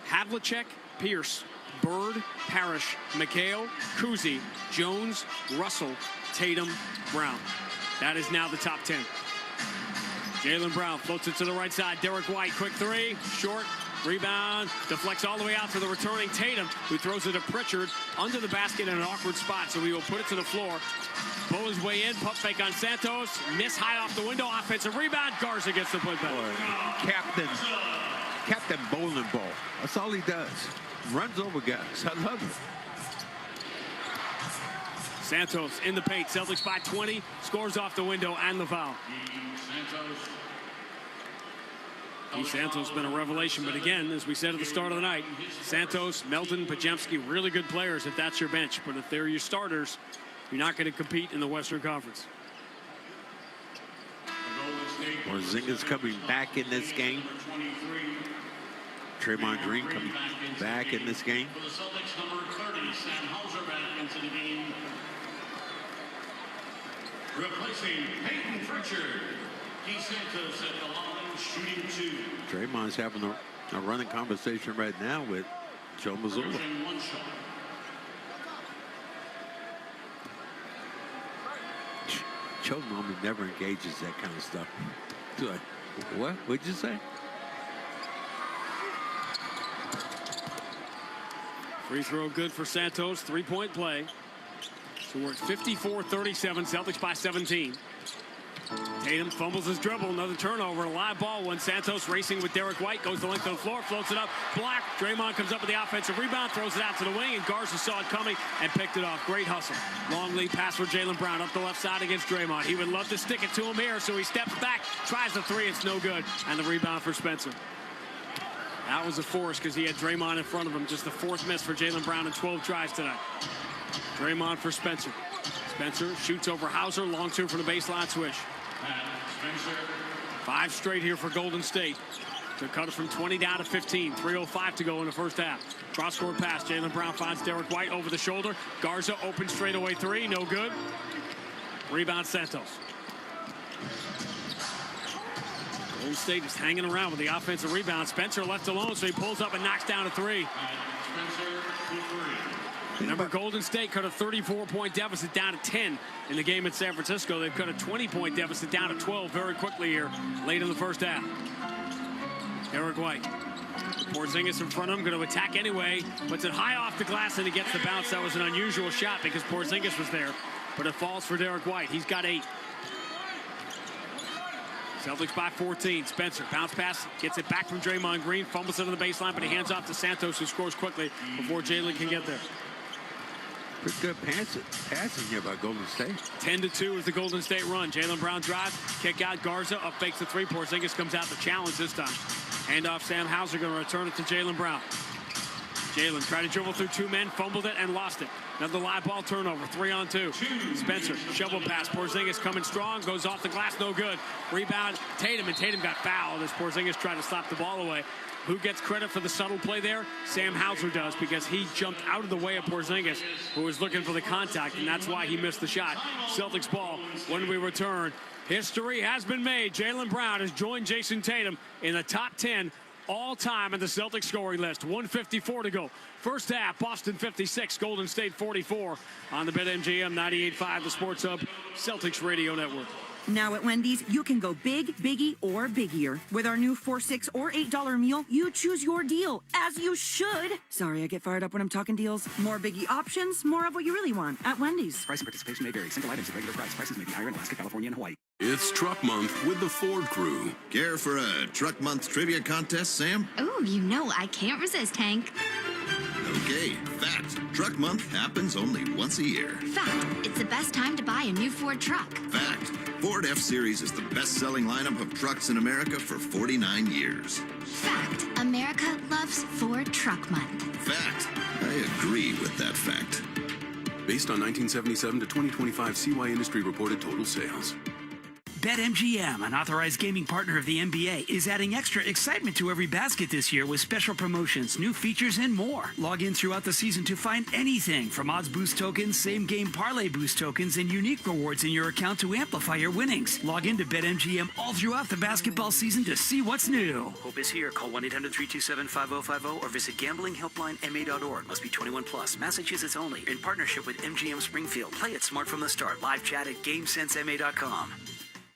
Speaker 4: Havlicek, Pierce, Bird, Parish, McHale, Kuzi, Jones, Russell, Tatum, Brown. That is now the top 10. Jaylen Brown floats it to the right side. Derek White, quick three, short, rebound, deflects all the way out to the returning Tatum, who throws it to Pritchard under the basket in an awkward spot, so he will put it to the floor. Pull his way in, pump fake on Santos, miss high off the window, offensive rebound. Garza gets the putback.
Speaker 5: Captain bowling ball. That's all he does. Runs over guys. I love it.
Speaker 4: Santos in the paint. Celtics by 20. Scores off the window and the foul. Santos has been a revelation, but again, as we said at the start of the night, Santos, Melton, Podziemski, really good players if that's your bench. But if they're your starters, you're not going to compete in the Western Conference.
Speaker 5: Porzingis coming back in this game. Draymond Green coming back in this game.
Speaker 22: Replacing Payton Pritchard, Santos at the line, shooting two.
Speaker 5: Draymond's having a running conversation right now with Joe Mazzulla. Joe normally never engages that kind of stuff. What? What'd you say?
Speaker 4: Free throw good for Santos. 3-point play. So we're at 54-37. Celtics by 17. Tatum fumbles his dribble. Another turnover. A live ball when Santos racing with Derek White. Goes the length of the floor. Floats it up. Block. Draymond comes up with the offensive rebound. Throws it out to the wing. And Garza saw it coming and picked it off. Great hustle. Long lead pass for Jaylen Brown up the left side against Draymond. He would love to stick it to him here. So he steps back. Tries the three. It's no good. And the rebound for Spencer. That was a force because he had Draymond in front of him. Just the fourth miss for Jaylen Brown in 12 tries tonight. Draymond for Spencer. Spencer shoots over Hauser. Long two from the baseline swish. 5 straight here for Golden State to cut it from 20 down to 15. 3:05 to go in the first half. Cross-court pass. Jaylen Brown finds Derek White over the shoulder. Garza open straightaway three. No good. Rebound Santos. Golden State is hanging around with the offensive rebound. Spencer left alone, so he pulls up and knocks down a three. Remember, Golden State cut a 34-point deficit down to 10 in the game at San Francisco. They've cut a 20-point deficit down to 12 very quickly here late in the first half. Derek White. Porzingis in front of him, going to attack anyway. Puts it high off the glass and he gets the bounce. That was an unusual shot because Porzingis was there. But it falls for Derek White. He's got 8. Celtics by 14. Spencer, bounce pass, gets it back from Draymond Green, fumbles it on the baseline, but he hands off to Santos, who scores quickly before Jaylen can get there.
Speaker 5: Pretty good passing here by Golden State.
Speaker 4: 10-2 is the Golden State run. Jaylen Brown drives, kick out, Garza up fakes the three. Porzingis comes out to challenge this time. Hand off Sam Hauser, going to return it to Jaylen Brown. Jaylen tried to dribble through 2 men, fumbled it and lost it. Another live ball turnover, 3-on-2. Spencer, shovel pass. Porzingis coming strong, goes off the glass, no good. Rebound, Tatum, and Tatum got fouled as Porzingis tried to slap the ball away. Who gets credit for the subtle play there? Sam Hauser does, because he jumped out of the way of Porzingis, who was looking for the contact, and that's why he missed the shot. Celtics ball when we return. History has been made. Jaylen Brown has joined Jason Tatum in the top 10 all-time in the Celtics scoring list. 1:54 to go. First half, Boston 56, Golden State 44 on the BetMGM 98.5, the Sports Hub, Celtics Radio Network.
Speaker 11: Now at Wendy's, you can go big, biggie, or biggier. With our new $4, $6, or $8 meal, you choose your deal, as you should. Sorry, I get fired up when I'm talking deals. More biggie options, more of what you really want at Wendy's.
Speaker 12: Price and participation may vary. Single items at regular price. Prices may be higher in Alaska, California, and Hawaii.
Speaker 8: It's Truck Month with the Ford Crew.
Speaker 1: Care for a Truck Month trivia contest, Sam?
Speaker 6: Oh, you know I can't resist, Hank.
Speaker 1: Okay, fact. Truck Month happens only once a year.
Speaker 6: Fact. It's the best time to buy a new Ford truck.
Speaker 1: Fact. Ford F-Series is the best-selling lineup of trucks in America for 49 years.
Speaker 6: Fact. America loves Ford Truck Month.
Speaker 1: Fact. I agree with that fact.
Speaker 8: Based on 1977 to 2025 CY industry reported total sales.
Speaker 18: BetMGM, an authorized gaming partner of the NBA, is adding extra excitement to every basket this year with special promotions, new features, and more. Log in throughout the season to find anything from odds boost tokens, same-game parlay boost tokens, and unique rewards in your account to amplify your winnings. Log in to BetMGM all throughout the basketball season to see what's new. Hope is here. Call 1-800-327-5050 or visit gamblinghelplinema.org. Must be 21 plus. Massachusetts only. In partnership with MGM Springfield. Play it smart from the start. Live chat at GameSenseMA.com.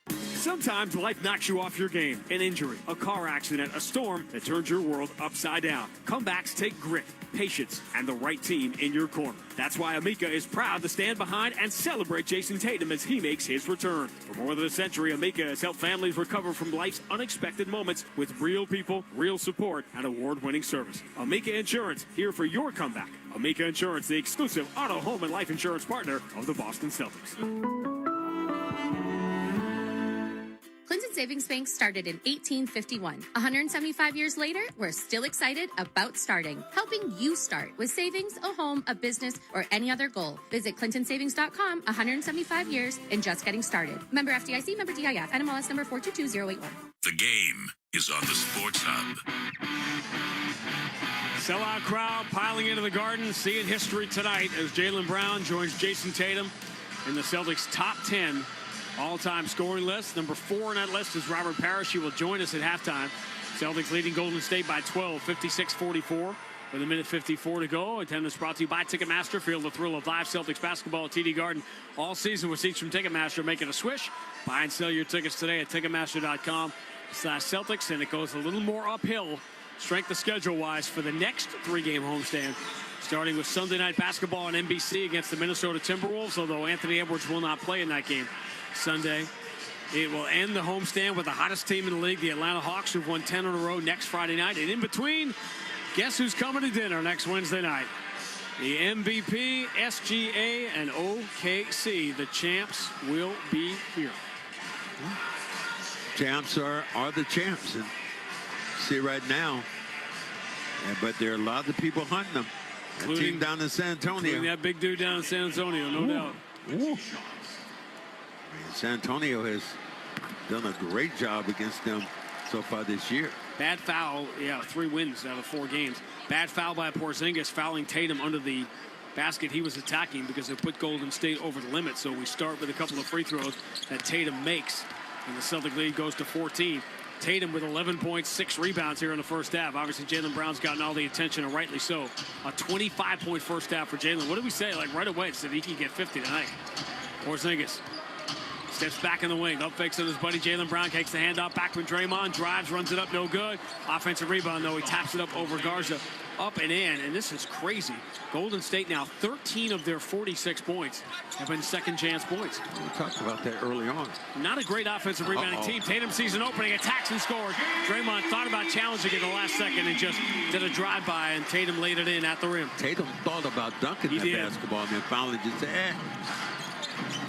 Speaker 4: Sometimes life knocks you off your game. An injury, a car accident, a storm that turns your world upside down. Comebacks take grit, patience, and the right team in your corner. That's why Amica is proud to stand behind and celebrate Jason Tatum as he makes his return. For more than a century, Amica has helped families recover from life's unexpected moments with real people, real support, and award-winning service. Amica Insurance, here for your comeback. Amica Insurance, the exclusive auto, home, and life insurance partner of the Boston Celtics.
Speaker 3: Clinton Savings Bank started in 1851. 175 years later, we're still excited about starting, helping you start with savings, a home, a business, or any other goal. Visit clintonsavings.com. 175 years and just getting started. Member FDIC, member DIF, NMLS number 422081.
Speaker 22: The Game is on the Sports Hub.
Speaker 4: Sellout crowd piling into the Garden, seeing history tonight as Jaylen Brown joins Jason Tatum in the Celtics' top 10 all-time scoring list. Number 4 on that list is Robert Parish. He will join us at halftime. Celtics leading Golden State by 12, 56-44. With a minute 54 to go. Attendance brought to you by Ticketmaster. Feel the thrill of live Celtics basketball at TD Garden all season with seats from Ticketmaster. Make it a swish. Buy and sell your tickets today at Ticketmaster.com/Celtics. And it goes a little more uphill, strength of schedule-wise, for the next 3-game homestand. Starting with Sunday night basketball on NBC against the Minnesota Timberwolves, although Anthony Edwards will not play in that game Sunday. It will end the homestand with the hottest team in the league, the Atlanta Hawks, who've won 10 in a row next Friday night. And in between, guess who's coming to dinner next Wednesday night? The MVP, SGA, and OKC. The champs will be here.
Speaker 5: Champs are the champs. And see right now. But there are a lot of people hunting them. A team down in San Antonio.
Speaker 4: Including that big dude down in San Antonio, no doubt.
Speaker 5: San Antonio has done a great job against them so far this year.
Speaker 4: Bad foul, 3 wins out of 4 games. Bad foul by Porzingis, fouling Tatum under the basket he was attacking because it put Golden State over the limit. So we start with a couple of free throws that Tatum makes, and the Celtic lead goes to 14. Tatum with 11 points, 6 rebounds here in the first half. Obviously, Jaylen Brown's gotten all the attention, and rightly so. A 25-point first half for Jaylen. What did we say? Like right away, it said he can get 50 tonight. Porzingis steps back in the wing. Up fakes on his buddy Jaylen Brown. Takes the handoff back from Draymond. Drives, runs it up, no good. Offensive rebound, though. He taps it up over Garza. Up and in, and this is crazy. Golden State now 13 of their 46 points have been second chance points.
Speaker 5: We talked about that early on.
Speaker 4: Not a great offensive rebounding team. Tatum sees an opening, attacks and scores. Draymond thought about challenging it in the last second and just did a drive-by, and Tatum laid it in at the rim.
Speaker 5: Tatum thought about dunking that basketball and then finally just said,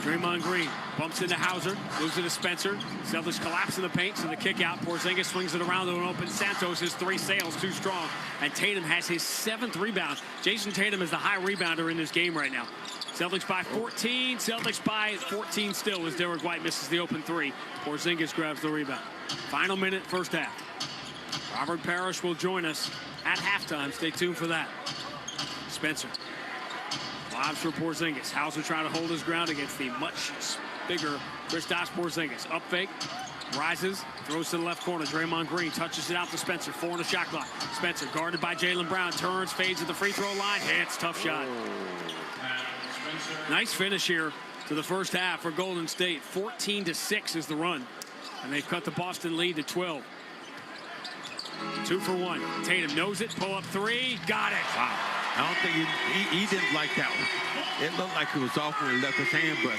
Speaker 4: Draymond Green bumps into Hauser, moves into Spencer. Celtics collapse in the paint, so the kick out. Porzingis swings it around to an open Santos. His 3 sails too strong, and Tatum has his 7th rebound. Jason Tatum is the high rebounder in this game right now. Celtics by 14. Celtics by 14 still as Derek White misses the open 3. Porzingis grabs the rebound. Final minute, first half. Robert Parish will join us at halftime. Stay tuned for that. Spencer lobs for Porzingis. Hauser trying to hold his ground against the much bigger Kristaps Porzingis. Up fake, rises, throws to the left corner. Draymond Green touches it out to Spencer. 4 on the shot clock. Spencer guarded by Jaylen Brown. Turns, fades at the free throw line. Hits, tough shot. Nice finish here to the first half for Golden State. 14-6 is the run, and they've cut the Boston lead to 12. 2 for 1. Tatum knows it. Pull up 3. Got it.
Speaker 5: Wow. I don't think he didn't like that one. It looked like it was off when he left his hand, but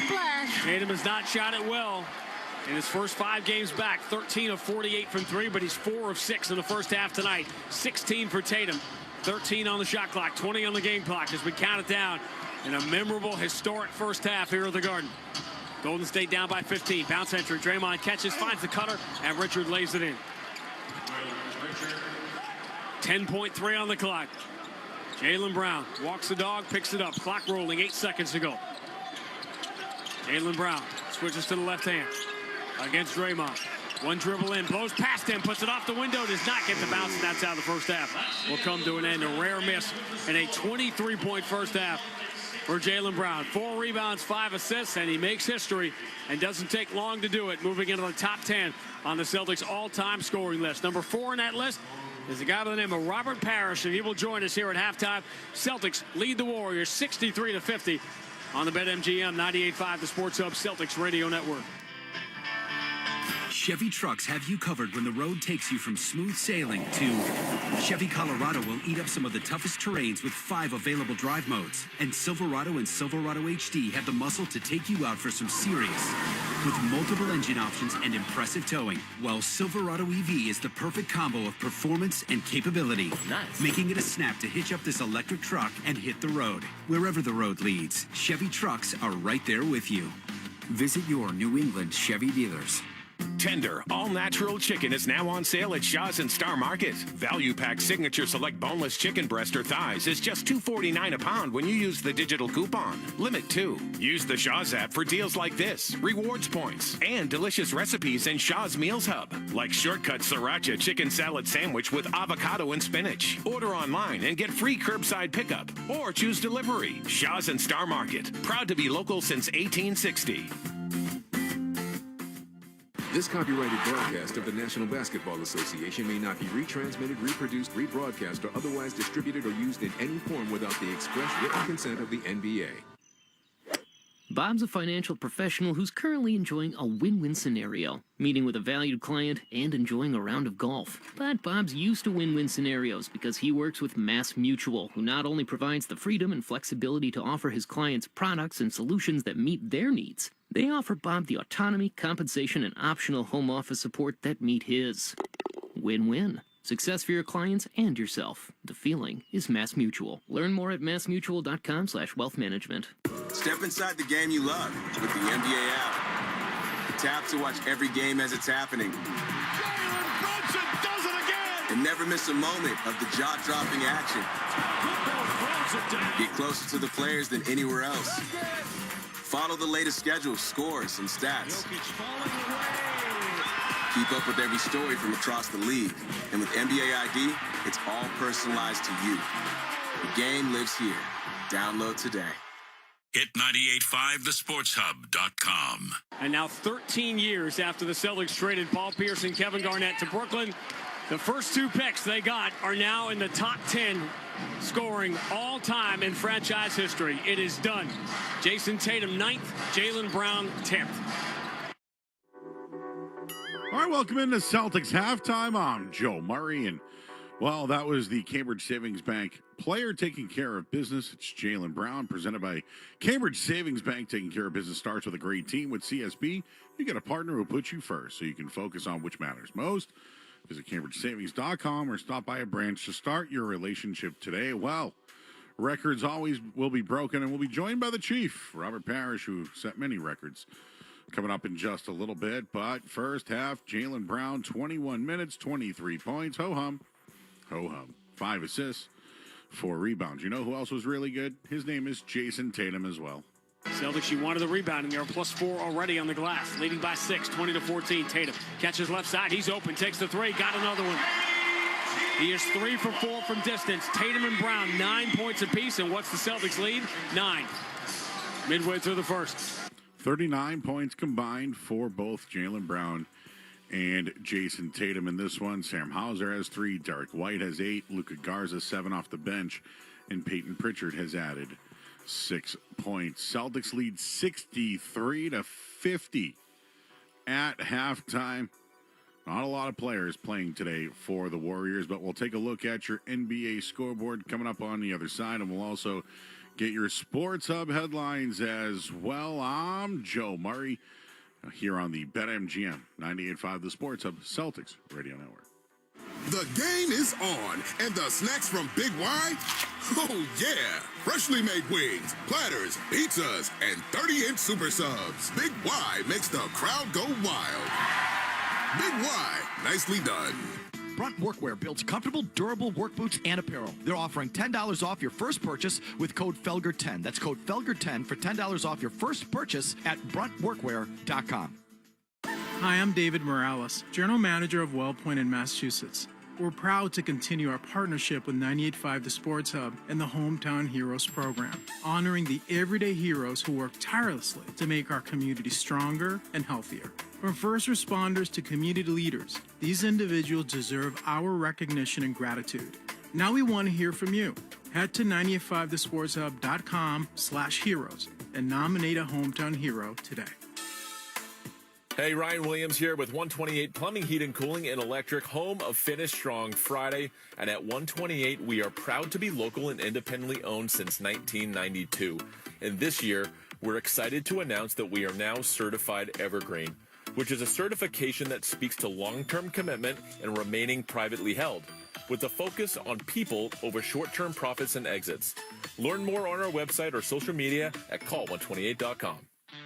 Speaker 5: splash.
Speaker 4: Tatum has not shot it well in his first 5 games back. 13 of 48 from 3, but he's 4 of 6 in the first half tonight. 16 for Tatum. 13 on the shot clock. 20 on the game clock as we count it down in a memorable, historic first half here at the Garden. Golden State down by 15. Bounce entry. Draymond catches, finds the cutter, and Richard lays it in. 10.3 on the clock. Jaylen Brown walks the dog, picks it up. Clock rolling, 8 seconds to go. Jaylen Brown switches to the left hand. against Draymond. One dribble in, blows past him, puts it off the window, does not get the bounce, and that's how the first half will come to an end. A rare miss in a 23-point first half for Jaylen Brown. 4 rebounds, 5 assists, and he makes history and doesn't take long to do it, moving into the top 10 on the Celtics all-time scoring list. Number 4 in that list is a guy by the name of Robert Parish, and he will join us here at halftime. Celtics lead the Warriors 63-50 on the BetMGM 98.5, the Sports Hub Celtics Radio Network.
Speaker 2: Chevy trucks have you covered when the road takes you from smooth sailing to Chevy Colorado will eat up some of the toughest terrains with 5 available drive modes. And Silverado and Silverado HD have the muscle to take you out for some serious with multiple engine options and impressive towing. While Silverado EV is the perfect combo of performance and capability. Nice. Making it a snap to hitch up this electric truck and hit the road. Wherever the road leads, Chevy trucks are right there with you. Visit your New England Chevy dealers.
Speaker 14: Tender, all-natural chicken is now on sale at Shaw's and Star Market. Value Pack Signature Select Boneless Chicken Breast or Thighs is just $2.49 a pound when you use the digital coupon. Limit 2. Use the Shaw's app for deals like this, rewards points, and delicious recipes in Shaw's Meals Hub, like Shortcut Sriracha Chicken Salad Sandwich with avocado and spinach. Order online and get free curbside pickup, or choose delivery. Shaw's and Star Market, proud to be local since 1860.
Speaker 19: This copyrighted broadcast of the National Basketball Association may not be retransmitted, reproduced, rebroadcast, or otherwise distributed or used in any form without the express written consent of the NBA.
Speaker 20: Bob's a financial professional who's currently enjoying a win-win scenario, meeting with a valued client and enjoying a round of golf. But Bob's used to win-win scenarios because he works with Mass Mutual, who not only provides the freedom and flexibility to offer his clients products and solutions that meet their needs, they offer Bob the autonomy, compensation, and optional home office support that meet his. Win-win. Success for your clients and yourself. The feeling is Mass Mutual. Learn more at massmutual.com/wealthmanagement.
Speaker 23: Step inside the game you love with the NBA app. Tap to watch every game as it's happening.
Speaker 24: Does it again!
Speaker 23: And never miss a moment of the jaw-dropping action. Get closer to the players than anywhere else. Follow the latest schedules, scores, and stats. Keep up with every story from across the league. And with NBA ID, it's all personalized to you. The game lives here. Download today.
Speaker 22: Hit 985thesportshub.com.
Speaker 4: And now 13 years after the Celtics traded Paul Pierce and Kevin Garnett to Brooklyn, the first 2 picks they got are now in the top 10 scoring all time in franchise history. It is done. Jason Tatum 9th, Jaylen Brown 10th.
Speaker 25: All right, welcome into Celtics halftime. I'm Joe Murray, and well, that was the Cambridge Savings Bank player taking care of business. It's Jaylen Brown, presented by Cambridge Savings Bank. Taking care of business starts with a great team. With CSB, you get a partner who puts you first, so you can focus on which matters most. Visit CambridgeSavings.com or stop by a branch to start your relationship today. Well, records always will be broken, and we'll be joined by the Chief, Robert Parish, who set many records, coming up in just a little bit. But first half, Jaylen Brown, 21 minutes, 23 points. Ho-hum. Ho-hum. 5 assists, 4 rebounds. You know who else was really good? His name is Jason Tatum as well.
Speaker 4: Celtics, you wanted the rebound, and they're +4 already on the glass. Leading by 6, 20-14. Tatum catches left side. He's open, takes the 3, got another one. He is 3 for 4 from distance. Tatum and Brown, 9 points apiece. And what's the Celtics lead? 9. Midway through the first.
Speaker 25: 39 points combined for both Jaylen Brown and Jason Tatum in this one. Sam Hauser has 3. Derek White has 8. Luka Garza 7 off the bench. And Peyton Pritchard has added 6 points. Celtics lead 63-50 at halftime. Not a lot of players playing today for the Warriors, but we'll take a look at your NBA scoreboard coming up on the other side, and we'll also get your Sports Hub headlines as well. I'm Joe Murray here on the BetMGM 98.5 The Sports Hub Celtics Radio Network.
Speaker 26: The game is on, and the snacks from Big Y? Oh, yeah. Freshly made wings, platters, pizzas, and 30-inch super subs. Big Y makes the crowd go wild. Big Y, nicely done.
Speaker 27: Brunt Workwear builds comfortable, durable work boots and apparel. They're offering $10 off your first purchase with code FELGER10. That's code FELGER10 for $10 off your first purchase at bruntworkwear.com.
Speaker 7: Hi, I'm David Morales, General Manager of WellPoint in Massachusetts. We're proud to continue our partnership with 98.5 The Sports Hub and the Hometown Heroes program, honoring the everyday heroes who work tirelessly to make our community stronger and healthier. From first responders to community leaders, these individuals deserve our recognition and gratitude. Now we want to hear from you. Head to 985thesportshub.com/heroes and nominate a hometown hero today.
Speaker 9: Hey, Ryan Williams here with 128 Plumbing, Heat and Cooling and Electric, home of Finish Strong Friday. And at 128, we are proud to be local and independently owned since 1992. And this year, we're excited to announce that we are now certified Evergreen, which is a certification that speaks to long-term commitment and remaining privately held, with a focus on people over short-term profits and exits. Learn more on our website or social media at call128.com.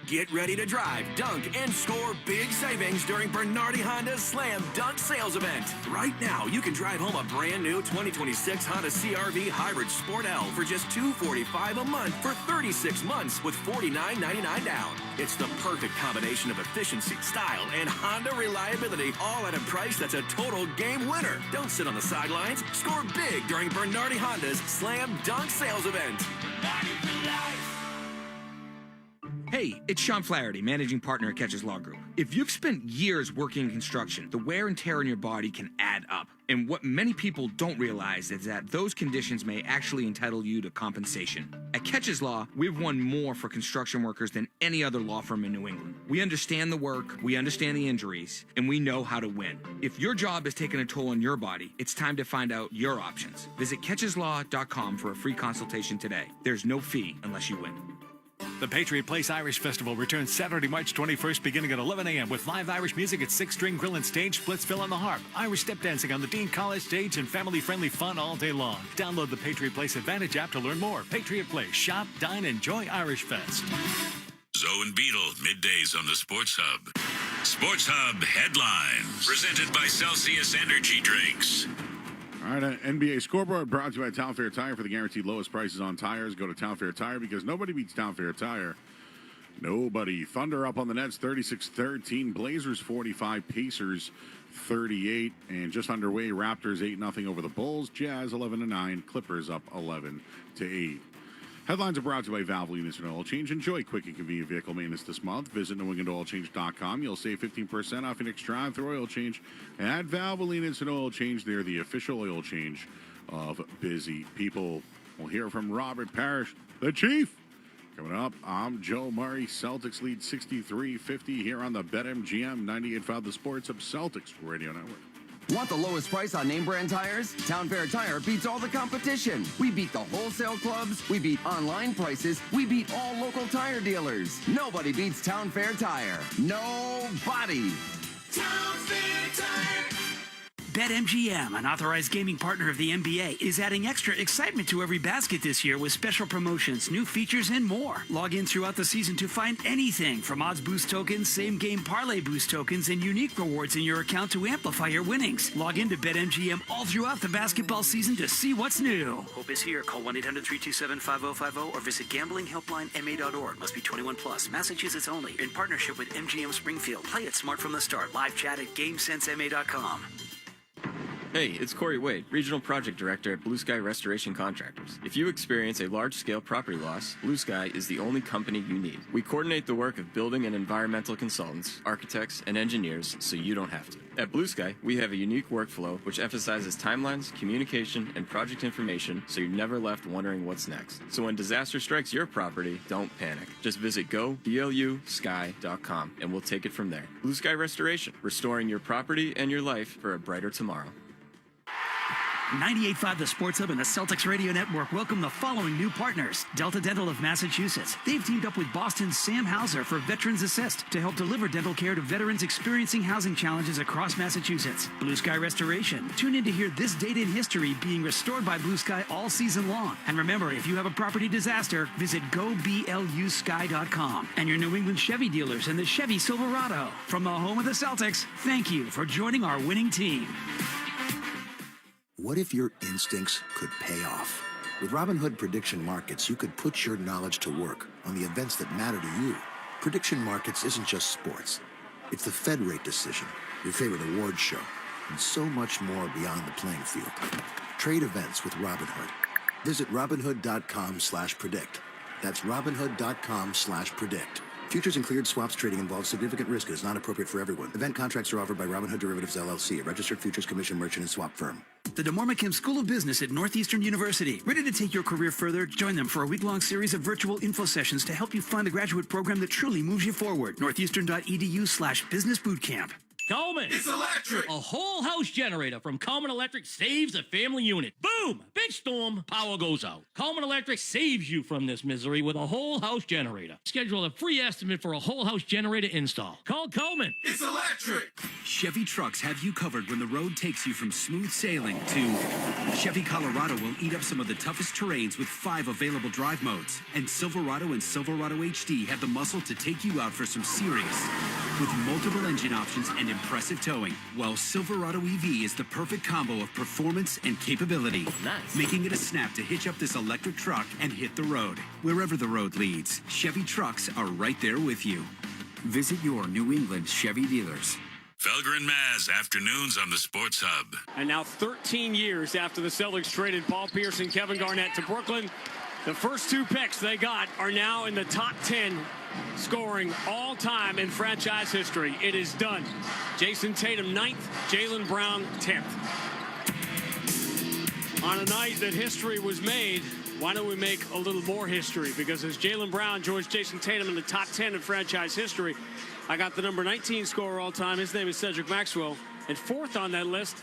Speaker 10: Get ready to drive, dunk, and score big savings during Bernardi Honda's Slam Dunk Sales Event. Right now, you can drive home a brand new 2026 Honda CR-V Hybrid Sport L for just $245 a month for 36 months with $49.99 down. It's the perfect combination of efficiency, style, and Honda reliability, all at a price that's a total game winner. Don't sit on the sidelines. Score big during Bernardi Honda's Slam Dunk Sales Event.
Speaker 13: Hey, it's Sean Flaherty, managing partner at Catches Law Group. If you've spent years working in construction, the wear and tear on your body can add up. And what many people don't realize is that those conditions may actually entitle you to compensation. At Catches Law, we've won more for construction workers than any other law firm in New England. We understand the work, we understand the injuries, and we know how to win. If your job is taking a toll on your body, it's time to find out your options. Visit catcheslaw.com for a free consultation today. There's no fee unless you win.
Speaker 15: The Patriot Place Irish Festival returns Saturday, March 21st, beginning at 11 a.m. with live Irish music at Six String Grill and Stage, Splitsville on the Harp, Irish step dancing on the Dean College stage, and family-friendly fun all day long. Download the Patriot Place Advantage app to learn more. Patriot Place. Shop, dine, enjoy Irish Fest.
Speaker 22: Zoe and Beetle, middays on the Sports Hub. Sports Hub headlines, presented by Celsius Energy Drinks.
Speaker 25: All right, NBA scoreboard brought to you by Town Fair Tire. For the guaranteed lowest prices on tires, go to Town Fair Tire because nobody beats Town Fair Tire. Nobody. Thunder up on the Nets, 36-13. Blazers 45, Pacers 38. And just underway, Raptors 8-0 over the Bulls. Jazz 11-9. Clippers up 11-8. Headlines are brought to you by Valvoline Instant Oil Change. Enjoy quick and convenient vehicle maintenance this month. Visit NewEnglandOilChange.com. You'll save 15% off your next drive-through oil change at Valvoline Instant Oil Change. They're the official oil change of busy people. We'll hear from Robert Parish, the Chief. Coming up, I'm Joe Murray. Celtics lead 63-50 here on the BetMGM 98.5 The Sports Hub Celtics Radio Network.
Speaker 16: Want the lowest price on name brand tires? Town Fair Tire beats all the competition. We beat the wholesale clubs. We beat online prices. We beat all local tire dealers. Nobody beats Town Fair Tire. Nobody.
Speaker 22: Town Fair Tire.
Speaker 18: BetMGM, an authorized gaming partner of the NBA, is adding extra excitement to every basket this year with special promotions, new features, and more. Log in throughout the season to find anything from odds boost tokens, same-game parlay boost tokens, and unique rewards in your account to amplify your winnings. Log in to BetMGM all throughout the basketball season to see what's new. Hope is here. Call 1-800-327-5050 or visit gamblinghelplinema.org. Must be 21 plus. Massachusetts only. In partnership with MGM Springfield. Play it smart from the start. Live chat at GameSenseMA.com.
Speaker 21: Hey, it's Corey Wade, Regional Project Director at Blue Sky Restoration Contractors. If you experience a large-scale property loss, Blue Sky is the only company you need. We coordinate the work of building and environmental consultants, architects, and engineers so you don't have to. At Blue Sky, we have a unique workflow which emphasizes timelines, communication, and project information so you're never left wondering what's next. So when disaster strikes your property, don't panic. Just visit goblusky.com and we'll take it from there. Blue Sky Restoration, restoring your property and your life for a brighter tomorrow.
Speaker 18: 98.5 The Sports Hub and the Celtics Radio Network welcome the following new partners. Delta Dental of Massachusetts. They've teamed up with Boston's Sam Hauser for Veterans Assist to help deliver dental care to veterans experiencing housing challenges across Massachusetts. Blue Sky Restoration. Tune in to hear this date in history being restored by Blue Sky all season long. And remember, if you have a property disaster, visit goblusky.com. And your New England Chevy dealers and the Chevy Silverado. From the home of the Celtics, thank you for joining our winning team.
Speaker 28: What if your instincts could pay off? With Robinhood Prediction Markets, you could put your knowledge to work on the events that matter to you. Prediction Markets isn't just sports. It's the Fed rate decision, your favorite awards show, and so much more beyond the playing field. Trade events with Robinhood. Visit Robinhood.com/predict. That's Robinhood.com/predict. Futures and cleared swaps trading involves significant risk and is not appropriate for everyone. Event contracts are offered by Robinhood Derivatives LLC, a registered futures commission merchant and swap firm.
Speaker 18: The DeMormakim School of Business at Northeastern University. Ready to take your career further? Join them for a week-long series of virtual info sessions to help you find a graduate program that truly moves you forward. Northeastern.edu/business bootcamp.
Speaker 1: Coleman.
Speaker 26: It's electric.
Speaker 1: A whole house generator from Coleman Electric saves a family unit. Boom! Big storm, power goes out. Coleman Electric saves you from this misery with a whole house generator. Schedule a free estimate for a whole house generator install. Call Coleman.
Speaker 26: It's electric.
Speaker 2: Chevy trucks have you covered when the road takes you from smooth sailing to Chevy Colorado will eat up some of the toughest terrains with 5 available drive modes. And Silverado and Silverado HD have the muscle to take you out for some serious with multiple engine options and impressive towing, while Silverado EV is the perfect combo of performance and capability.
Speaker 1: Nice.
Speaker 2: Making it a snap to hitch up this electric truck and hit the road. Wherever the road leads, Chevy trucks are right there with you. Visit your New England Chevy dealers.
Speaker 22: Felger and Maz, afternoons on the Sports Hub.
Speaker 4: And now 13 years after the Celtics traded Paul Pierce and Kevin Garnett to Brooklyn, the first 2 picks they got are now in the top 10 scoring all time in franchise history. It is done. Jason Tatum 9th, Jaylen Brown 10th. On a night that history was made, why don't we make a little more history? Because as Jaylen Brown joins Jason Tatum in the top 10 in franchise history, I got the number 19 scorer all time. His name is Cedric Maxwell. And 4th on that list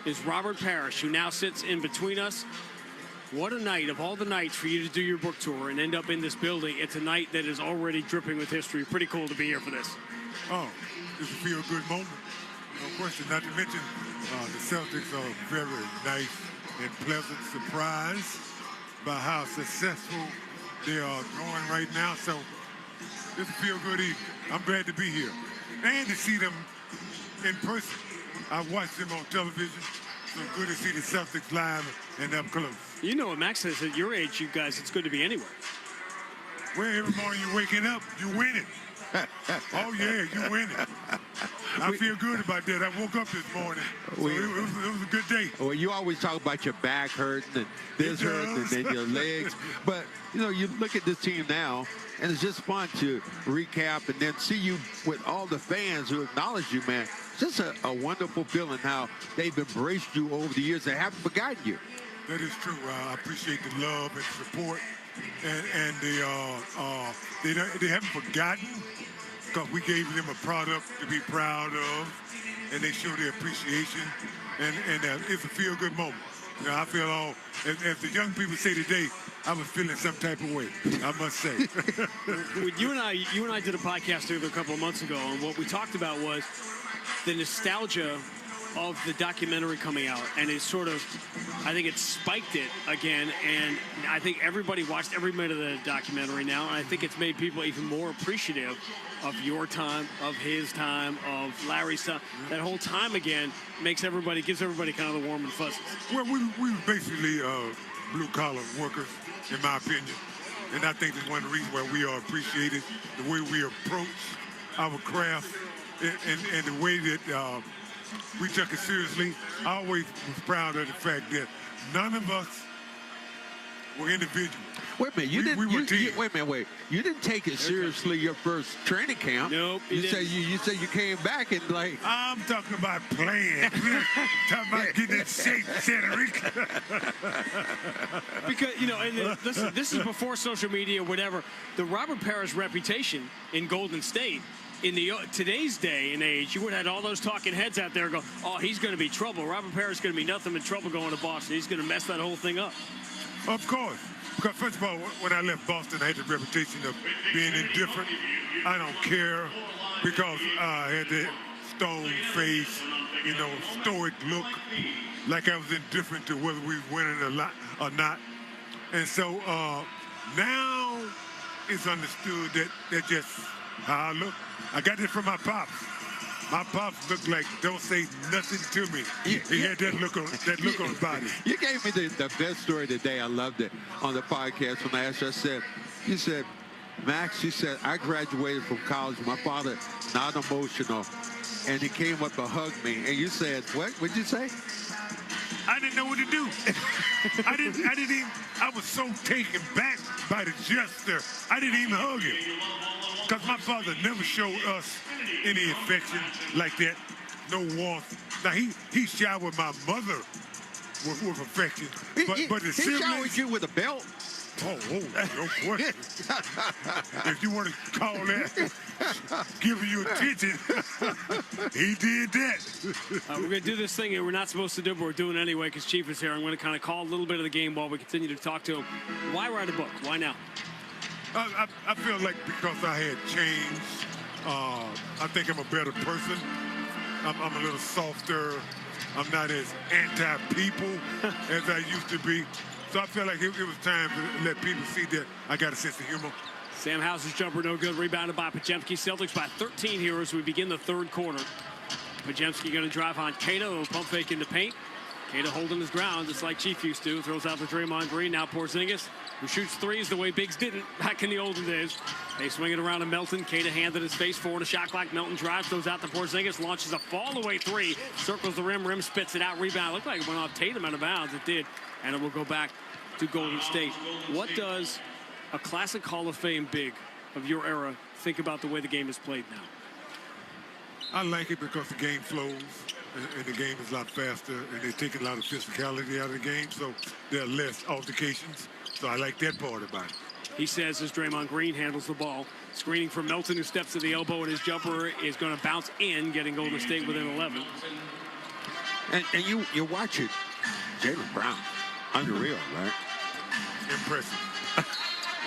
Speaker 4: is Robert Parish, who now sits in between us. What a night of all the nights for you to do your book tour and end up in this building. It's a night that is already dripping with history. Pretty cool to be here for this.
Speaker 3: Oh, it's a feel-good moment. No question. Not to mention the Celtics are very nice and pleasant surprise by how successful they are going right now. So it's a feel-good evening. I'm glad to be here and to see them in person. I watched them on television. So good to see the Celtics live and up close.
Speaker 4: You know what Max says, at your age, you guys, it's good to be anywhere.
Speaker 3: Well, every morning you're waking up, you winning. Oh, yeah, you winning. I feel good about that. I woke up this morning, so it was a good day.
Speaker 5: Well, you always talk about your back hurting and this hurting and then your legs. But, you know, you look at this team now, and it's just fun to recap and then see you with all the fans who acknowledge you, man. It's just a wonderful feeling how they've embraced you over the years. They haven't forgotten you.
Speaker 3: That is true. I appreciate the love and support, and they haven't forgotten because we gave them a product to be proud of, and they show their appreciation, and it's a feel-good moment. You know, I feel all, as the young people say today, I was feeling some type of way, I must say.
Speaker 4: you and I did a podcast together a couple of months ago, and what we talked about was the nostalgia of the documentary coming out, and it sort of, I think it spiked it again, and I think everybody watched every minute of the documentary now, and I think it's made people even more appreciative of your time, of his time, of Larry's time. That whole time again gives everybody kind of the warm and fuzzies.
Speaker 3: Well, we were basically blue-collar workers, in my opinion, and I think that's one of the reasons why we are appreciated, the way we approach our craft, and the way that we took it seriously. I always was proud of the fact that none of us were individuals.
Speaker 5: Wait a minute, you didn't take it seriously your first training camp.
Speaker 4: Nope.
Speaker 5: You said you came back and like.
Speaker 3: I'm talking about playing. Talking about getting in shape, Cedric.
Speaker 4: Because, you know, and this is before social media, whatever. The Robert Parish reputation in Golden State, in today's day and age, you would have had all those talking heads out there go, oh, he's going to be trouble. Robert Parish is going to be nothing but trouble going to Boston. He's going to mess that whole thing up.
Speaker 3: Of course. Because first of all, when I left Boston, I had the reputation of being indifferent. I don't care because I had that stone face, you know, stoic look, like I was indifferent to whether we were winning or not. And so now it's understood that that's just how I look. I got this from my pops. My pops looked like don't say nothing to me. He had that look on his body.
Speaker 5: You gave me the best story today. I loved it on the podcast when I asked you. You said, Max, he said, I graduated from college. My father, not emotional. And he came up to hug me. And you said, what? What'd you say?
Speaker 3: I didn't know what to do. I didn't even, I was so taken back by the gesture. I didn't even hug him. Because my father never showed us any affection like that. No warmth. Now, he showered my mother with affection. But the
Speaker 5: he showered you with a belt?
Speaker 3: Oh, no question. If you want to call that giving you attention, he did that.
Speaker 4: We're going to do this thing here we're not supposed to do, but we're doing it anyway because Chief is here. I'm going to kind of call a little bit of the game while we continue to talk to him. Why write a book? Why now?
Speaker 3: I feel like because I had changed, I think I'm a better person. I'm a little softer. I'm not as anti-people as I used to be. So I felt like it was time to let people see that I got a sense of humor.
Speaker 4: Sam Hauser's jumper no good. Rebounded by Podziemski. Celtics by 13 here as we begin the third quarter. Podziemski going to drive on Keita. A little pump fake in the paint. Keita holding his ground just like Chief used to. Throws out to Draymond Green. Now Porzingis, who shoots threes the way Biggs didn't back in the olden days. They swing it around to Melton. Keita handed his face forward. A shot clock. Melton drives. Goes out to Porzingis. Launches a fall-away three. Circles the rim. Rim spits it out. Rebound. Looked like it went off Tatum out of bounds. It did. And it will go back to Golden State. What does a classic Hall of Fame big of your era think about the way the game is played now?
Speaker 3: I like it because the game flows and the game is a lot faster and they're taking a lot of physicality out of the game, so there are less altercations. So I like that part about it.
Speaker 4: He says as Draymond Green handles the ball. Screening from Melton, who steps to the elbow, and his jumper is going to bounce in, getting Golden State within 11.
Speaker 5: And you're watching Jaylen Brown. Unreal, right?
Speaker 3: Impressive.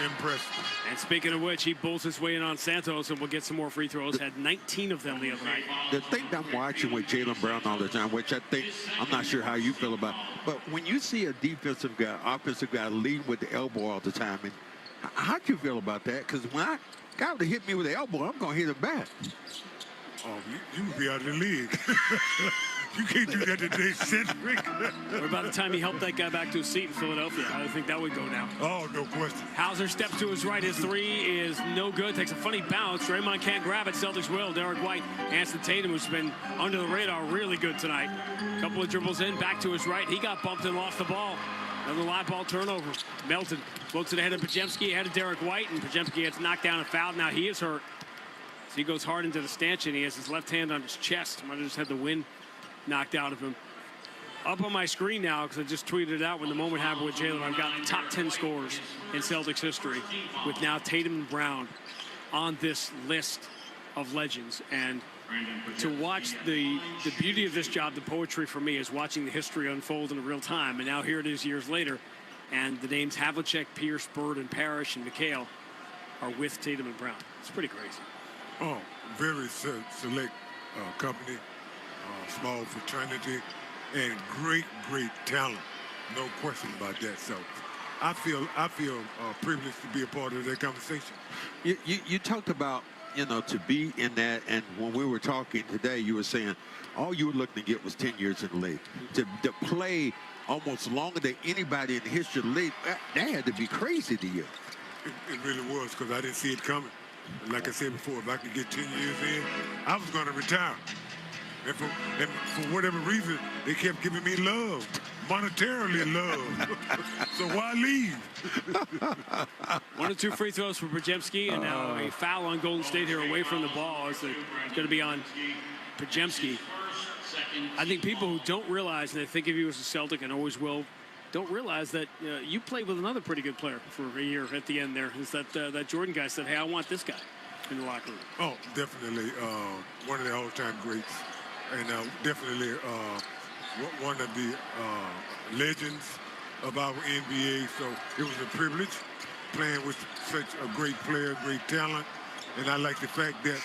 Speaker 3: Impressive.
Speaker 4: And speaking of which, he bulls his way in on Santos and will get some more free throws. Had 19 of them the other night.
Speaker 5: The thing I'm watching with Jaylen Brown all the time, which I think, I'm not sure how you feel about, but when you see a defensive guy, offensive guy lead with the elbow all the time, and how do you feel about that? Because when a guy would hit me with the elbow, I'm going to hit him back.
Speaker 3: Oh, you would be out of the league. You can't do that today, Cedric.
Speaker 4: Or by the time he helped that guy back to his seat in Philadelphia, I think that would go down.
Speaker 3: Oh, no question.
Speaker 4: Hauser steps to his right. His three is no good. Takes a funny bounce. Draymond can't grab it. Celtics will. Derek White, Anson Tatum, who's been under the radar really good tonight. Couple of dribbles in, back to his right. He got bumped and lost the ball. Another live ball turnover. Melton floats it ahead of Podziemski, ahead of Derek White, and Podziemski gets knocked down and fouled. Now he is hurt. So he goes hard into the stanchion. He has his left hand on his chest. Might have just had the wind knocked out of him. Up on my screen now, because I just tweeted it out when the moment happened with Jaylen, I've got the top 10 scores in Celtics history, with now Tatum and Brown on this list of legends. And to watch the beauty of this job, the poetry for me, is watching the history unfold in real time. And now here it is years later, and the names Havlicek, Pierce, Bird, and Parish, and McHale are with Tatum and Brown. It's pretty crazy.
Speaker 3: Oh, very select company. Small fraternity, and great talent. No question about that. So I feel privileged to be a part of that conversation.
Speaker 5: You talked about, to be in that, and when we were talking today, you were saying all you were looking to get was 10 years in the league. To play almost longer than anybody in the history of the league, that had to be crazy to you.
Speaker 3: It really was, because I didn't see it coming. Like I said before, if I could get 10 years in, I was going to retire. And for whatever reason, they kept giving me love, monetarily love. So why leave?
Speaker 4: 1 or 2 free throws for Podziemski, and now a foul on Golden State here away from the ball. It's going to be on Podziemski. I think people who don't realize, and they think of you as a Celtic and always will, don't realize that you played with another pretty good player for a year at the end there. Is that Jordan guy said, hey, I want this guy in the locker room.
Speaker 3: Oh, definitely one of the all-time greats. And definitely one of the legends of our NBA. So it was a privilege playing with such a great player, great talent. And I like the fact that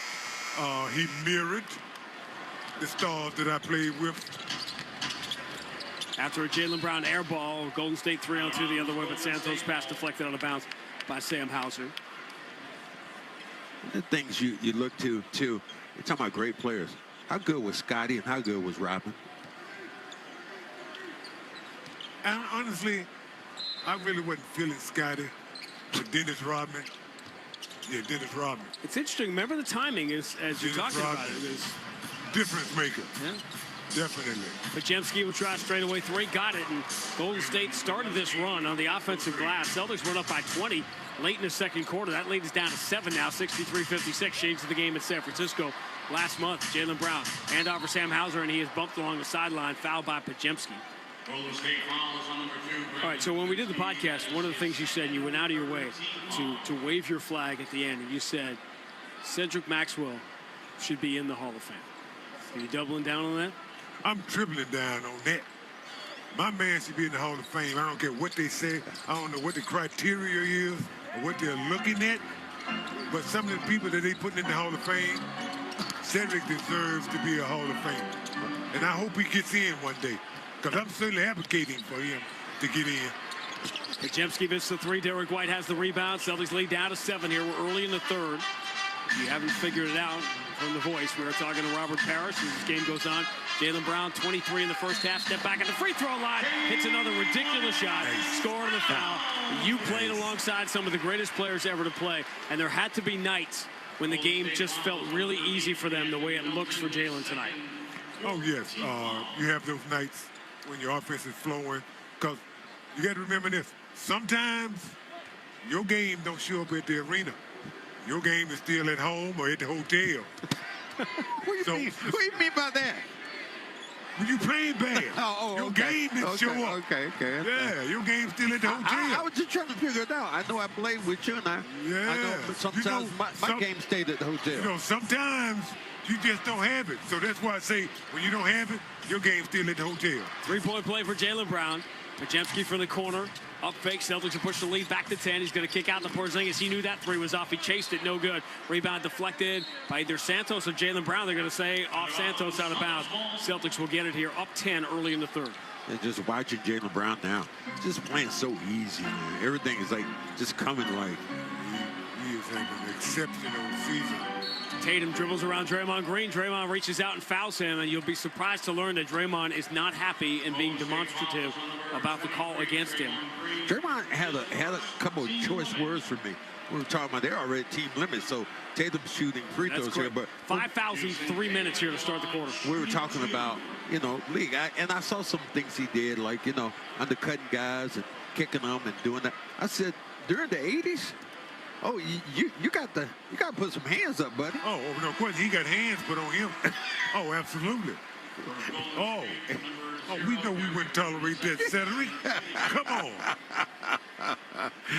Speaker 3: he mirrored the stars that I played with.
Speaker 4: After a Jaylen Brown air ball, Golden State 3-on-2 the other way, but Santos pass deflected out of bounds by Sam Hauser.
Speaker 5: The things you look to, too, you're talking about great players. How good was Scotty and how good was Robin?
Speaker 3: And honestly, I really wasn't feeling Scotty with Dennis Rodman. Yeah, Dennis Rodman.
Speaker 4: It's interesting. Remember the timing as you talked about it. It was
Speaker 3: difference maker.
Speaker 4: Yeah.
Speaker 3: Definitely.
Speaker 4: Podziemski will try a straightaway three. Got it. And Golden State started this run on the offensive glass. Celtics went up by 20 late in the second quarter. That lead is down to 7 now, 63-56. Shades of the game in San Francisco last month. Jaylen Brown, handoff for Sam Hauser, and he is bumped along the sideline, fouled by Podziemski. All right, so when we did the podcast, one of the things you said, you went out of your way to wave your flag at the end, and you said Cedric Maxwell should be in the Hall of Fame. Are you doubling down on that?
Speaker 3: I'm tripling down on that. My man should be in the Hall of Fame. I don't care what they say. I don't know what the criteria is or what they're looking at. But some of the people that they putting in the Hall of Fame, Cedric deserves to be a Hall of Fame. And I hope he gets in one day. Because I'm certainly advocating for him to get in.
Speaker 4: Podziemski missed the three. Derek White has the rebound. Celtics lead down to 7 here. We're early in the third. If you haven't figured it out from the voice, we are talking to Robert Parish as this game goes on. Jaylen Brown, 23 in the first half. Step back at the free throw line. Hits another ridiculous shot. Scoring the foul. You played alongside some of the greatest players ever to play. And there had to be nights when the game just felt really easy for them the way it looks for Jaylen tonight.
Speaker 3: Oh, yes. You have those nights when your offense is flowing. Because you got to remember this. Sometimes your game don't show up at the arena. Your game is still at home or at the hotel.
Speaker 5: What do you mean by that?
Speaker 3: When you playing bad, your
Speaker 5: okay.
Speaker 3: game didn't show up.
Speaker 5: Okay.
Speaker 3: Yeah, your game's still at the hotel.
Speaker 5: I was just trying to figure it out. I know I played with you, and I know sometimes my game stayed at the hotel.
Speaker 3: You know, sometimes you just don't have it. So that's why I say when you don't have it, your game's still at the hotel.
Speaker 4: Three-point play for Jaylen Brown. Podziemski from the corner. Up fake. Celtics will push the lead back to 10. He's going to kick out to Porzingis. He knew that three was off. He chased it. No good. Rebound deflected by either Santos or Jaylen Brown. They're going to say off Santos, out of bounds. Celtics will get it here. Up 10 early in the third.
Speaker 5: And just watching Jaylen Brown now, just playing so easy, man. Everything is like just coming like.
Speaker 3: He is having an exceptional season.
Speaker 4: Tatum dribbles around Draymond Green. Draymond reaches out and fouls him, and you'll be surprised to learn that Draymond is not happy and being demonstrative about the call against him.
Speaker 5: Draymond had a couple of choice words for me. We were talking about they're already team limit, so Tatum's shooting free throws here. But
Speaker 4: 5 fouls in 3 minutes here to start the quarter.
Speaker 5: We were talking about, league. And I saw some things he did, like, undercutting guys and kicking them and doing that. I said, during the 80s, oh, you got to put some hands up, buddy.
Speaker 3: Oh, no question. He got hands put on him. Oh, absolutely. Oh, we know we wouldn't tolerate that, Cedric. Come on.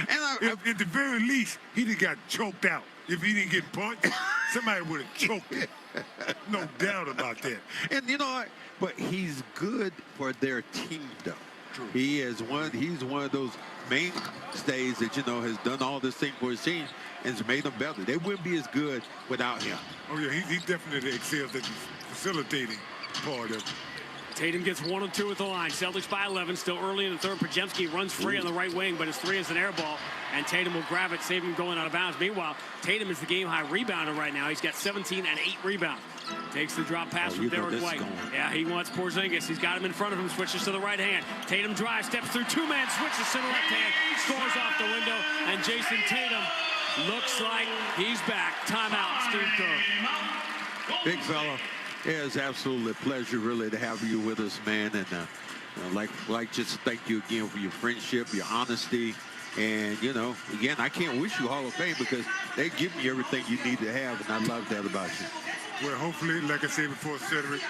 Speaker 3: And at the very least, he'd have got choked out. If he didn't get punched, somebody would have choked him. No doubt about that.
Speaker 5: And but he's good for their team, though.
Speaker 3: True.
Speaker 5: He's one of those mainstays that has done all this thing for his team and has made them better. They wouldn't be as good without him.
Speaker 3: Oh yeah, he definitely excels at the facilitating part of it.
Speaker 4: Tatum gets 1 and 2 at the line. Celtics by 11, still early in the third. Podziemski runs free on the right wing, but his three is an air ball, and Tatum will grab it, save him going out of bounds. Meanwhile, Tatum is the game-high rebounder right now. He's got 17 and 8 rebounds. Takes the drop pass from Derek White. Yeah, he wants Porzingis. He's got him in front of him, switches to the right hand. Tatum drives, steps through two-man, switches to the left hand, scores off the window, and Jason Tatum looks like he's back. Timeout, Steve Kerr.
Speaker 5: Big fella. Yeah, it's absolutely a pleasure, really, to have you with us, man. And just thank you again for your friendship, your honesty. And, again, I can't wish you Hall of Fame because they give you everything you need to have, and I love that about you.
Speaker 3: Well, hopefully, like I said before, Cedric,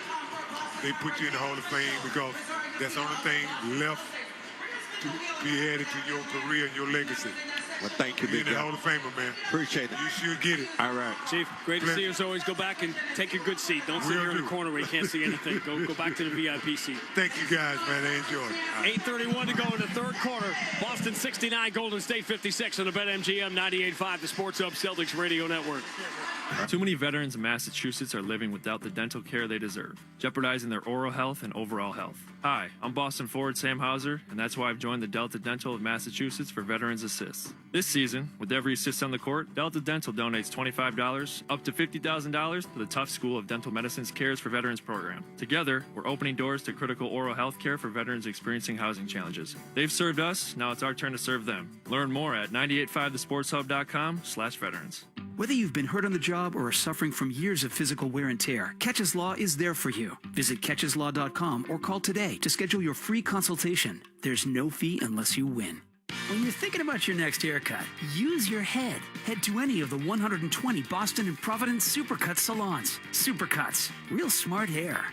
Speaker 3: they put you in the Hall of Fame because that's the only thing left to be added to your career and your legacy.
Speaker 5: Well, thank you,
Speaker 3: You're
Speaker 5: big
Speaker 3: in the
Speaker 5: guy.
Speaker 3: Hall of Famer, man.
Speaker 5: Appreciate it.
Speaker 3: You should get it.
Speaker 5: All right.
Speaker 4: Chief, great to see you as always. Go back and take your good seat. Don't sit here in the corner where you can't see anything. Go back to the VIP seat.
Speaker 3: Thank you, guys, man. I enjoyed it.
Speaker 4: 8:31 to go in the third quarter. Boston 69, Golden State 56 on the BetMGM 98.5, the Sports Hub Celtics Radio Network.
Speaker 6: Too many veterans in Massachusetts are living without the dental care they deserve, jeopardizing their oral health and overall health. Hi, I'm Boston forward Sam Hauser, and that's why I've joined the Delta Dental of Massachusetts for Veterans Assists. This season, with every assist on the court, Delta Dental donates $25 up to $50,000 to the Tufts School of Dental Medicine's Cares for Veterans program. Together, we're opening doors to critical oral health care for veterans experiencing housing challenges. They've served us, now it's our turn to serve them. Learn more at 985thesportshub.com/veterans.
Speaker 18: Whether you've been hurt on the job or are suffering from years of physical wear and tear, Catches Law is there for you. Visit catcheslaw.com or call today to schedule your free consultation. There's no fee unless you win. When you're thinking about your next haircut, use your head. Head to any of the 120 Boston and Providence Supercuts salons. Supercuts. Real smart hair.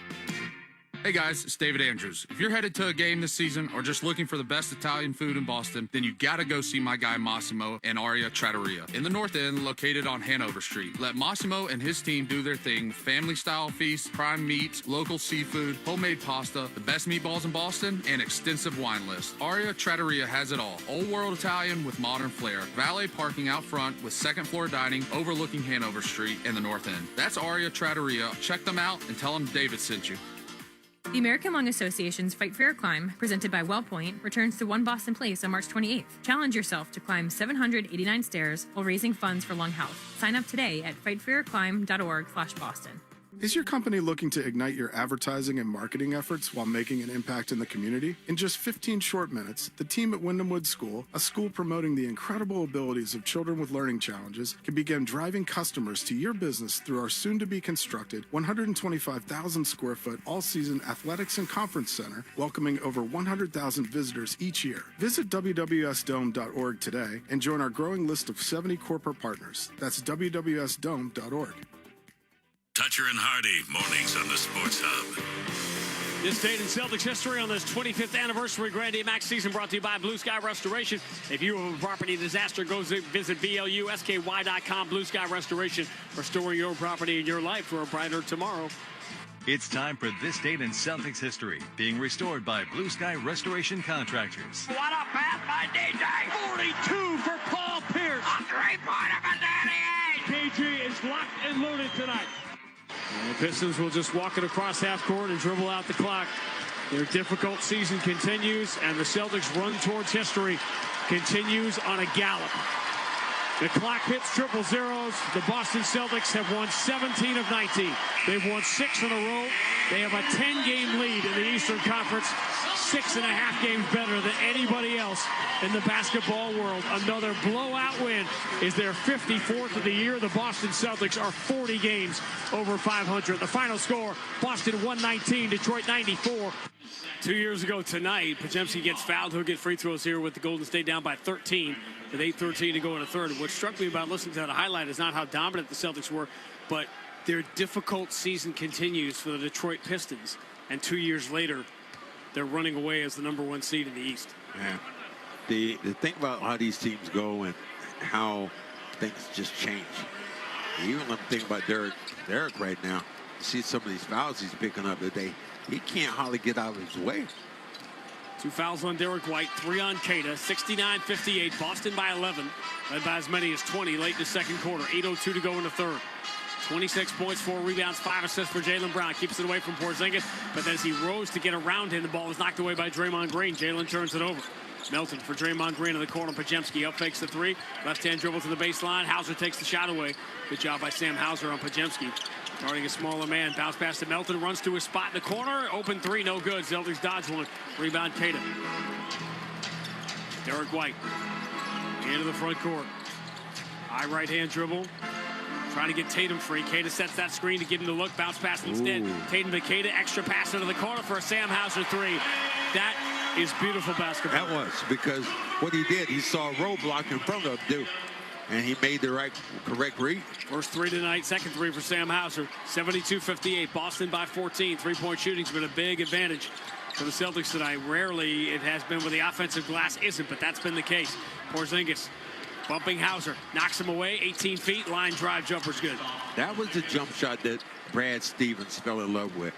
Speaker 8: Hey guys, it's David Andrews. If you're headed to a game this season or just looking for the best Italian food in Boston, then you gotta go see my guy Massimo and Aria Trattoria in the North End, located on Hanover Street. Let Massimo and his team do their thing. Family-style feast, prime meats, local seafood, homemade pasta, the best meatballs in Boston, and extensive wine list. Aria Trattoria has it all. Old world Italian with modern flair. Valet parking out front with second floor dining overlooking Hanover Street and the North End. That's Aria Trattoria. Check them out and tell them David sent you.
Speaker 11: The American Lung Association's Fight Fair Climb, presented by WellPoint, returns to One Boston Place on March 28th. Challenge yourself to climb 789 stairs while raising funds for lung health. Sign up today at fightfairclimb.org/Boston.
Speaker 12: Is your company looking to ignite your advertising and marketing efforts while making an impact in the community? In just 15 short minutes, the team at Wyndham Woods School, a school promoting the incredible abilities of children with learning challenges, can begin driving customers to your business through our soon-to-be-constructed 125,000 square foot all-season athletics and conference center, welcoming over 100,000 visitors each year. Visit wwsdome.org today and join our growing list of 70 corporate partners. That's wwsdome.org.
Speaker 22: Toucher and Hardy, mornings on the Sports Hub.
Speaker 4: This date in Celtics history on this 25th anniversary Grand Day Max season, brought to you by Blue Sky Restoration. If you have a property disaster, go visit BLUSKY.com. Blue Sky Restoration, restoring your property and your life for a brighter tomorrow.
Speaker 15: It's time for This Date in Celtics History, being restored by Blue Sky Restoration Contractors.
Speaker 14: What a pass by DJ!
Speaker 4: 42 for Paul Pierce.
Speaker 14: A three-pointer for 38!
Speaker 4: KG is locked and loaded tonight. And the Pistons will just walk it across half court and dribble out the clock. Their difficult season continues, and the Celtics' run towards history continues on a gallop. The clock hits triple zeros. The Boston Celtics have won 17 of 19. They've won 6 in a row. They have a 10-game lead in the Eastern Conference, 6.5 games better than anybody else in the basketball world. Another blowout win is their 54th of the year. The Boston Celtics are 40 games over 500. The final score, Boston 119, Detroit 94. 2 years ago tonight, Porzingis gets fouled. He'll get free throws here with the Golden State down by 13 with 8:13 to go in the third. What struck me about listening to that highlight is not how dominant the Celtics were, but their difficult season continues for the Detroit Pistons. And 2 years later, they're running away as the #1 seed in the East.
Speaker 5: Yeah. The thing about how these teams go and how things just change. Even I'm thinking about Derek right now. You see some of these fouls he's picking up today. He can't hardly get out of his way.
Speaker 4: 2 fouls on Derek White, 3 on Keita, 69-58. Boston by 11, led by as many as 20 late in the second quarter. 8:02 to go in the third. 26 points, 4 rebounds, 5 assists for Jaylen Brown. Keeps it away from Porzingis, but as he rose to get around him, the ball was knocked away by Draymond Green. Jaylen turns it over. Melton for Draymond Green in the corner. Podziemski up fakes the 3. Left-hand dribble to the baseline. Hauser takes the shot away. Good job by Sam Hauser on Podziemski. Guarding a smaller man. Bounce pass to Melton. Runs to his spot in the corner. Open 3, no good. Celtics dodge one. Rebound Keita. Derek White. Into the front court. High right-hand dribble. Trying to get Tatum free. Keita sets that screen to give him the look. Bounce pass instead. Tatum to Keita. Extra pass into the corner for a Sam Hauser 3. That is beautiful basketball.
Speaker 5: That was because what he did, he saw a roadblock in front of him, and he made the correct read.
Speaker 4: First 3 tonight, second 3 for Sam Hauser. 72-58. Boston by 14. Three-point shooting's been a big advantage for the Celtics tonight. Rarely it has been where the offensive glass isn't, but that's been the case. Porzingis bumping Hauser. Knocks him away. 18 feet. Line drive jumper's good.
Speaker 5: That was the jump shot that Brad Stevens fell in love with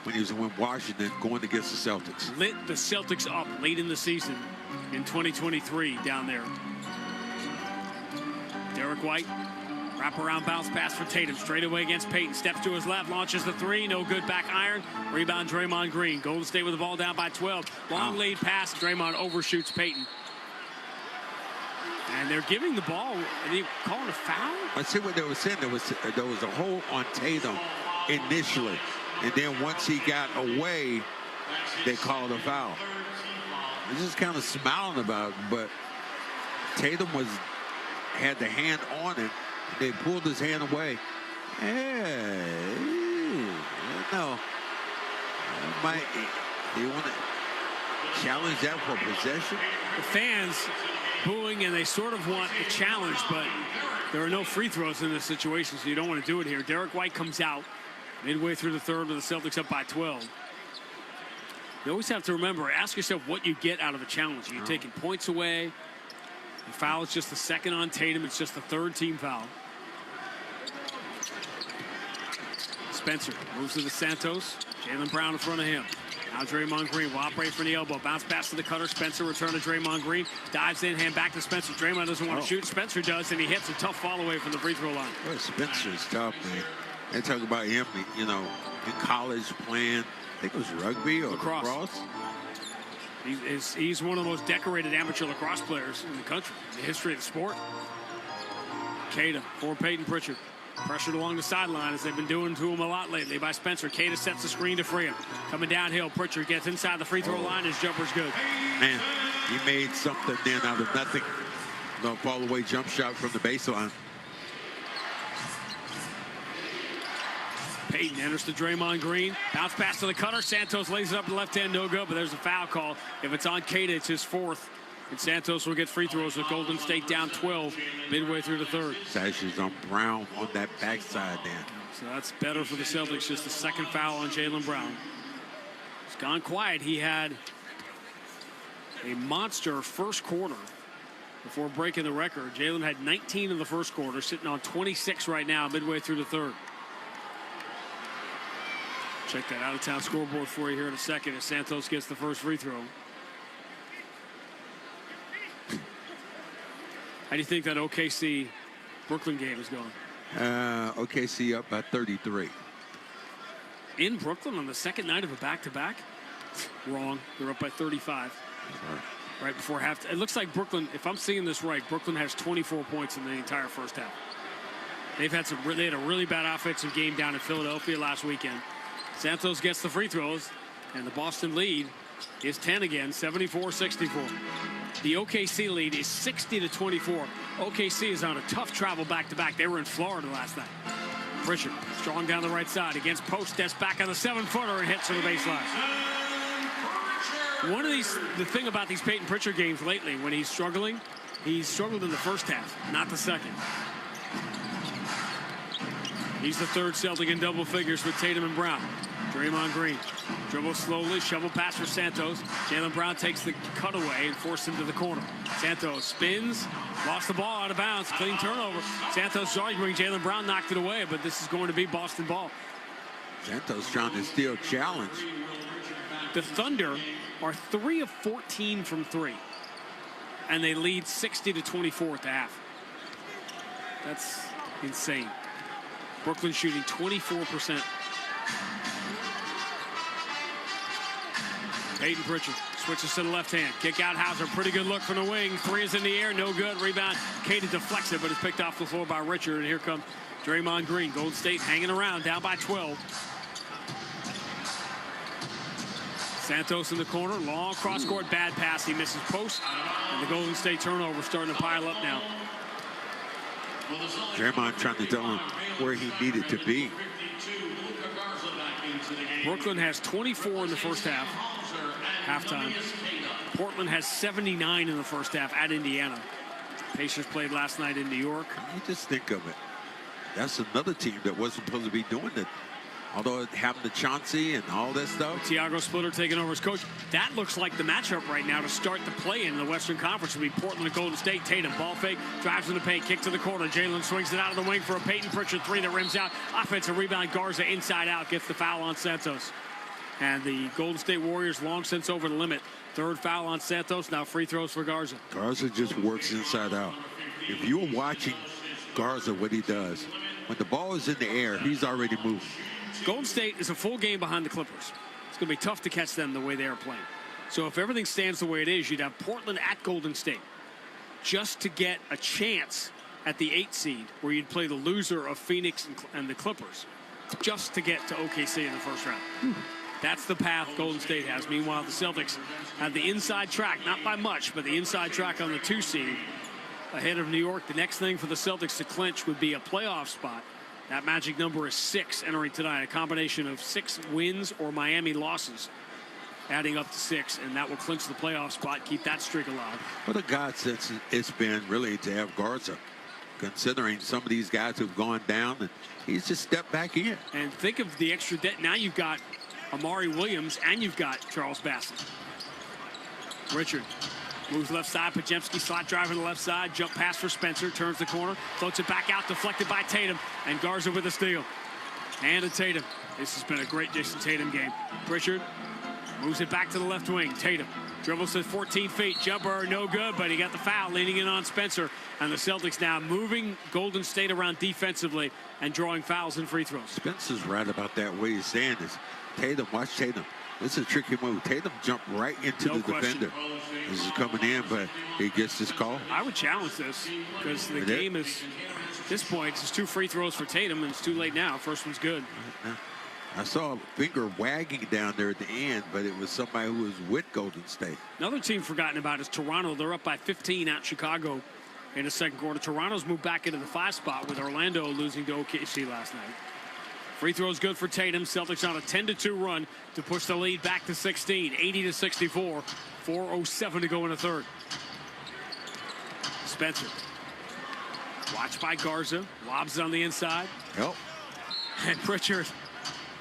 Speaker 5: when he was in Washington going against the Celtics.
Speaker 4: Lit the Celtics up late in the season in 2023 down there. Derek White Wraparound bounce pass for Tatum. Straight away against Payton. Steps to his left. Launches the three. No good. Back iron. Rebound Draymond Green. Golden State with the ball down by 12. Long lead pass. Draymond overshoots Payton. And they're giving the ball. Are they calling a foul?
Speaker 5: I see what they were saying. There was a hold on Tatum initially. And then once he got away, they called a foul. I was just kind of smiling about it, but Tatum had the hand on him. They pulled his hand away. No. Do you want to challenge that for possession?
Speaker 4: The fans booing, and they sort of want a challenge, but there are no free throws in this situation, so you don't want to do it here. Derek White comes out midway through the third with the Celtics up by 12. You always have to remember, ask yourself what you get out of a challenge. You're taking points away. The foul is just the second on Tatum. It's just the third team foul. Spencer moves to the Santos. Jaylen Brown in front of him. Now Draymond Green will operate from the elbow. Bounce pass to the cutter. Spencer return to Draymond Green. Dives in, hand back to Spencer. Draymond doesn't want to shoot. Spencer does, and he hits a tough fall away from the free throw line.
Speaker 5: Well, Spencer's tough, man. They talk about him, in college playing, I think it was rugby or lacrosse.
Speaker 4: He's one of the most decorated amateur lacrosse players in the country, in the history of the sport. Queta for Payton Pritchard. Pressured along the sideline, as they've been doing to him a lot lately by Spencer. Queta sets the screen to free him. Coming downhill, Pritchard gets inside the free throw line. His jumper's good.
Speaker 5: Man, he made something then out of nothing. No fall away jump shot from the baseline.
Speaker 4: Payton enters to Draymond Green. Bounce pass to the cutter. Santos lays it up the left hand, no good, but there's a foul call. If it's on Queta, it's his fourth. And Santos will get free throws with Golden State down 12 midway through the third.
Speaker 5: Sashes on Brown on that backside then.
Speaker 4: So that's better for the Celtics. Just the second foul on Jaylen Brown. It's gone quiet. He had a monster first quarter before breaking the record. Jaylen had 19 in the first quarter, sitting on 26 right now midway through the third. Check that out-of-town scoreboard for you here in a second as Santos gets the first free throw. How do you think that OKC-Brooklyn game is going?
Speaker 5: OKC up by 33.
Speaker 4: In Brooklyn on the second night of a back-to-back? Wrong. They're up by 35. Right before half. It looks like Brooklyn, if I'm seeing this right, Brooklyn has 24 points in the entire first half. They had a really bad offensive game down in Philadelphia last weekend. Santos gets the free throws, and the Boston lead is 10 again, 74-64. The OKC lead is 60-24. OKC is on a tough travel back-to-back. They were in Florida last night. Pritchard strong down the right side against Post. Steps back on the 7-footer and hits to the baseline. The thing about these Payton Pritchard games lately, when he's struggled in the first half, not the second. He's the third Celtic in double figures with Tatum and Brown. Draymond Green dribbles slowly, shovel pass for Santos. Jaylen Brown takes the cutaway and forces him to the corner. Santos spins, lost the ball out of bounds, clean turnover. Santos arguing Jaylen Brown knocked it away, but this is going to be Boston ball.
Speaker 5: Santos trying to steal challenge.
Speaker 4: The Thunder are 3 of 14 from 3, and they lead 60-24 at the half. That's insane. Brooklyn shooting 24%. Payton Pritchard switches to the left hand. Kick out Hauser. Pretty good look from the wing. Three is in the air. No good. Rebound. Queta deflects it, but it's picked off the floor by Richard. And here comes Draymond Green. Golden State hanging around, down by 12. Santos in the corner. Long cross-court. Bad pass. He misses post. And the Golden State turnover starting to pile up now.
Speaker 5: Draymond trying to tell him where he needed to be.
Speaker 4: Brooklyn has 24 in the first half. Halftime. Portland has 79 in the first half at Indiana. Pacers played last night in New York.
Speaker 5: You just think of it. That's another team that wasn't supposed to be doing it. Although it happened to Chauncey and all that stuff.
Speaker 4: Tiago Splitter taking over as coach. That looks like the matchup right now to start the play in the Western Conference. Will be Portland and Golden State. Tatum, ball fake, drives in the paint, kick to the corner. Jaylen swings it out of the wing for a Payton Pritchard three that rims out. Offensive rebound, Garza inside out, gets the foul on Santos. And the Golden State Warriors long since over the limit. Third foul on Santos, now free throws for Garza.
Speaker 5: Garza just works inside out. If you were watching Garza what he does. When the ball is in the air, he's already moving.
Speaker 4: Golden State is a full game behind the Clippers. It's going to be tough to catch them the way they are playing. So if everything stands the way it is, you'd have Portland at Golden State just to get a chance at the 8 seed, where you'd play the loser of Phoenix and the Clippers just to get to OKC in the first round. That's the path Golden State has. Meanwhile, the Celtics have the inside track, not by much, but the inside track on the 2 seed ahead of New York. The next thing for the Celtics to clinch would be a playoff spot. That magic number is 6 entering tonight, a combination of 6 wins or Miami losses, adding up to 6, and that will clinch the playoff spot, keep that streak alive.
Speaker 5: What a godsend it's been, really, to have Garza, considering some of these guys who've gone down, and he's just stepped back in.
Speaker 4: And think of the extra debt. Now you've got Amari Williams, and you've got Charles Bassett. Richard moves left side. Podziemski slot drive on the left side. Jump pass for Spencer. Turns the corner. Floats it back out. Deflected by Tatum. And Garza with a steal. And to Tatum. This has been a great Jason Tatum game. Richard moves it back to the left wing. Tatum dribbles to 14 feet. Jumper no good, but he got the foul leaning in on Spencer. And the Celtics now moving Golden State around defensively and drawing fouls and free throws.
Speaker 5: Spencer's right about that. What he's saying is, Tatum, watch Tatum. This is a tricky move. Tatum jumped right into the defender. This is coming in, but he gets this call.
Speaker 4: I would challenge this because the game is, at this point, it's 2 free throws for Tatum, and it's too late now. First one's good.
Speaker 5: I saw a finger wagging down there at the end, but it was somebody who was with Golden State.
Speaker 4: Another team forgotten about is Toronto. They're up by 15 at Chicago in the second quarter. Toronto's moved back into the 5 spot with Orlando losing to OKC last night. Free throws good for Tatum. Celtics on a 10-2 run to push the lead back to 16, 80-64. 4:07 to go in the third. Spencer. Watched by Garza. Lobs it on the inside.
Speaker 5: Help.
Speaker 4: And Pritchard,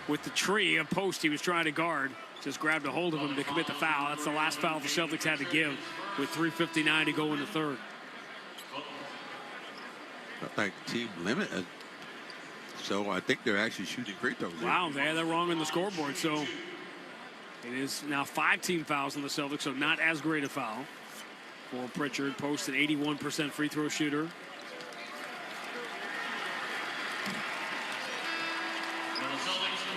Speaker 4: with the tree of post he was trying to guard, just grabbed a hold of him to commit the foul. That's the last foul the Celtics had to give with 3:59 to go in the third.
Speaker 5: Like team limit. So I think they're actually shooting free throws.
Speaker 4: Wow, they had that wrong on the scoreboard. So it is now 5 team fouls on the Celtics, so not as great a foul for Pritchard. Post an 81% free throw shooter.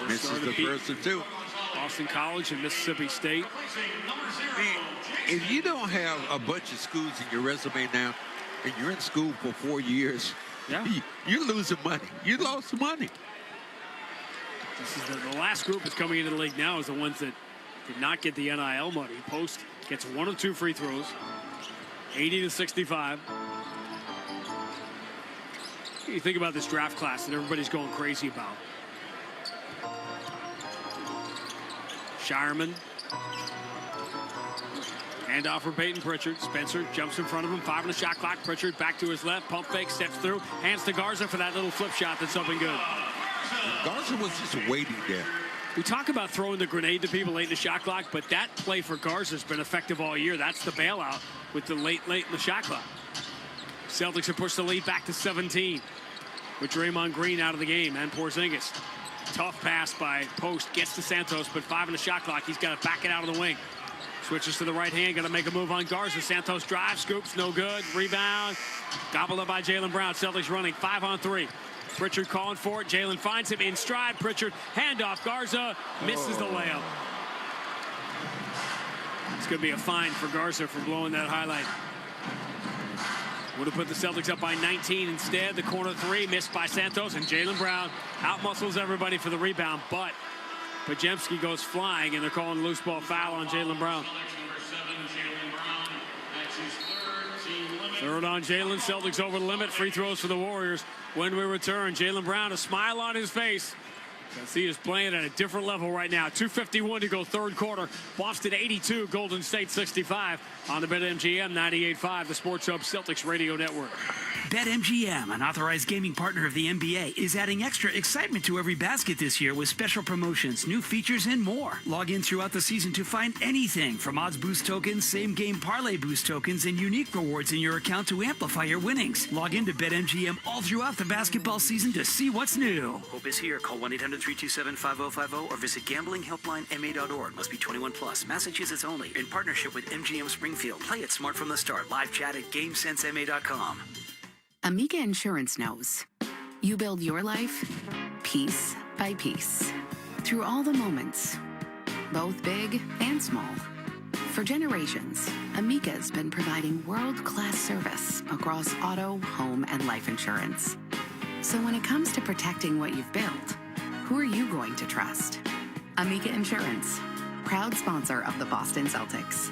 Speaker 5: Misses the first of 2.
Speaker 4: Boston College and Mississippi State.
Speaker 5: If you don't have a bunch of schools in your resume now, and you're in school for 4 years, you're losing money. You lost money.
Speaker 4: This is the last group that's coming into the league now is the ones that did not get the NIL money. Post gets 1 of 2 free throws, 80-65. You think about this draft class that everybody's going crazy about. Shireman. Handoff for Peyton Pritchard. Spencer jumps in front of him. 5 on the shot clock. Pritchard back to his left. Pump fake. Steps through. Hands to Garza for that little flip shot that's up and good.
Speaker 5: Garza was just waiting there.
Speaker 4: We talk about throwing the grenade to people late in the shot clock, but that play for Garza has been effective all year. That's the bailout with the late in the shot clock. Celtics have pushed the lead back to 17 with Draymond Green out of the game and Porzingis. Tough pass by Post. Gets to Santos, but 5 on the shot clock. He's got to back it out of the wing. Switches to the right hand, going to make a move on Garza. Santos drives, scoops, no good. Rebound, gobbled up by Jaylen Brown. Celtics running 5 on 3. Pritchard calling for it. Jaylen finds him in stride. Pritchard, handoff. Garza misses the layup. It's going to be a fine for Garza for blowing that highlight. Would have put the Celtics up by 19 instead. The corner 3 missed by Santos, and Jaylen Brown outmuscles everybody for the rebound, but Podziemski goes flying, and they're calling a loose ball foul on Jaylen Brown. Third on Jaylen. Celtics over the limit. Free throws for the Warriors. When we return, Jaylen Brown, a smile on his face. He is playing at a different level right now. 2:51 to go third quarter. Boston 82, Golden State 65 on the BetMGM 98.5, the Sports Hub Celtics Radio Network.
Speaker 18: BetMGM, an authorized gaming partner of the NBA, is adding extra excitement to every basket this year with special promotions, new features, and more. Log in throughout the season to find anything from odds boost tokens, same-game parlay boost tokens, and unique rewards in your account to amplify your winnings. Log in to BetMGM all throughout the basketball season to see what's new. Hope is here. Call 1-800-327-5050 or visit gamblinghelplinema.org. Must be 21 plus. Massachusetts only. In partnership with MGM Springfield. Play it smart from the start. Live chat at GameSenseMA.com.
Speaker 7: Amica Insurance knows. You build your life piece by piece through all the moments, both big and small. For generations, Amica's been providing world-class service across auto, home, and life insurance. So when it comes to protecting what you've built, who are you going to trust? Amica Insurance, proud sponsor of the Boston Celtics.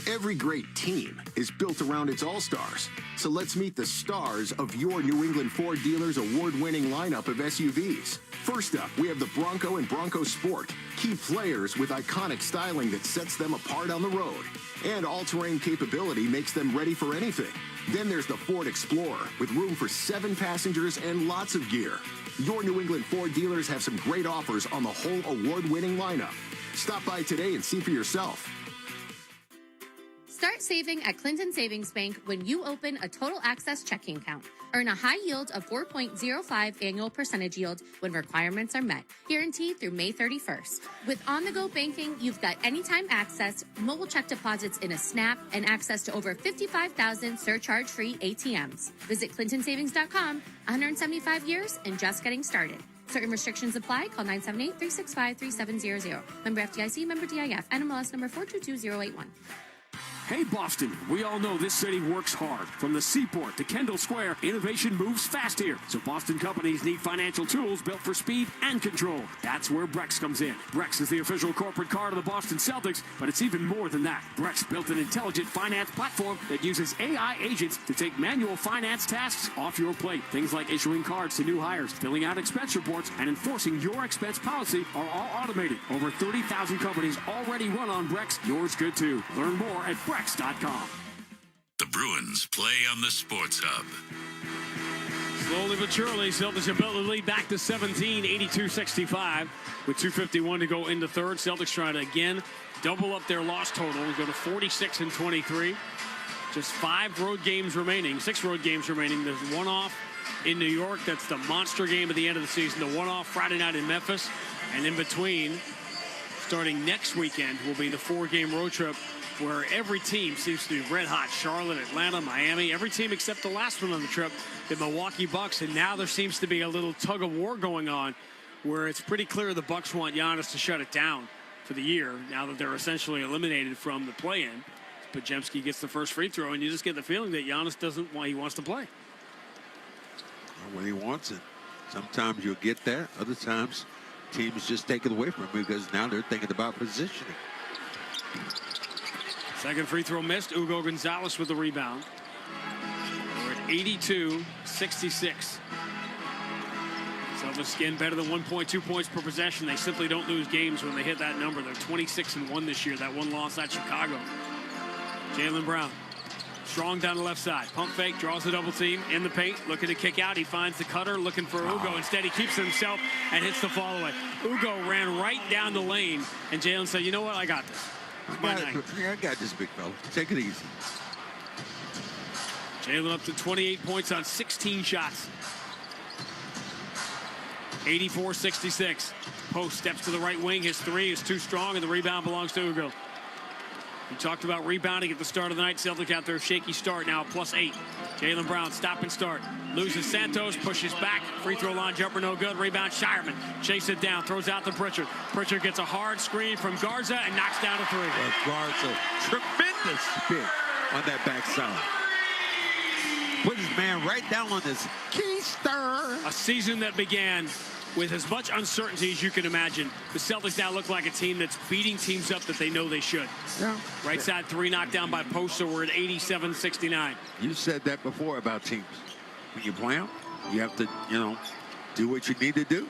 Speaker 9: Every great team is built around its all-stars. So let's meet the stars of your New England Ford dealers' award-winning lineup of SUVs. First up, we have the Bronco and Bronco Sport, key players with iconic styling that sets them apart on the road. And all-terrain capability makes them ready for anything. Then there's the Ford Explorer, with room for 7 passengers and lots of gear. Your New England Ford dealers have some great offers on the whole award-winning lineup. Stop by today and see for yourself.
Speaker 17: Start saving at Clinton Savings Bank when you open a Total Access checking account. Earn a high yield of 4.05 annual percentage yield when requirements are met, guaranteed through May 31st. With on-the-go banking, you've got anytime access, mobile check deposits in a snap, and access to over 55,000 surcharge-free ATMs. Visit ClintonSavings.com, 175 years and just getting started. Certain restrictions apply. Call 978-365-3700. Member FDIC, member DIF, NMLS number 422081.
Speaker 4: Hey, Boston, we all know this city works hard. From the Seaport to Kendall Square, innovation moves fast here. So Boston companies need financial tools built for speed and control. That's where Brex comes in. Brex is the official corporate card of the Boston Celtics, but it's even more than that. Brex built an intelligent finance platform that uses AI agents to take manual finance tasks off your plate. Things like issuing cards to new hires, filling out expense reports, and enforcing your expense policy are all automated. Over 30,000 companies already run on Brex. Yours could too. Learn more at Brex.com.
Speaker 22: The Bruins play on the Sports Hub.
Speaker 4: Slowly but surely, Celtics have built the lead back to 17, 82-65. With 2:51 to go in the third, Celtics trying to again double up their loss total and go to 46-23. Just 6 road games remaining. There's one off in New York. That's the monster game at the end of the season. The one off Friday night in Memphis. And in between, starting next weekend, will be the 4-game road trip where every team seems to be red hot. Charlotte, Atlanta, Miami, every team except the last one on the trip, the Milwaukee Bucks. And now there seems to be a little tug of war going on where it's pretty clear the Bucks want Giannis to shut it down for the year now that they're essentially eliminated from the play-in. Podziemski gets the first free throw, and you just get the feeling that Giannis doesn't want, he wants to play.
Speaker 5: When he wants it. Sometimes you'll get that. Other times, teams just take it away from him because now they're thinking about positioning.
Speaker 4: Second free throw missed. Hugo Gonzalez with the rebound. We're at 82-66. Celtics again better than 1.2 points per possession. They simply don't lose games when they hit that number. They're 26-1 this year. That one loss at Chicago. Jaylen Brown. Strong down the left side. Pump fake, draws the double team in the paint. Looking to kick out. He finds the cutter, looking for Ugo. Instead, he keeps it himself and hits the fall away. Ugo ran right down the lane, and Jaylen said, you know what, I got this.
Speaker 5: I got this, big fella. Take it easy.
Speaker 4: Jaylen up to 28 points on 16 shots. 84-66. Post steps to the right wing. His three is too strong, and the rebound belongs to Ugo. We talked about rebounding at the start of the night. Celtics out there, shaky start now, +8. Jaylen Brown, stop and start. Loses Santos, pushes back. Free throw line jumper, no good. Rebound, Shireman. Chase it down, throws out to Pritchard. Pritchard gets a hard screen from Garza and knocks down a three.
Speaker 5: Well, Garza, tremendous spin on that backside. Put his man right down on this keister.
Speaker 4: A season that began with as much uncertainty as you can imagine. The Celtics now look like a team that's beating teams up that they know they should.
Speaker 5: Yeah.
Speaker 4: Right side three knocked down by Post, so we're at 87-69.
Speaker 5: You said that before about teams. When you play them, you have to, do what you need to do.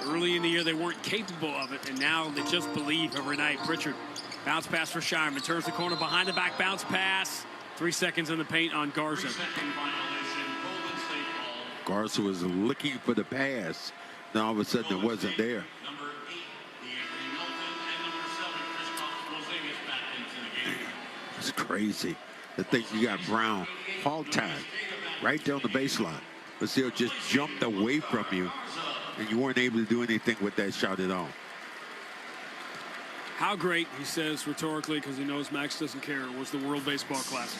Speaker 4: Early in the year, they weren't capable of it, and now they just believe every night. Pritchard, bounce pass for Shireman. Turns the corner behind the back, bounce pass. 3 seconds in the paint on Garza.
Speaker 5: Garza was looking for the pass. Now all of a sudden it wasn't there. It's crazy. The thing you got Brown, hog tied, right down the baseline. But still just jumped away from you, and you weren't able to do anything with that shot at all.
Speaker 4: How great, he says rhetorically, because he knows Max doesn't care, was the World Baseball Classic.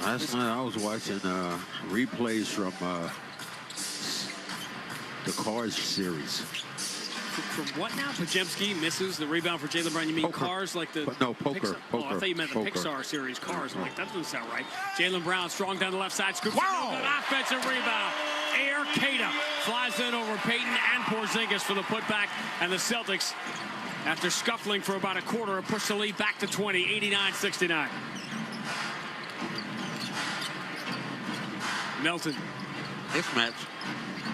Speaker 5: Last night I was watching replays from the Cars series.
Speaker 4: From what now? Pajemski misses the rebound for Jaylen Brown. You mean Cars like the...
Speaker 5: No, Poker.
Speaker 4: Pixar? Oh, I thought you meant the Pixar series, Cars. I'm like, that doesn't sound right. Jaylen Brown strong down the left side. Scoops an offensive rebound. Air Cada flies in over Payton and Porzingis for the putback. And the Celtics, after scuffling for about a quarter, push the lead back to 20, 89-69. Melton.
Speaker 5: Mismatch.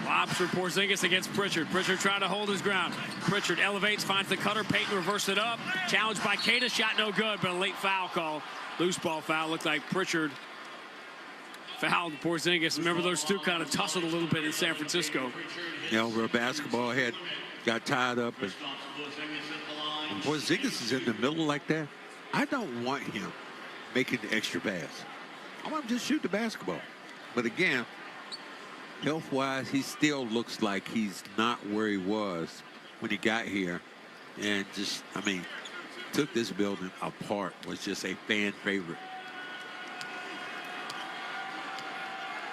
Speaker 4: Lobs for Porzingis against Pritchard. Pritchard trying to hold his ground. Pritchard elevates, finds the cutter. Payton reversed it up. Challenged by Cada. Shot no good, but a late foul call. Loose ball foul. Looked like Pritchard fouled Porzingis. Remember, those two kind of tussled a little bit in San Francisco.
Speaker 5: Yeah, where a basketball head got tied up. And Porzingis is in the middle like that. I don't want him making the extra pass. I want him to just shoot the basketball. But again, health-wise, he still looks like he's not where he was when he got here. And just, I mean, took this building apart. Was just a fan favorite.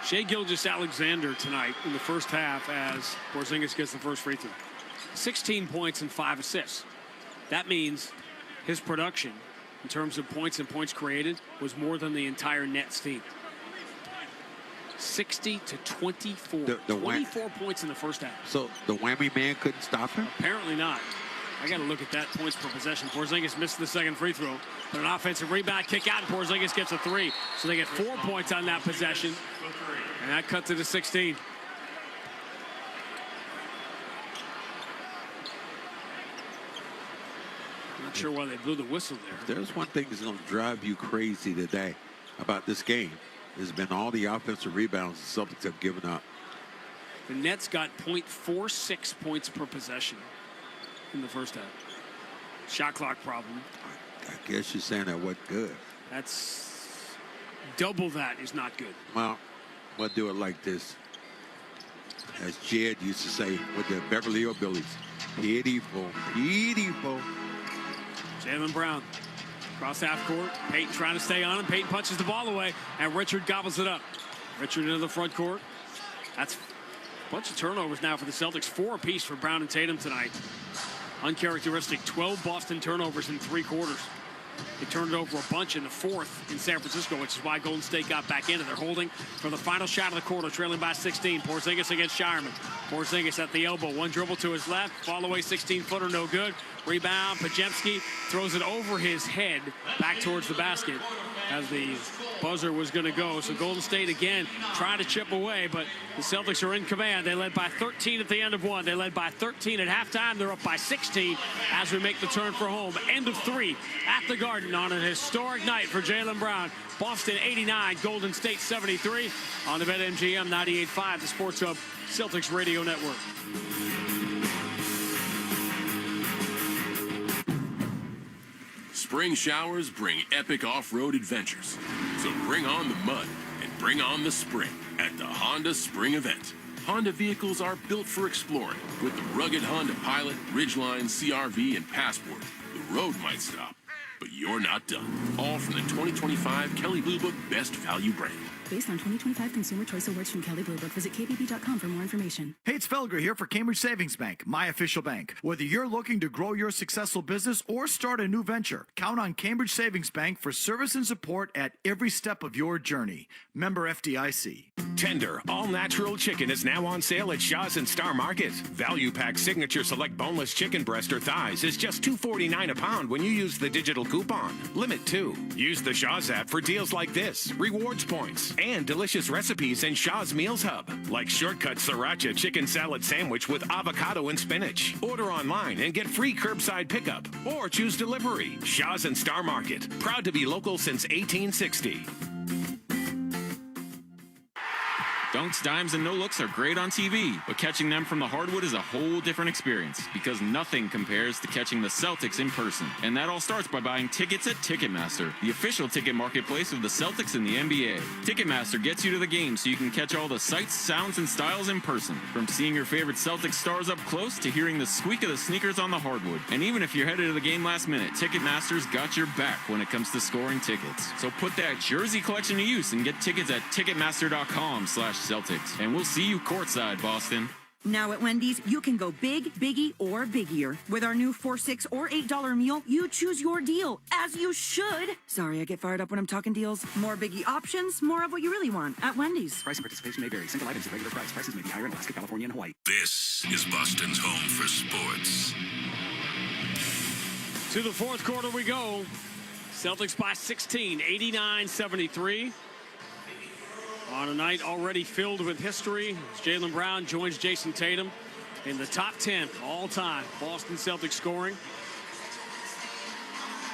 Speaker 4: Shai Gilgeous-Alexander tonight in the first half as Porzingis gets the first free throw. 16 points and 5 assists. That means his production in terms of points and points created was more than the entire Nets team. 60-24. 24 points in the first half.
Speaker 5: So the whammy man couldn't stop him?
Speaker 4: Apparently not. I got to look at that points per possession. Porzingis missed the second free throw, but an offensive rebound, kick out, and Porzingis gets a 3. So they get 4 points on that possession, and that cuts it to 16. Not sure why they blew the whistle there.
Speaker 5: There's one thing that's going to drive you crazy today about this game. There's been all the offensive rebounds the Celtics have given up.
Speaker 4: The Nets got .46 points per possession in the first half. Shot clock problem.
Speaker 5: I guess you're saying that wasn't good.
Speaker 4: That's double that is not good.
Speaker 5: Well, we'll do it like this. As Jed used to say with the Beverly Hillbillies, pitiful, pitiful.
Speaker 4: Jaylen Brown. Cross half court. Payton trying to stay on him. Payton punches the ball away, and Richard gobbles it up. Richard into the front court. That's a bunch of turnovers now for the Celtics. 4 apiece for Brown and Tatum tonight. Uncharacteristic. 12 Boston turnovers in 3 quarters. They turned it over a bunch in the fourth in San Francisco, which is why Golden State got back into. They're holding for the final shot of the quarter, trailing by 16. Porzingis against Shireman. Porzingis at the elbow. One dribble to his left. Fall away 16-footer, no good. Rebound. Pajemski throws it over his head back towards the basket as the buzzer was going to go. So Golden State again trying to chip away, but the Celtics are in command. They led by 13 at the end of 1. They led by 13 at halftime. They're up by 16 as we make the turn for home. End of 3 at the Garden on an historic night for Jaylen Brown. Boston 89, Golden State 73 on the BetMGM 98.5, the Sports Hub Celtics Radio Network.
Speaker 22: Spring showers bring epic off-road adventures. So bring on the mud and bring on the spring at the Honda Spring Event. Honda vehicles are built for exploring. With the rugged Honda Pilot, Ridgeline, CR-V, and Passport, the road might stop, but you're not done. All from the 2025 Kelley Blue Book Best Value Brand.
Speaker 10: Based on 2025 Consumer Choice Awards from Kelley Blue Book. Visit kbb.com for more information.
Speaker 13: Hey, it's Felger here for Cambridge Savings Bank, my official bank. Whether you're looking to grow your successful business or start a new venture, count on Cambridge Savings Bank for service and support at every step of your journey. Member FDIC.
Speaker 19: Tender, all-natural chicken is now on sale at Shaw's and Star Market. Value Pack Signature Select Boneless Chicken Breast or Thighs is just $2.49 a pound when you use the digital coupon. Limit 2. Use the Shaw's app for deals like this, rewards points, and delicious recipes in Shaw's Meals Hub, like Shortcut Sriracha Chicken Salad Sandwich with avocado and spinach. Order online and get free curbside pickup, or choose delivery. Shaw's and Star Market, proud to be local since 1860.
Speaker 16: Dunks, dimes, and no-looks are great on TV, but catching them from the hardwood is a whole different experience because nothing compares to catching the Celtics in person. And that all starts by buying tickets at Ticketmaster, the official ticket marketplace of the Celtics and the NBA. Ticketmaster gets you to the game so you can catch all the sights, sounds, and styles in person. From seeing your favorite Celtics stars up close to hearing the squeak of the sneakers on the hardwood. And even if you're headed to the game last minute, Ticketmaster's got your back when it comes to scoring tickets. So put that jersey collection to use and get tickets at Ticketmaster.com/Celtics. And we'll see you courtside, Boston.
Speaker 20: Now at Wendy's, you can go big, biggie, or biggier. With our new $4, $6, or $8 meal, you choose your deal, as you should. Sorry, I get fired up when I'm talking deals. More biggie options, more of what you really want at Wendy's.
Speaker 21: Price and participation may vary. Single items at regular price. Prices may be higher in Alaska, California, and Hawaii.
Speaker 23: This is Boston's home for sports.
Speaker 4: To the fourth quarter we go. Celtics by 16, 89-73. On a night already filled with history, Jaylen Brown joins Jason Tatum in the top 10 all-time Boston Celtics scoring.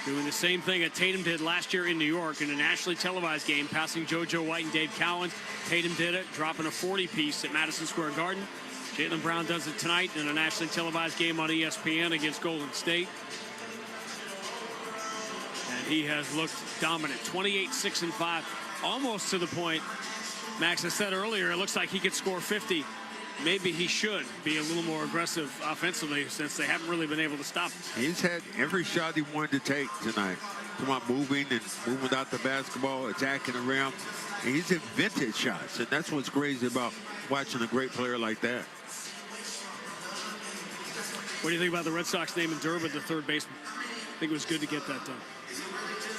Speaker 4: Doing the same thing that Tatum did last year in New York in a nationally televised game, passing JoJo White and Dave Cowens. Tatum did it, dropping a 40-piece at Madison Square Garden. Jaylen Brown does it tonight in a nationally televised game on ESPN against Golden State. And he has looked dominant, 28, 6, and 5, almost to the point, Max, I said earlier, it looks like he could score 50. Maybe he should be a little more aggressive offensively since they haven't really been able to stop him.
Speaker 5: He's had every shot he wanted to take tonight. Talking about moving without the basketball, attacking the rim. And he's invented shots, and that's what's crazy about watching a great player like that.
Speaker 4: What do you think about the Red Sox naming Durbin the third baseman? I think it was good to get that done.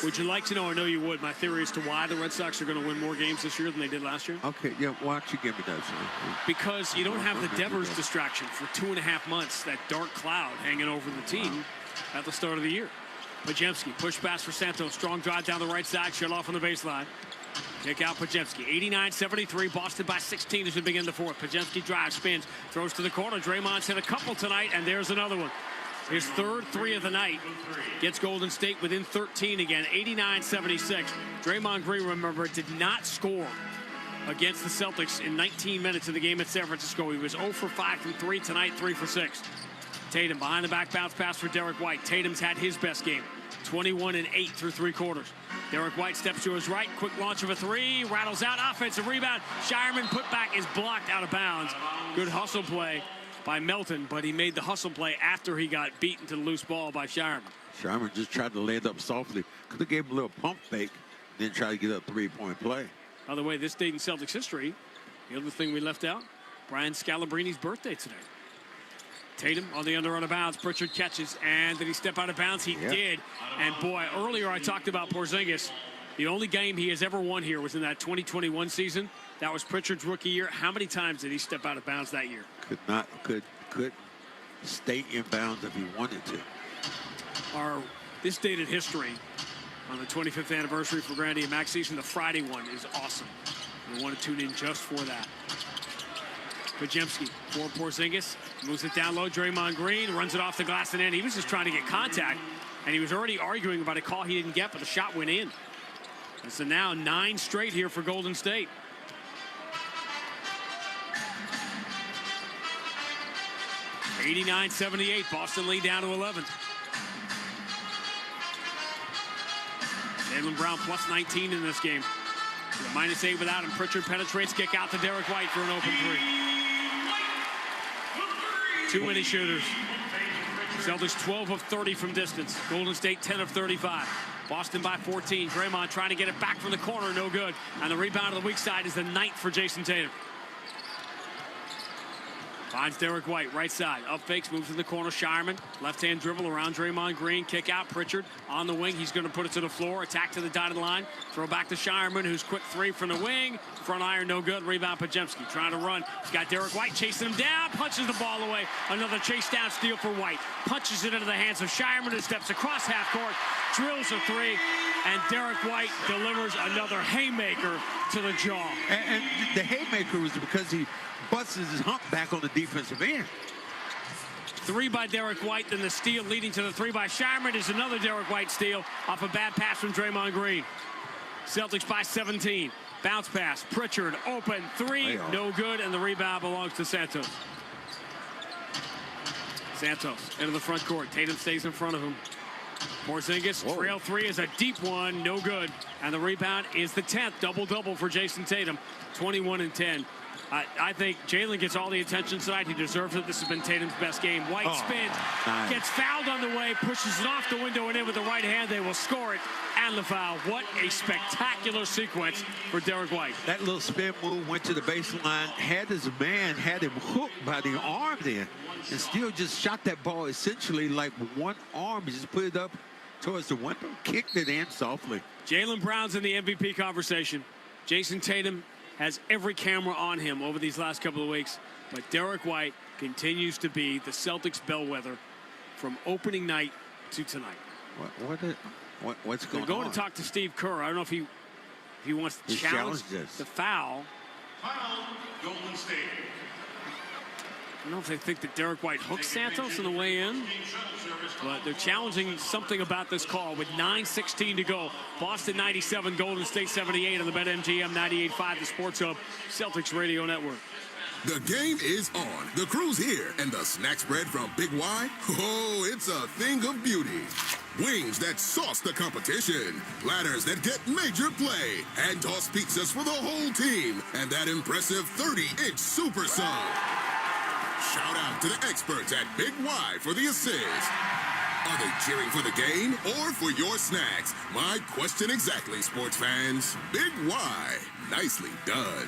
Speaker 4: Would you like to know? I know you would. My theory as to why the Red Sox are going to win more games this year than they did last year.
Speaker 5: Okay, yeah, why don't you give me that, sir?
Speaker 4: Because you don't have the Devers distraction for 2.5 months, that dark cloud hanging over the team at the start of the year. Podziemski, push pass for Santos, strong drive down the right side, shut off on the baseline. Kick out Podziemski, 89-73, Boston by 16 as we begin the fourth. Podziemski drives, spins, throws to the corner. Draymond's hit a couple tonight, and there's another one. His third three of the night gets Golden State within 13 again, 89-76. Draymond Green, remember, did not score against the Celtics in 19 minutes of the game at San Francisco. He was 0 for 5 from 3 tonight, 3 for 6. Tatum behind the back bounce pass for Derek White. Tatum's had his best game, 21 and 8 through 3 quarters. Derek White steps to his right, quick launch of a three, rattles out, offensive rebound. Shireman put back is blocked out of bounds. Good hustle play by Melton, but he made the hustle play after he got beaten to the loose ball by Shireman.
Speaker 5: Shireman just tried to lay it up softly. Could have gave him a little pump fake, then try to get a three-point play.
Speaker 4: By the way, this date in Celtics history, the other thing we left out, Brian Scalabrini's birthday today. Tatum on the under out of bounds. Pritchard catches, and did he step out of bounds? He did. And boy, earlier I talked about Porzingis. The only game he has ever won here was in that 2021 season. That was Pritchard's rookie year. How many times did he step out of bounds that year?
Speaker 5: Could stay in bounds if he wanted to.
Speaker 4: This dated history on the 25th anniversary for Grandy and Max season, the Friday one is awesome. We want to tune in just for that. Podziemski for Porzingis, moves it down low. Draymond Green runs it off the glass and in. He was just trying to get contact, and he was already arguing about a call he didn't get, but the shot went in. And so now 9 straight here for Golden State. (89-78), Boston lead down to 11. Jaylen Brown plus 19 in this game. -8 without him. Pritchard penetrates, kick out to Derek White for an open three. Too many shooters. Celtics 12 of 30 from distance. Golden State 10 of 35. Boston by 14. Draymond trying to get it back from the corner, no good. And the rebound on the weak side is the 9th for Jason Tatum. Finds Derek White, right side. Up fakes, moves in the corner. Shireman, left-hand dribble around Draymond Green. Kick out, Pritchard on the wing. He's going to put it to the floor. Attack to the dotted line. Throw back to Shireman, who's quick three from the wing. Front iron, no good. Rebound, Podziemski trying to run. He's got Derek White chasing him down. Punches the ball away. Another chase down steal for White. Punches it into the hands of Shireman, who steps across half court. Drills a three. And Derek White delivers another haymaker to the jaw.
Speaker 5: And the haymaker was because he busts his hump back on the defensive end.
Speaker 4: 3 by Derek White, then the steal leading to the 3 by Shireman is another Derek White steal off a bad pass from Draymond Green. Celtics by 17. Bounce pass. Pritchard open three. No good. And the rebound belongs to Santos. Santos into the front court. Tatum stays in front of him. Porzingis, trail three is a deep one. No good. And the rebound is the 10th. Double-double for Jason Tatum. 21 and 10. I think Jalen gets all the attention tonight. He deserves it. This has been Tatum's best game. White spins, gets fouled on the way, pushes it off the window and in with the right hand. They will score it and the foul. What a spectacular sequence for Derek White.
Speaker 5: That little spin move went to the baseline, had his man, had him hooked by the arm there, and still just shot that ball essentially like one arm. He just put it up towards the window, kicked it in softly.
Speaker 4: Jaylen Brown's in the MVP conversation. Jason Tatum has every camera on him over these last couple of weeks. But Derek White continues to be the Celtics bellwether from opening night to tonight.
Speaker 5: What's going on?
Speaker 4: They're going to talk to Steve Kerr. I don't know if he wants to challenge the foul.
Speaker 22: Golden State.
Speaker 4: I don't know if they think that Derek White hooked Santos on the way in, but they're challenging something about this call with 9:16 to go. Boston 97, Golden State 78 on the BetMGM 98.5, the Sports Hub Celtics Radio Network.
Speaker 1: The game is on. The crew's here, and the snack spread from Big Y, oh, it's a thing of beauty. Wings that sauce the competition, platters that get major play, and tossed pizzas for the whole team, and that impressive 30-inch super sub. Shout out to the experts at Big Y for the assist. Are they cheering for the game or for your snacks? My question exactly, sports fans. Big Y. Nicely done.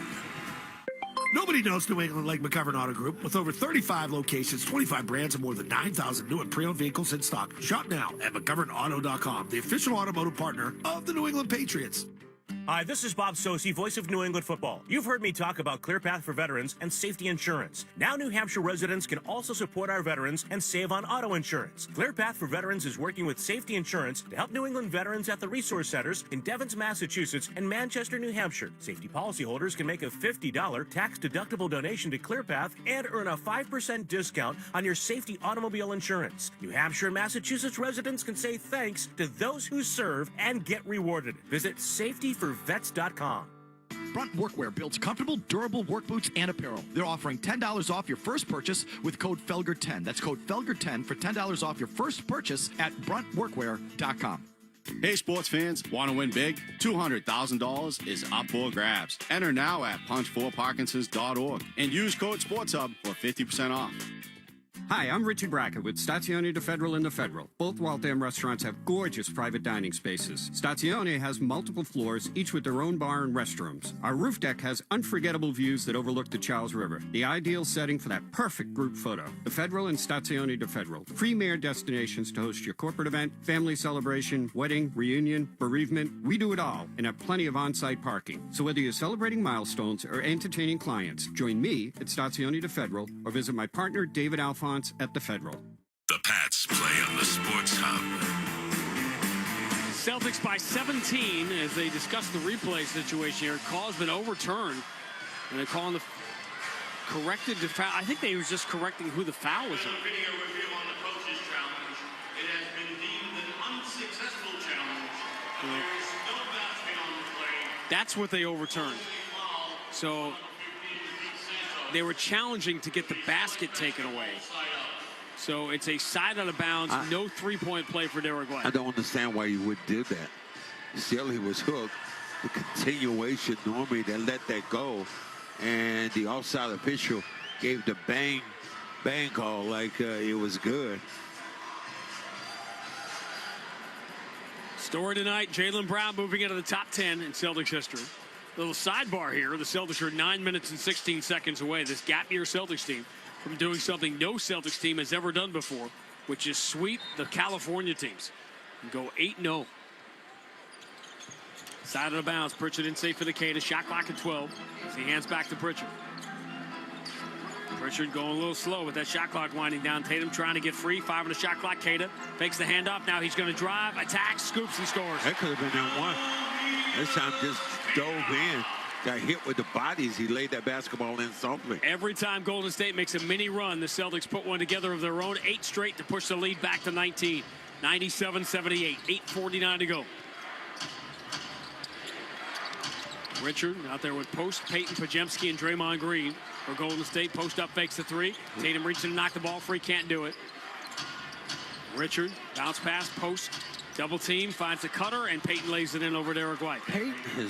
Speaker 2: Nobody knows New England like McGovern Auto Group. With over 35 locations, 25 brands, and more than 9,000 new and pre-owned vehicles in stock. Shop now at McGovernAuto.com, the official automotive partner of the New England Patriots.
Speaker 3: Hi, this is Bob Sosi, voice of New England football. You've heard me talk about ClearPath for veterans and safety insurance. Now New Hampshire residents can also support our veterans and save on auto insurance. ClearPath for Veterans is working with safety insurance to help New England veterans at the resource centers in Devens, Massachusetts and Manchester, New Hampshire. Safety policyholders can make a $50 tax-deductible donation to ClearPath and earn a 5% discount on your safety automobile insurance. New Hampshire and Massachusetts residents can say thanks to those who serve and get rewarded. Visit safetyforvets.com.
Speaker 13: Brunt Workwear builds comfortable, durable work boots and apparel. They're offering $10 off your first purchase with code FELGER10. That's code FELGER10 for $10 off your first purchase at bruntworkwear.com.
Speaker 24: Hey, sports fans, want to win big? $200,000 is up for grabs. Enter now at punch4parkinsons.org and use code SportsHub for 50% off.
Speaker 25: Hi, I'm Richard Brackett with Stazione De Federal and The Federal. Both Waltham restaurants have gorgeous private dining spaces. Stazione has multiple floors, each with their own bar and restrooms. Our roof deck has unforgettable views that overlook the Charles River, the ideal setting for that perfect group photo. The Federal and Stazione De Federal, premier destinations to host your corporate event, family celebration, wedding, reunion, bereavement. We do it all and have plenty of on-site parking. So whether you're celebrating milestones or entertaining clients, join me at Stazione De Federal or visit my partner David Alphonse at the Federal.
Speaker 23: The Pats play on the Sports Hub.
Speaker 4: Celtics by 17 as they discuss the replay situation here. Call's been overturned, and they're calling the corrected the foul. I think they were just correcting who the foul was on.
Speaker 22: Video review on the coach's challenge. It has been deemed an unsuccessful challenge. There is no basket on the play.
Speaker 4: That's what they overturned. So they were challenging to get the basket taken away. So it's a side out of bounds, no three-point play for Derek White.
Speaker 5: I don't understand why you would do that. Still, he was hooked. The continuation, normally they let that go. And the offside official gave the bang call like it was good.
Speaker 4: Story tonight, Jaylen Brown moving into the top 10 in Celtics history. Little sidebar here. The Celtics are 9 minutes and 16 seconds away. This gap year Celtics team from doing something no Celtics team has ever done before, which is sweep the California teams and go 8-0. Side of the bounds. Pritchard in safe for the K. Shot clock at 12. As he hands back to Pritchard. Pritchard going a little slow with that shot clock winding down. Tatum trying to get free. 5 on the shot clock. Kata fakes the handoff. Now he's going to drive, attack, scoops, and scores.
Speaker 5: That could have been that one. This time just dove in. Got hit with the bodies. He laid that basketball in softly.
Speaker 4: Every time Golden State makes a mini run, the Celtics put one together of their own. 8 straight to push the lead back to 19. 97-78. 8:49 to go. Richard out there with Post, Peyton, Pajemski, and Draymond Green for Golden State. Post up, fakes the three. Tatum reaching to knock the ball free, can't do it. Richard, bounce pass, Post, double team, finds the cutter, and Peyton lays it in over Derek White.
Speaker 5: Peyton has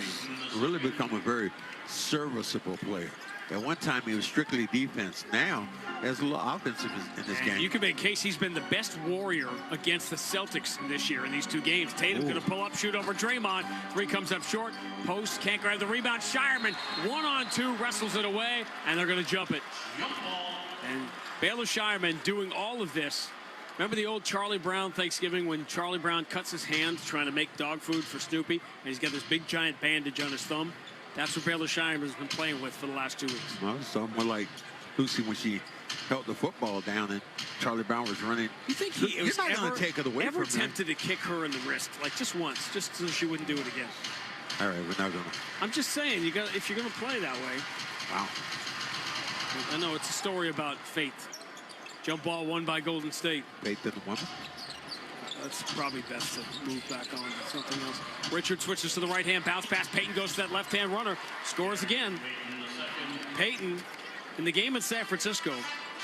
Speaker 5: really become a very serviceable player. At one time, he was strictly defense. Now, there's a little offense in this game.
Speaker 4: You can make a case he's been the best warrior against the Celtics this year in these two games. Tatum's going to pull up, shoot over Draymond. Three comes up short. Post can't grab the rebound. Shireman, 1-on-2, wrestles it away, and they're going to jump it. And Baylor Shireman doing all of this. Remember the old Charlie Brown Thanksgiving when Charlie Brown cuts his hand trying to make dog food for Snoopy, and he's got this big giant bandage on his thumb? That's what Baylor Shireman has been playing with for the last 2 weeks.
Speaker 5: Well, it's somewhat like Lucy when she held the football down and Charlie Brown was running.
Speaker 4: You think he was
Speaker 5: not going to take it away
Speaker 4: ever
Speaker 5: from
Speaker 4: tempted to kick her in the wrist, like just once, just so she wouldn't do it again?
Speaker 5: All right, we're not going to.
Speaker 4: I'm just saying, you got if you're going to play that way.
Speaker 5: Wow.
Speaker 4: I know it's a story about fate. Jump ball won by Golden State.
Speaker 5: Fate to the woman.
Speaker 4: That's probably best to move back on to something else. Richard switches to the right hand, bounce pass. Peyton goes to that left hand runner, scores again. Peyton, in the game at San Francisco,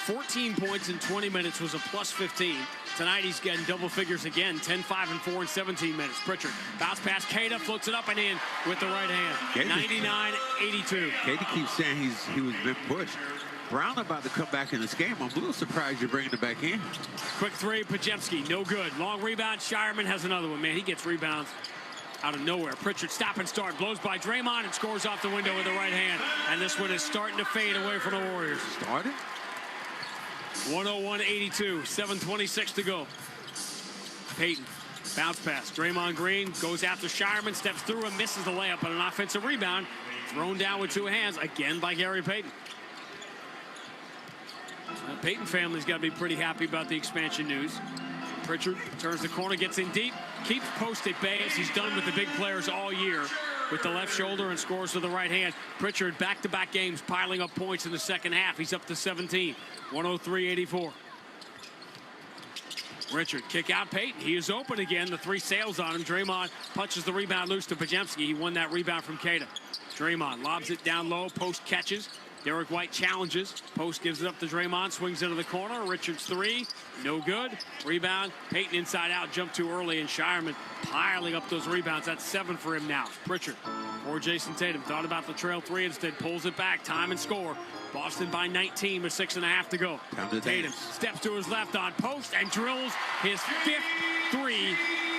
Speaker 4: 14 points in 20 minutes was a plus 15. Tonight he's getting double figures again, 10, 5, and 4 in 17 minutes. Pritchard, bounce pass, Queta floats it up and in with the right hand. 99-82.
Speaker 5: Katie keeps saying he was been pushed. Brown about to come back in this game. I'm a little surprised you're bringing it back in.
Speaker 4: Quick three, Pajemski, no good. Long rebound, Shireman has another one. Man, he gets rebounds out of nowhere. Pritchard, stop and start, blows by Draymond and scores off the window with the right hand. And this one is starting to fade away from the Warriors.
Speaker 5: Started?
Speaker 4: 101-82, 7:26 to go. Peyton, bounce pass. Draymond Green goes after Shireman, steps through and misses the layup, but an offensive rebound thrown down with two hands again by Gary Payton. The Payton family's got to be pretty happy about the expansion news. Pritchard turns the corner, gets in deep, keeps Post at bay as he's done with the big players all year with the left shoulder and scores with the right hand. Pritchard back-to-back games piling up points in the second half. He's up to 17, 103-84. Richard, kick out Payton. He is open again. The three sails on him. Draymond punches the rebound loose to Pajemski. He won that rebound from Queta. Draymond lobs it down low. Post catches. Derek White challenges. Post gives it up to Draymond. Swings into the corner. Richards three. No good. Rebound. Payton inside out. Jumped too early. And Shireman piling up those rebounds. That's 7 for him now. Pritchard or Jason Tatum thought about the trail three. Instead pulls it back. Time and score. Boston by 19 with 6.5 to go. Tatum steps to his left on Post and drills his 5th three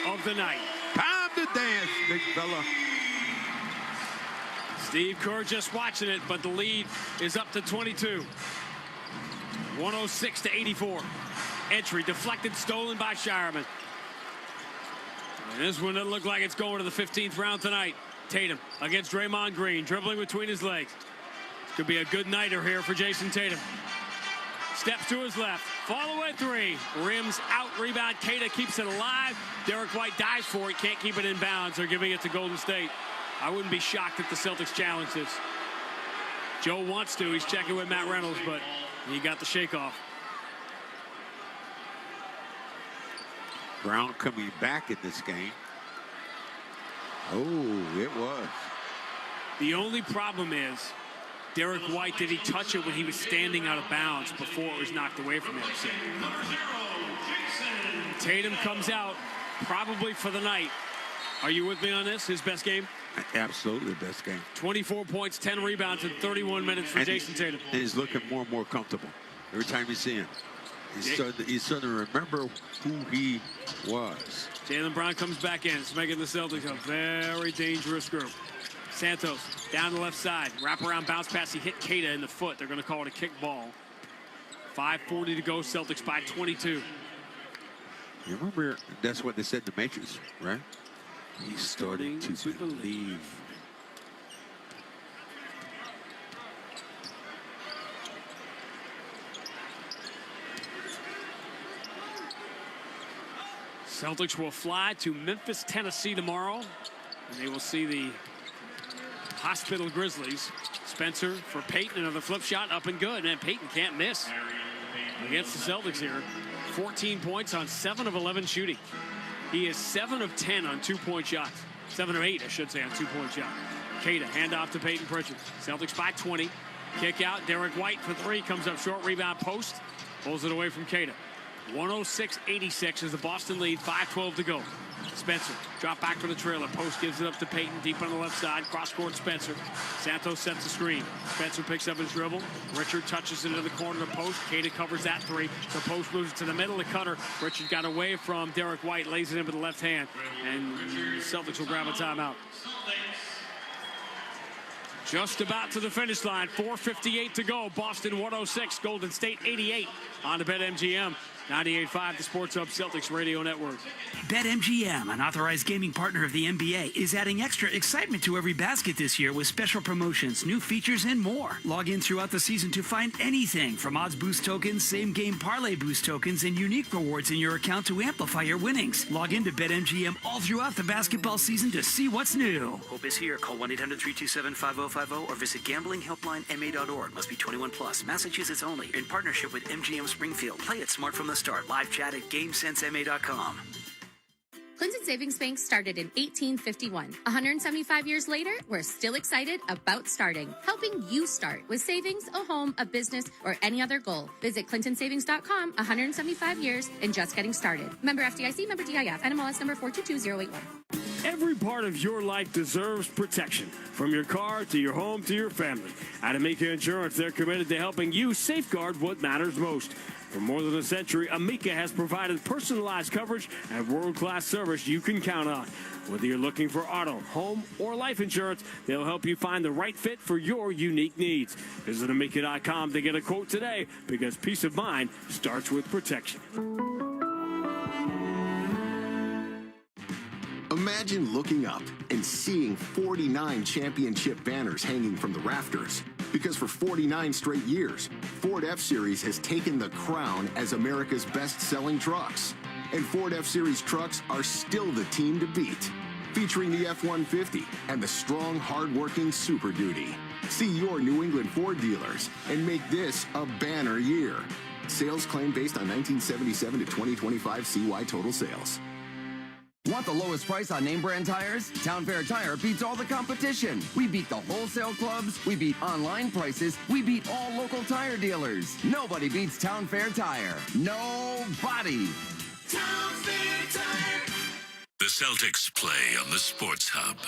Speaker 4: of the night.
Speaker 5: Time to dance, big fella.
Speaker 4: Steve Kerr just watching it, but the lead is up to 22. 106-84. Entry deflected, stolen by Shireman. And this one doesn't look like it's going to the 15th round tonight. Tatum against Draymond Green, dribbling between his legs. Could be a good nighter here for Jason Tatum. Steps to his left. Fall away three. Rims out. Rebound. Queta keeps it alive. Derek White dives for it. Can't keep it in bounds. They're giving it to Golden State. I wouldn't be shocked if the Celtics challenge this. Joe wants to. He's checking with Matt Reynolds, but he got the shake off.
Speaker 5: Brown coming back in this game. Oh, it was.
Speaker 4: The only problem is Derek White, did he touch it when he was standing out of bounds before it was knocked away from him? Tatum comes out probably for the night. Are you with me on this? His best game?
Speaker 5: Absolutely best game.
Speaker 4: 24 points, 10 rebounds in 31 minutes for Jason Tatum.
Speaker 5: And he's looking more and more comfortable every time you see him. He's starting to remember who he was.
Speaker 4: Jaylen Brown comes back in. It's making the Celtics a very dangerous group. Santos down the left side. Wraparound bounce pass. He hit Queta in the foot. They're going to call it a kick ball. 5:40 to go. Celtics by 22.
Speaker 5: You remember that's what they said in the Matrix, right? He's starting to believe.
Speaker 4: Celtics will fly to Memphis, Tennessee tomorrow, and they will see the Hospital Grizzlies. Spencer for Peyton, another flip shot, up and good. Man, Peyton can't miss against the Celtics here. 14 points on 7 of 11 shooting. He is 7 of 10 on 2-point shots. 7 of 8, I should say, on 2-point shots. Cada, handoff to Peyton Pritchard. Celtics by 20. Kick out. Derek White for three. Comes up short. Rebound post. Pulls it away from Cada. 106-86 is the Boston lead. 5:12 to go. Spencer, drop back for the trailer. Post gives it up to Peyton, deep on the left side. Cross-court Spencer. Santos sets the screen. Spencer picks up his dribble. Richard touches into the corner of the post. Cada covers that three. So Post moves it to the middle of Cutter. Richard got away from Derek White, lays it in with the left hand. And the Celtics will grab a timeout. Just about to the finish line. 4:58 to go. Boston 106, Golden State 88 on the BetMGM. 98.5, the Sports Hub Celtics Radio Network.
Speaker 18: BetMGM, an authorized gaming partner of the NBA, is adding extra excitement to every basket this year with special promotions, new features, and more. Log in throughout the season to find anything from odds boost tokens, same-game parlay boost tokens, and unique rewards in your account to amplify your winnings. Log in to BetMGM all throughout the basketball season to see what's new. Hope is here. Call 1-800-327-5050 or visit gamblinghelplinema.org. Must be 21 plus. Massachusetts only. In partnership with MGM Springfield. Play it smart from the start. Live chat at GameSenseMA.com.
Speaker 17: Clinton Savings Bank started in 1851. 175 years later, we're still excited about starting, helping you start with savings, a home, a business, or any other goal. Visit ClintonSavings.com. 175 years and just getting started. Member FDIC, member DIF, NMLS number 422081.
Speaker 4: Every part of your life deserves protection, from your car to your home to your family. At Amica Insurance, they're committed to helping you safeguard what matters most. For more than a century, Amica has provided personalized coverage and world-class service you can count on. Whether you're looking for auto, home, or life insurance, they'll help you find the right fit for your unique needs. Visit Amica.com to get a quote today, because peace of mind starts with protection.
Speaker 9: Imagine looking up and seeing 49 championship banners hanging from the rafters. Because for 49 straight years, Ford F-Series has taken the crown as America's best-selling trucks. And Ford F-Series trucks are still the team to beat. Featuring the F-150 and the strong, hard-working Super Duty. See your New England Ford dealers and make this a banner year. Sales claim based on 1977 to 2025 CY total sales.
Speaker 6: Want the lowest price on name brand tires? Town Fair Tire beats all the competition. We beat the wholesale clubs. We beat online prices. We beat all local tire dealers. Nobody beats Town Fair Tire. Nobody.
Speaker 23: Town Fair Tire. The Celtics play on the Sports Hub.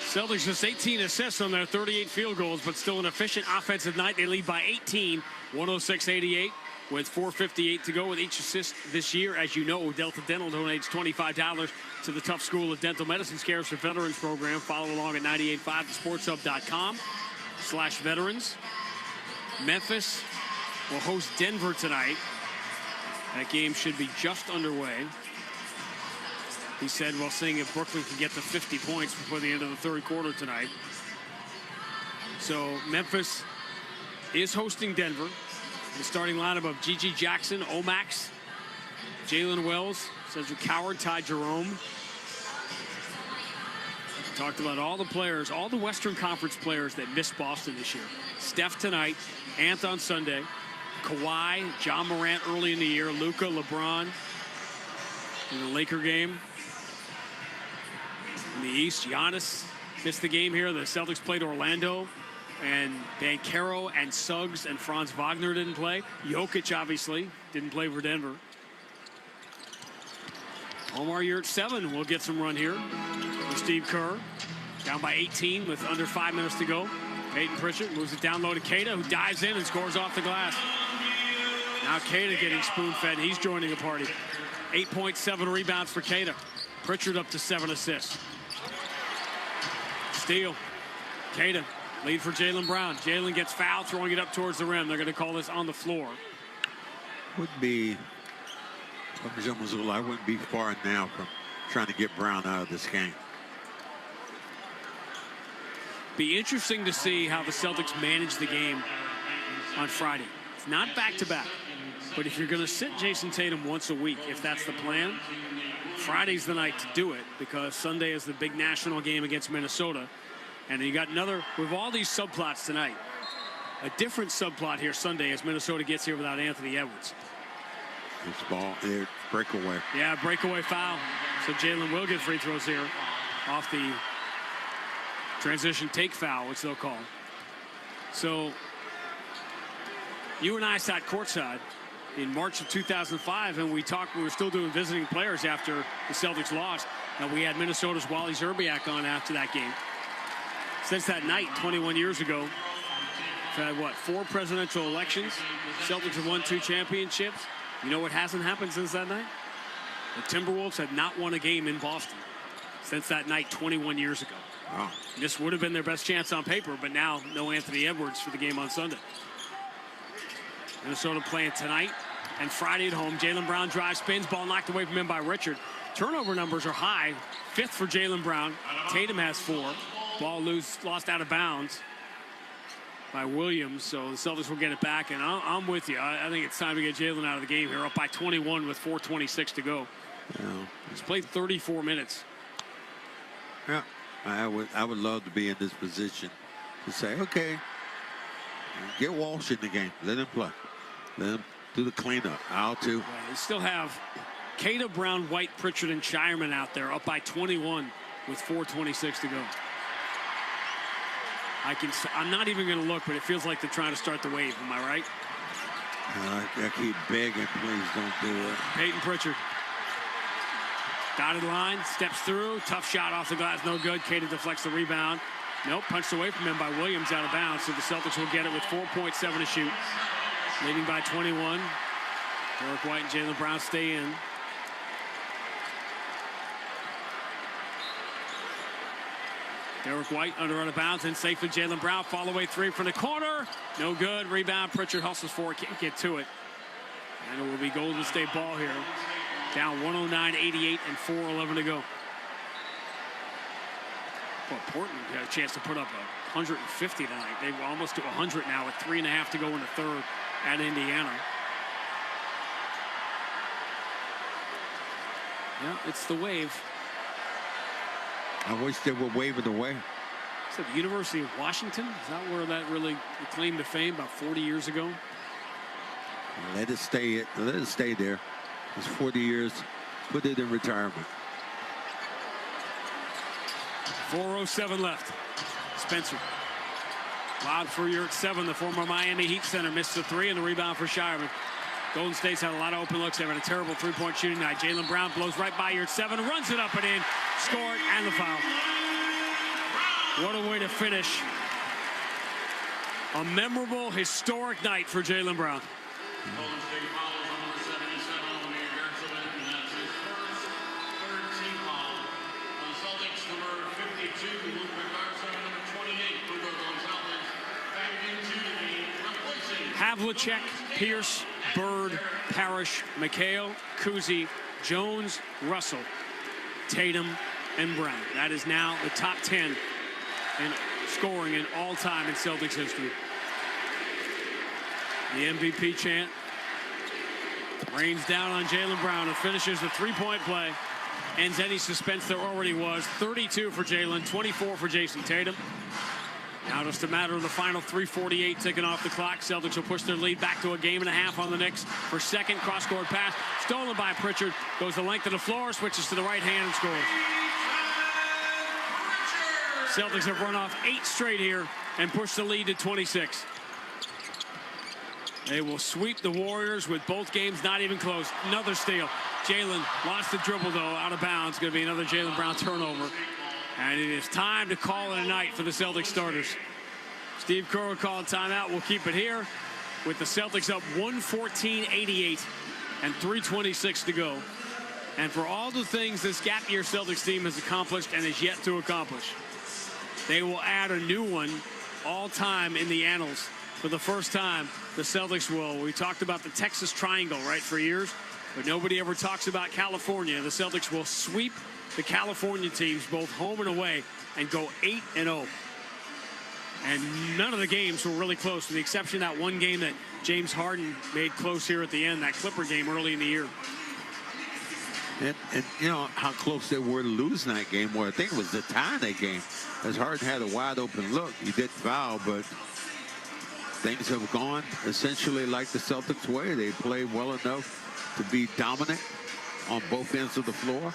Speaker 4: Celtics just 18 assists on their 38 field goals, but still an efficient offensive night. They lead by 18, 106-88. With 4:58 to go with each assist this year. As you know, Delta Dental donates $25 to the Tough School of Dental Medicine Cares for Veterans program. Follow along at 98.5thesportshub.com/veterans. Memphis will host Denver tonight. That game should be just underway. He said, well, seeing if Brooklyn can get to 50 points before the end of the third quarter tonight. So Memphis is hosting Denver. The starting lineup of Gigi Jackson, Omax, Jalen Wells, Cedric Howard, Ty Jerome. Talked about all the players, all the Western Conference players that missed Boston this year. Steph tonight, Ant on Sunday, Kawhi, John Morant early in the year, Luka, LeBron in the Laker game. In the East, Giannis missed the game here. The Celtics played Orlando. And Banchero and Suggs and Franz Wagner didn't play. Jokic, obviously, didn't play for Denver. Omar Yurt-7 will get some run here with Steve Kerr. Down by 18 with under 5 minutes to go. Peyton Pritchard moves it down low to Cada, who dives in and scores off the glass. Now Cada getting spoon-fed. He's joining the party. 8.7 rebounds for Cada. Pritchard up to 7 assists. Steal. Cada. Lead for Jaylen Brown. Jaylen gets fouled, throwing it up towards the rim. They're going to call this on the floor.
Speaker 5: Would be, Joe Mazzulla, I wouldn't be far now from trying to get Brown out of this game.
Speaker 4: Be interesting to see how the Celtics manage the game on Friday. It's not back-to-back. But if you're going to sit Jason Tatum once a week, if that's the plan, Friday's the night to do it, because Sunday is the big national game against Minnesota. And you got another, with all these subplots tonight, a different subplot here Sunday as Minnesota gets here without Anthony Edwards.
Speaker 5: This ball, breakaway.
Speaker 4: Yeah, breakaway foul. So Jalen will get free throws here off the Transition take foul, which they'll call. So you and I sat courtside in March of 2005, and we were still doing visiting players after the Celtics lost. And we had Minnesota's Wally Zerbiak on after that game. Since that night, 21 years ago, we've had, 4 presidential elections. Celtics have won 2 championships. You know what hasn't happened since that night? The Timberwolves have not won a game in Boston since that night 21 years ago.
Speaker 5: Wow.
Speaker 4: This would have been their best chance on paper, but now no Anthony Edwards for the game on Sunday. Minnesota playing tonight and Friday at home. Jaylen Brown drives, spins, ball knocked away from him by Richard. Turnover numbers are high. 5th for Jaylen Brown. Tatum has 4. Ball lost out of bounds by Williams, so the Celtics will get it back. And I'm with you. I think it's time to get Jaylen out of the game here. Up by 21 with 4:26 to go.
Speaker 5: Yeah.
Speaker 4: He's played 34 minutes.
Speaker 5: Yeah, I would love to be in this position to say, okay, get Walsh in the game. Let him play. Let him do the cleanup. I'll too.
Speaker 4: They still have Kata, Brown, White, Pritchard, and Shireman out there, up by 21 with 4:26 to go. I'm not even going to look, but it feels like they're trying to start the wave. Am I right?
Speaker 5: I keep begging, please don't do it.
Speaker 4: Peyton Pritchard. Dotted line, steps through, tough shot off the glass, no good. Kata deflects the rebound. Nope, punched away from him by Williams out of bounds, so the Celtics will get it with 4.7 to shoot. Leading by 21. Derek White and Jaylen Brown stay in. Derek White under out of bounds and safe for Jaylen Brown. Fall away 3 from the corner. No good. Rebound. Pritchard hustles for it. Can't get to it. And it will be Golden State ball here. Down 109-88 and 4:11 to go. Well, Portland had a chance to put up 150 tonight. They were almost to 100 now with 3.5 to go in the third at Indiana. Yeah, it's the wave.
Speaker 5: I wish they were waving away.
Speaker 4: Is that the University of Washington? Is that where that really claimed to fame about 40 years ago?
Speaker 5: Let it stay. Let it stay there. It's 40 years. Put it in retirement.
Speaker 4: 4:07 left. Spencer. Loud for Yurt 7. The former Miami Heat center missed the 3 and the rebound for Shireman. Golden State's had a lot of open looks. They've had a terrible 3-point shooting night. Jaylen Brown blows right by Yurt 7, runs it up and in, scored, and the foul. What a way to finish a memorable, historic night for Jaylen Brown. Havlicek, Pierce, Bird, Parish, McHale, Kuzi, Jones, Russell, Tatum, and Brown. That is now the top 10 in scoring in all time in Celtics history. The MVP chant rains down on Jaylen Brown and finishes the 3-point play. Ends any suspense there already was. 32 for Jaylen, 24 for Jason Tatum. Now just a matter of the final 3:48 ticking off the clock. Celtics will push their lead back to a 1.5 on the Knicks for second. Cross-court pass stolen by Pritchard. Goes the length of the floor, switches to the right hand and scores. Celtics have run off 8 straight here and pushed the lead to 26. They will sweep the Warriors with both games not even close. Another steal. Jaylen lost the dribble, though, out of bounds. Going to be another Jaylen Brown turnover. And it is time to call it a night for the Celtics starters. Steve Kerr will call a timeout. We'll keep it here with the Celtics up 114-88 and 3:26 to go. And for all the things this gap year Celtics team has accomplished and is yet to accomplish, they will add a new one all time in the annals. For the first time, the Celtics will. We talked about the Texas Triangle, right, for years, but nobody ever talks about California. The Celtics will sweep the California teams, both home and away, and go 8-0. And none of the games were really close, with the exception of that one game that James Harden made close here at the end, that Clipper game early in the year.
Speaker 5: And you know how close they were to losing that game, where I think it was the tie in that game. As Harden had a wide open look, he did foul, but things have gone essentially like the Celtics way. They played well enough to be dominant on both ends of the floor.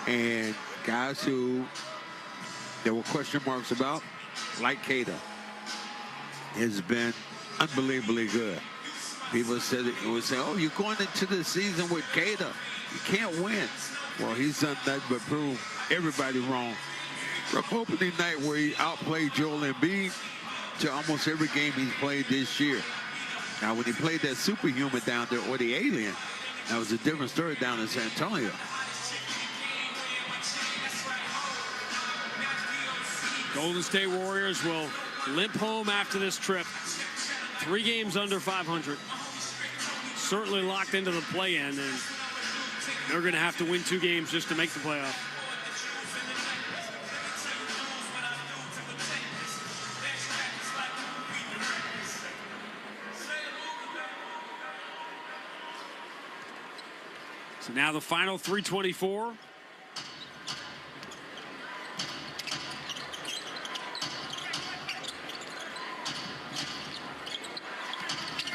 Speaker 5: And guys who there were question marks about, like Cada, has been unbelievably good. People said it would say, oh, you're going into the season with Cada. You can't win. Well, he's done nothing but prove everybody wrong. From opening night where he outplayed Joel Embiid to almost every game he's played this year. Now, when he played that superhuman down there, or the alien, that was a different story down in San Antonio.
Speaker 4: Golden State Warriors will limp home after this trip. 3 games under 500. Certainly locked into the play-in, and they're going to have to win 2 games just to make the playoff. So now the final 3:24.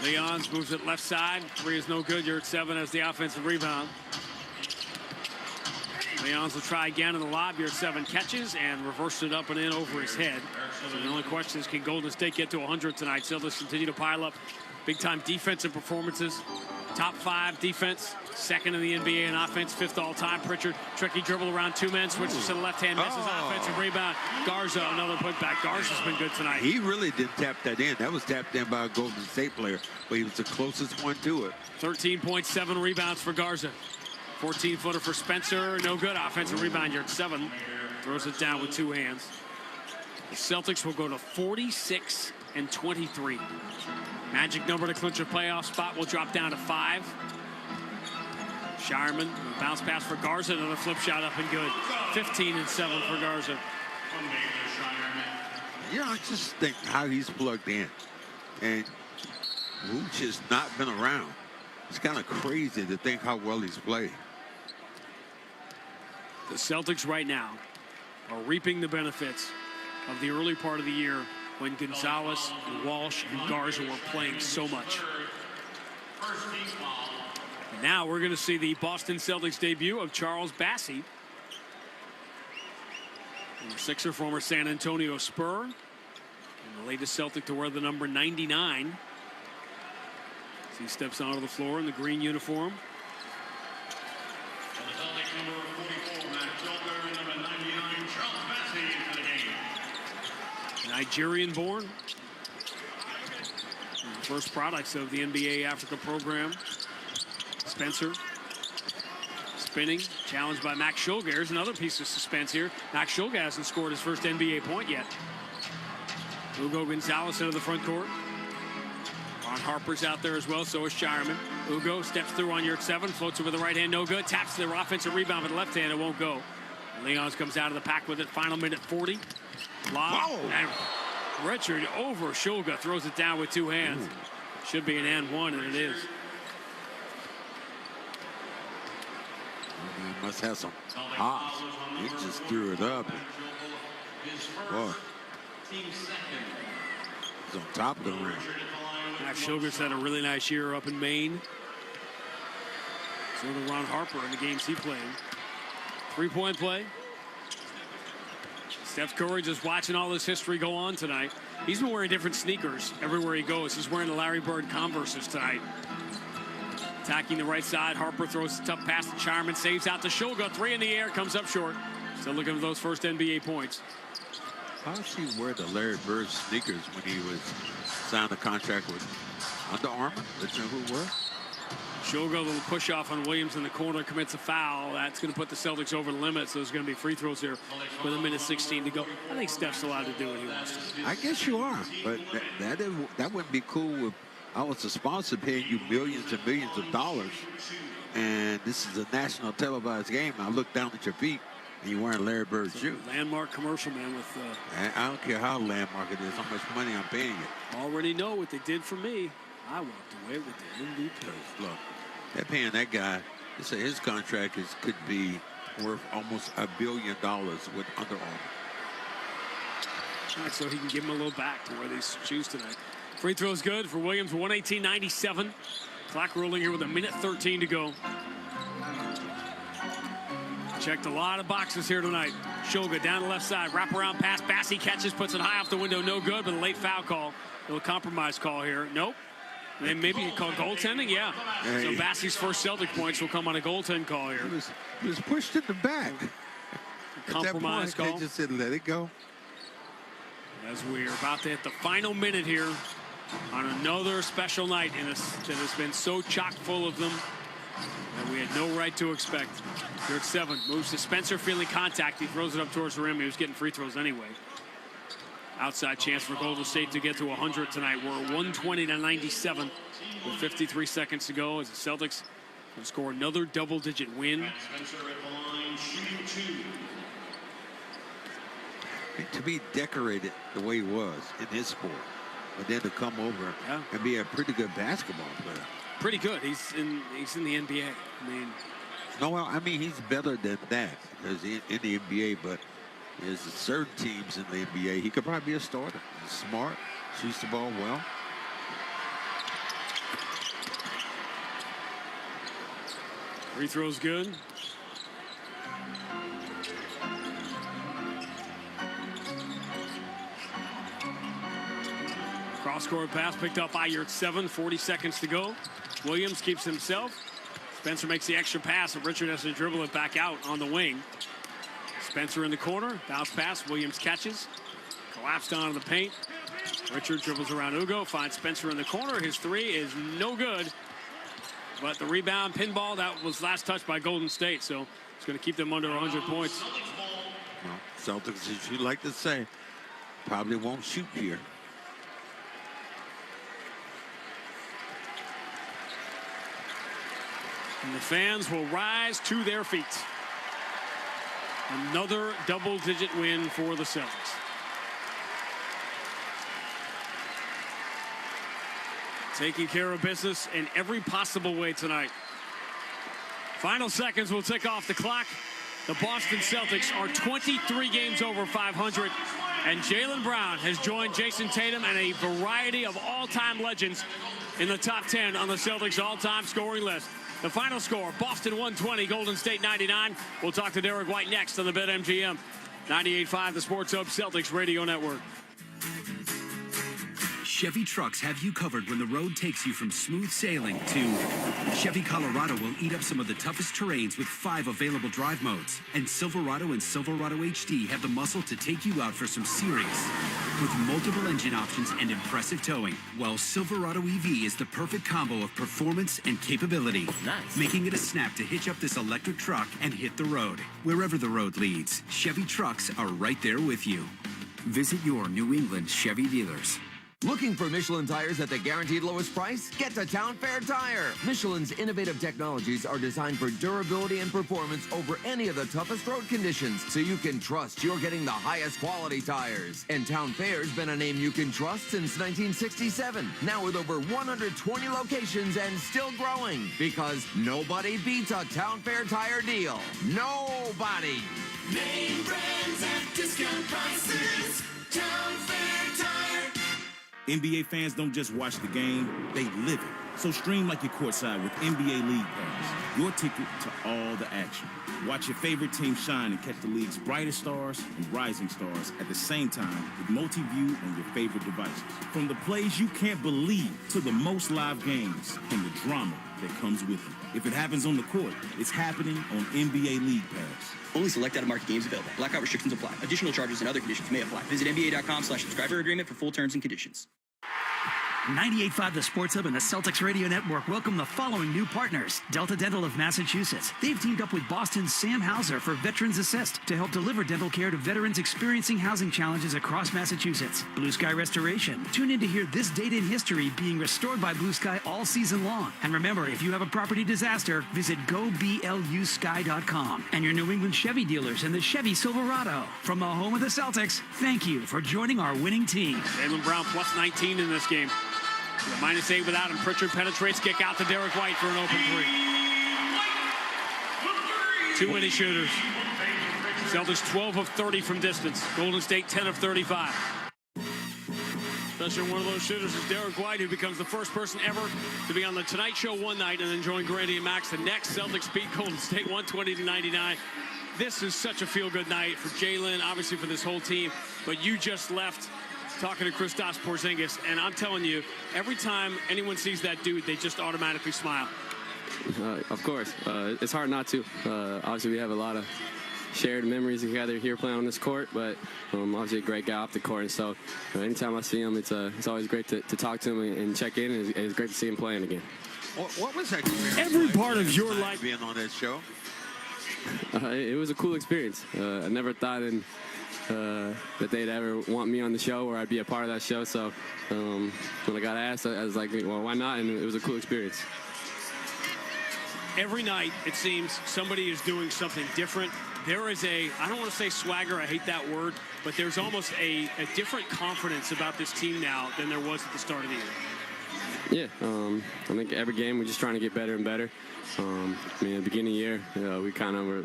Speaker 4: Leons moves it left side. 3 is no good. You're at 7 as the offensive rebound. Leons will try again in the lob. You're at 7 catches and reversed it up and in over his head. So the only question is, can Golden State get to 100 tonight? Celtics continue to pile up big-time defensive performances. Top 5 defense, 2nd in the NBA in offense, 5th all-time. Pritchard, tricky dribble around 2 men, switches to the left hand, misses offensive rebound. Garza, another putback. Garza's been good tonight.
Speaker 5: He really didn't tap that in. That was tapped in by a Golden State player, but he was the closest one to it.
Speaker 4: 13.7 rebounds for Garza. 14-footer for Spencer, no good. Offensive rebound, you're at 7. Throws it down with 2 hands. The Celtics will go to 46 and 23. Magic number to clinch a playoff spot will drop down to 5. Shireman, bounce pass for Garza, another flip shot up and good. 15 and 7 for Garza.
Speaker 5: Yeah, I just think how he's plugged in. And Wooch has not been around. It's kind of crazy to think how well he's played.
Speaker 4: The Celtics right now are reaping the benefits of the early part of the year when Gonzalez, and Walsh, and Garza were playing so much. And now we're going to see the Boston Celtics debut of Charles Bassey. Former Sixer, former San Antonio Spur, and the latest Celtic to wear the number 99. As he steps onto the floor in the green uniform. Nigerian born. First products of the NBA Africa program. Spencer spinning, challenged by Max Shulga. Here's another piece of suspense here. Max Shulga hasn't scored his first NBA point yet. Hugo Gonzalez into the front court. Ron Harper's out there as well, so is Shireman. Hugo steps through on your 7, floats it with the right hand, no good. Taps the offensive rebound with the left hand, it won't go. Leons comes out of the pack with it, final minute 40. Lob, and Richard over Shulga, throws it down with 2 hands. Ooh. Should be an and 1, and it is.
Speaker 5: He must have some hops. He just threw it up. Boy. He's on top of the rim.
Speaker 4: Shulga's had a really nice year up in Maine. So did Ron Harper in the games he played. 3-point play. Steph Curry just watching all this history go on tonight. He's been wearing different sneakers everywhere he goes. He's wearing the Larry Bird Converses tonight. Attacking the right side. Harper throws a tough pass to Shireman. Saves out to Shulga. 3 in the air. Comes up short. Still looking for those first NBA points.
Speaker 5: How does he wear the Larry Bird sneakers when he was signed a contract with Under Armour? That's who were?
Speaker 4: Shulga, a little push off on Williams in the corner, commits a foul. That's going to put the Celtics over the limit, so there's going to be free throws here with 1:16 to go. I think Steph's allowed to do what he wants to.
Speaker 5: I guess you are, but that wouldn't be cool if I was a sponsor paying you millions and millions of dollars, and this is a national televised game. I look down at your feet, and you're wearing Larry Bird shoes.
Speaker 4: Landmark commercial, man. With
Speaker 5: I don't care how landmark it is, how much money I'm paying you.
Speaker 4: Already know what they did for me. I walked away with the MVP.
Speaker 5: Look, they're paying that guy. They say his contract could be worth almost $1 billion with Under Armour.
Speaker 4: All right, so he can give him a little back to wear these shoes tonight. Free throws good for Williams. 118.97. Clock rolling here with 1:13 to go. Checked a lot of boxes here tonight. Shoga down the left side. Wraparound pass. Bassey catches, puts it high off the window. No good, but a late foul call. A little compromise call here. Nope. And then maybe call goaltending? Yeah.
Speaker 5: Hey.
Speaker 4: So Bassey's first Celtic points will come on a goaltend call here.
Speaker 5: He was pushed in the back.
Speaker 4: Compromise
Speaker 5: At that point,
Speaker 4: call.
Speaker 5: they just said, let it go.
Speaker 4: As we're about to hit the final minute here on another special night that has been so chock full of them that we had no right to expect. Here at 7. Moves to Spencer, feeling contact. He throws it up towards the rim. He was getting free throws anyway. Outside chance for Golden State to get to 100 tonight. We're 120-97 with 53 seconds to go as the Celtics will score another double-digit win.
Speaker 5: To be decorated the way he was in his sport, but then to come over and be a pretty good basketball player.
Speaker 4: Pretty good. He's in the NBA. I mean,
Speaker 5: no, well, I mean he's better than that because in the NBA, but there's certain teams in the NBA he could probably be a starter. He's smart, shoots the ball well.
Speaker 4: Free throw's good. Cross-court pass picked up by Yurt 7. 40 seconds to go. Williams keeps himself. Spencer makes the extra pass, and Richard has to dribble it back out on the wing. Spencer in the corner. Bounce pass. Williams catches. Collapsed onto the paint. Richard dribbles around Ugo. Finds Spencer in the corner. His three is no good. But the rebound, pinball, that was last touched by Golden State. So it's going to keep them under 100 points.
Speaker 5: Well, Celtics, as you like to say, probably won't shoot here.
Speaker 4: And the fans will rise to their feet. Another double-digit win for the Celtics. Taking care of business in every possible way tonight. Final seconds will tick off the clock. The Boston Celtics are 23 games over 500. And Jaylen Brown has joined Jason Tatum and a variety of all-time legends in the top 10 on the Celtics all-time scoring list. The final score, Boston 120, Golden State 99. We'll talk to Derek White next on the BetMGM 98.5, the Sports Hub Celtics Radio Network.
Speaker 8: Chevy trucks have you covered when the road takes you from smooth sailing to Chevy Colorado will eat up some of the toughest terrains with 5 available drive modes. And Silverado and Silverado HD have the muscle to take you out for some serious. With multiple engine options and impressive towing, while Silverado EV is the perfect combo of performance and capability. Nice. Making it a snap to hitch up this electric truck and hit the road. Wherever the road leads, Chevy trucks are right there with you. Visit your New England Chevy dealers.
Speaker 6: Looking for Michelin tires at the guaranteed lowest price? Get to Town Fair Tire. Michelin's innovative technologies are designed for durability and performance over any of the toughest road conditions, so you can trust you're getting the highest quality tires. And Town Fair's been a name you can trust since 1967. Now with over 120 locations and still growing, because nobody beats a Town Fair Tire deal. Nobody.
Speaker 11: Name brands at discount prices. Town Fair Tire.
Speaker 12: NBA fans don't just watch the game, they live it. So stream like you're courtside with NBA League Pass, your ticket to all the action. Watch your favorite team shine and catch the league's brightest stars and rising stars at the same time with multi-view on your favorite devices. From the plays you can't believe to the most live games and the drama that comes with it. If it happens on the court, it's happening on NBA League Pass.
Speaker 21: Only select out-of-market games available. Blackout restrictions apply. Additional charges and other conditions may apply. Visit NBA.com/subscriber agreement for full terms and conditions.
Speaker 18: 98.5 The Sports Hub and the Celtics Radio Network welcome the following new partners. Delta Dental of Massachusetts. They've teamed up with Boston's Sam Hauser for Veterans Assist to help deliver dental care to veterans experiencing housing challenges across Massachusetts. Blue Sky Restoration. Tune in to hear this date in history being restored by Blue Sky all season long. And remember, if you have a property disaster, visit GoBLUSky.com. And your New England Chevy dealers and the Chevy Silverado. From the home of the Celtics, thank you for joining our winning team.
Speaker 4: Jaylen Brown plus 19 in this game. -8 without him. Pritchard penetrates, kick out to Derek White for an open three. Too many shooters. Celtics 12 of 30 from distance. Golden State 10 of 35. Especially one of those shooters is Derek White, who becomes the first person ever to be on the Tonight Show one night and then join Grady and Max the next. Celtics beat Golden State 120-99. This is such a feel-good night for Jalen, obviously for this whole team. But you just left talking to Kristaps Porzingis, and I'm telling you, every time anyone sees that dude, they just automatically smile.
Speaker 7: Of course. It's hard not to. Obviously, we have a lot of shared memories together here playing on this court, but obviously a great guy off the court. And so anytime I see him, it's always great to talk to him and check in, and it's great to see him playing again.
Speaker 5: What was that experience
Speaker 4: every
Speaker 5: like
Speaker 4: part of your life
Speaker 5: being on that show?
Speaker 7: It was a cool experience. I never thought that they'd ever want me on the show or I'd be a part of that show. So when I got asked, I was like, well, why not? And it was a cool experience.
Speaker 4: Every night, it seems, somebody is doing something different. There is I don't want to say swagger, I hate that word, but there's almost a different confidence about this team now than there was at the start of the year.
Speaker 7: Yeah, I think every game we're just trying to get better and better. I mean, at the beginning of the year, we kind of were,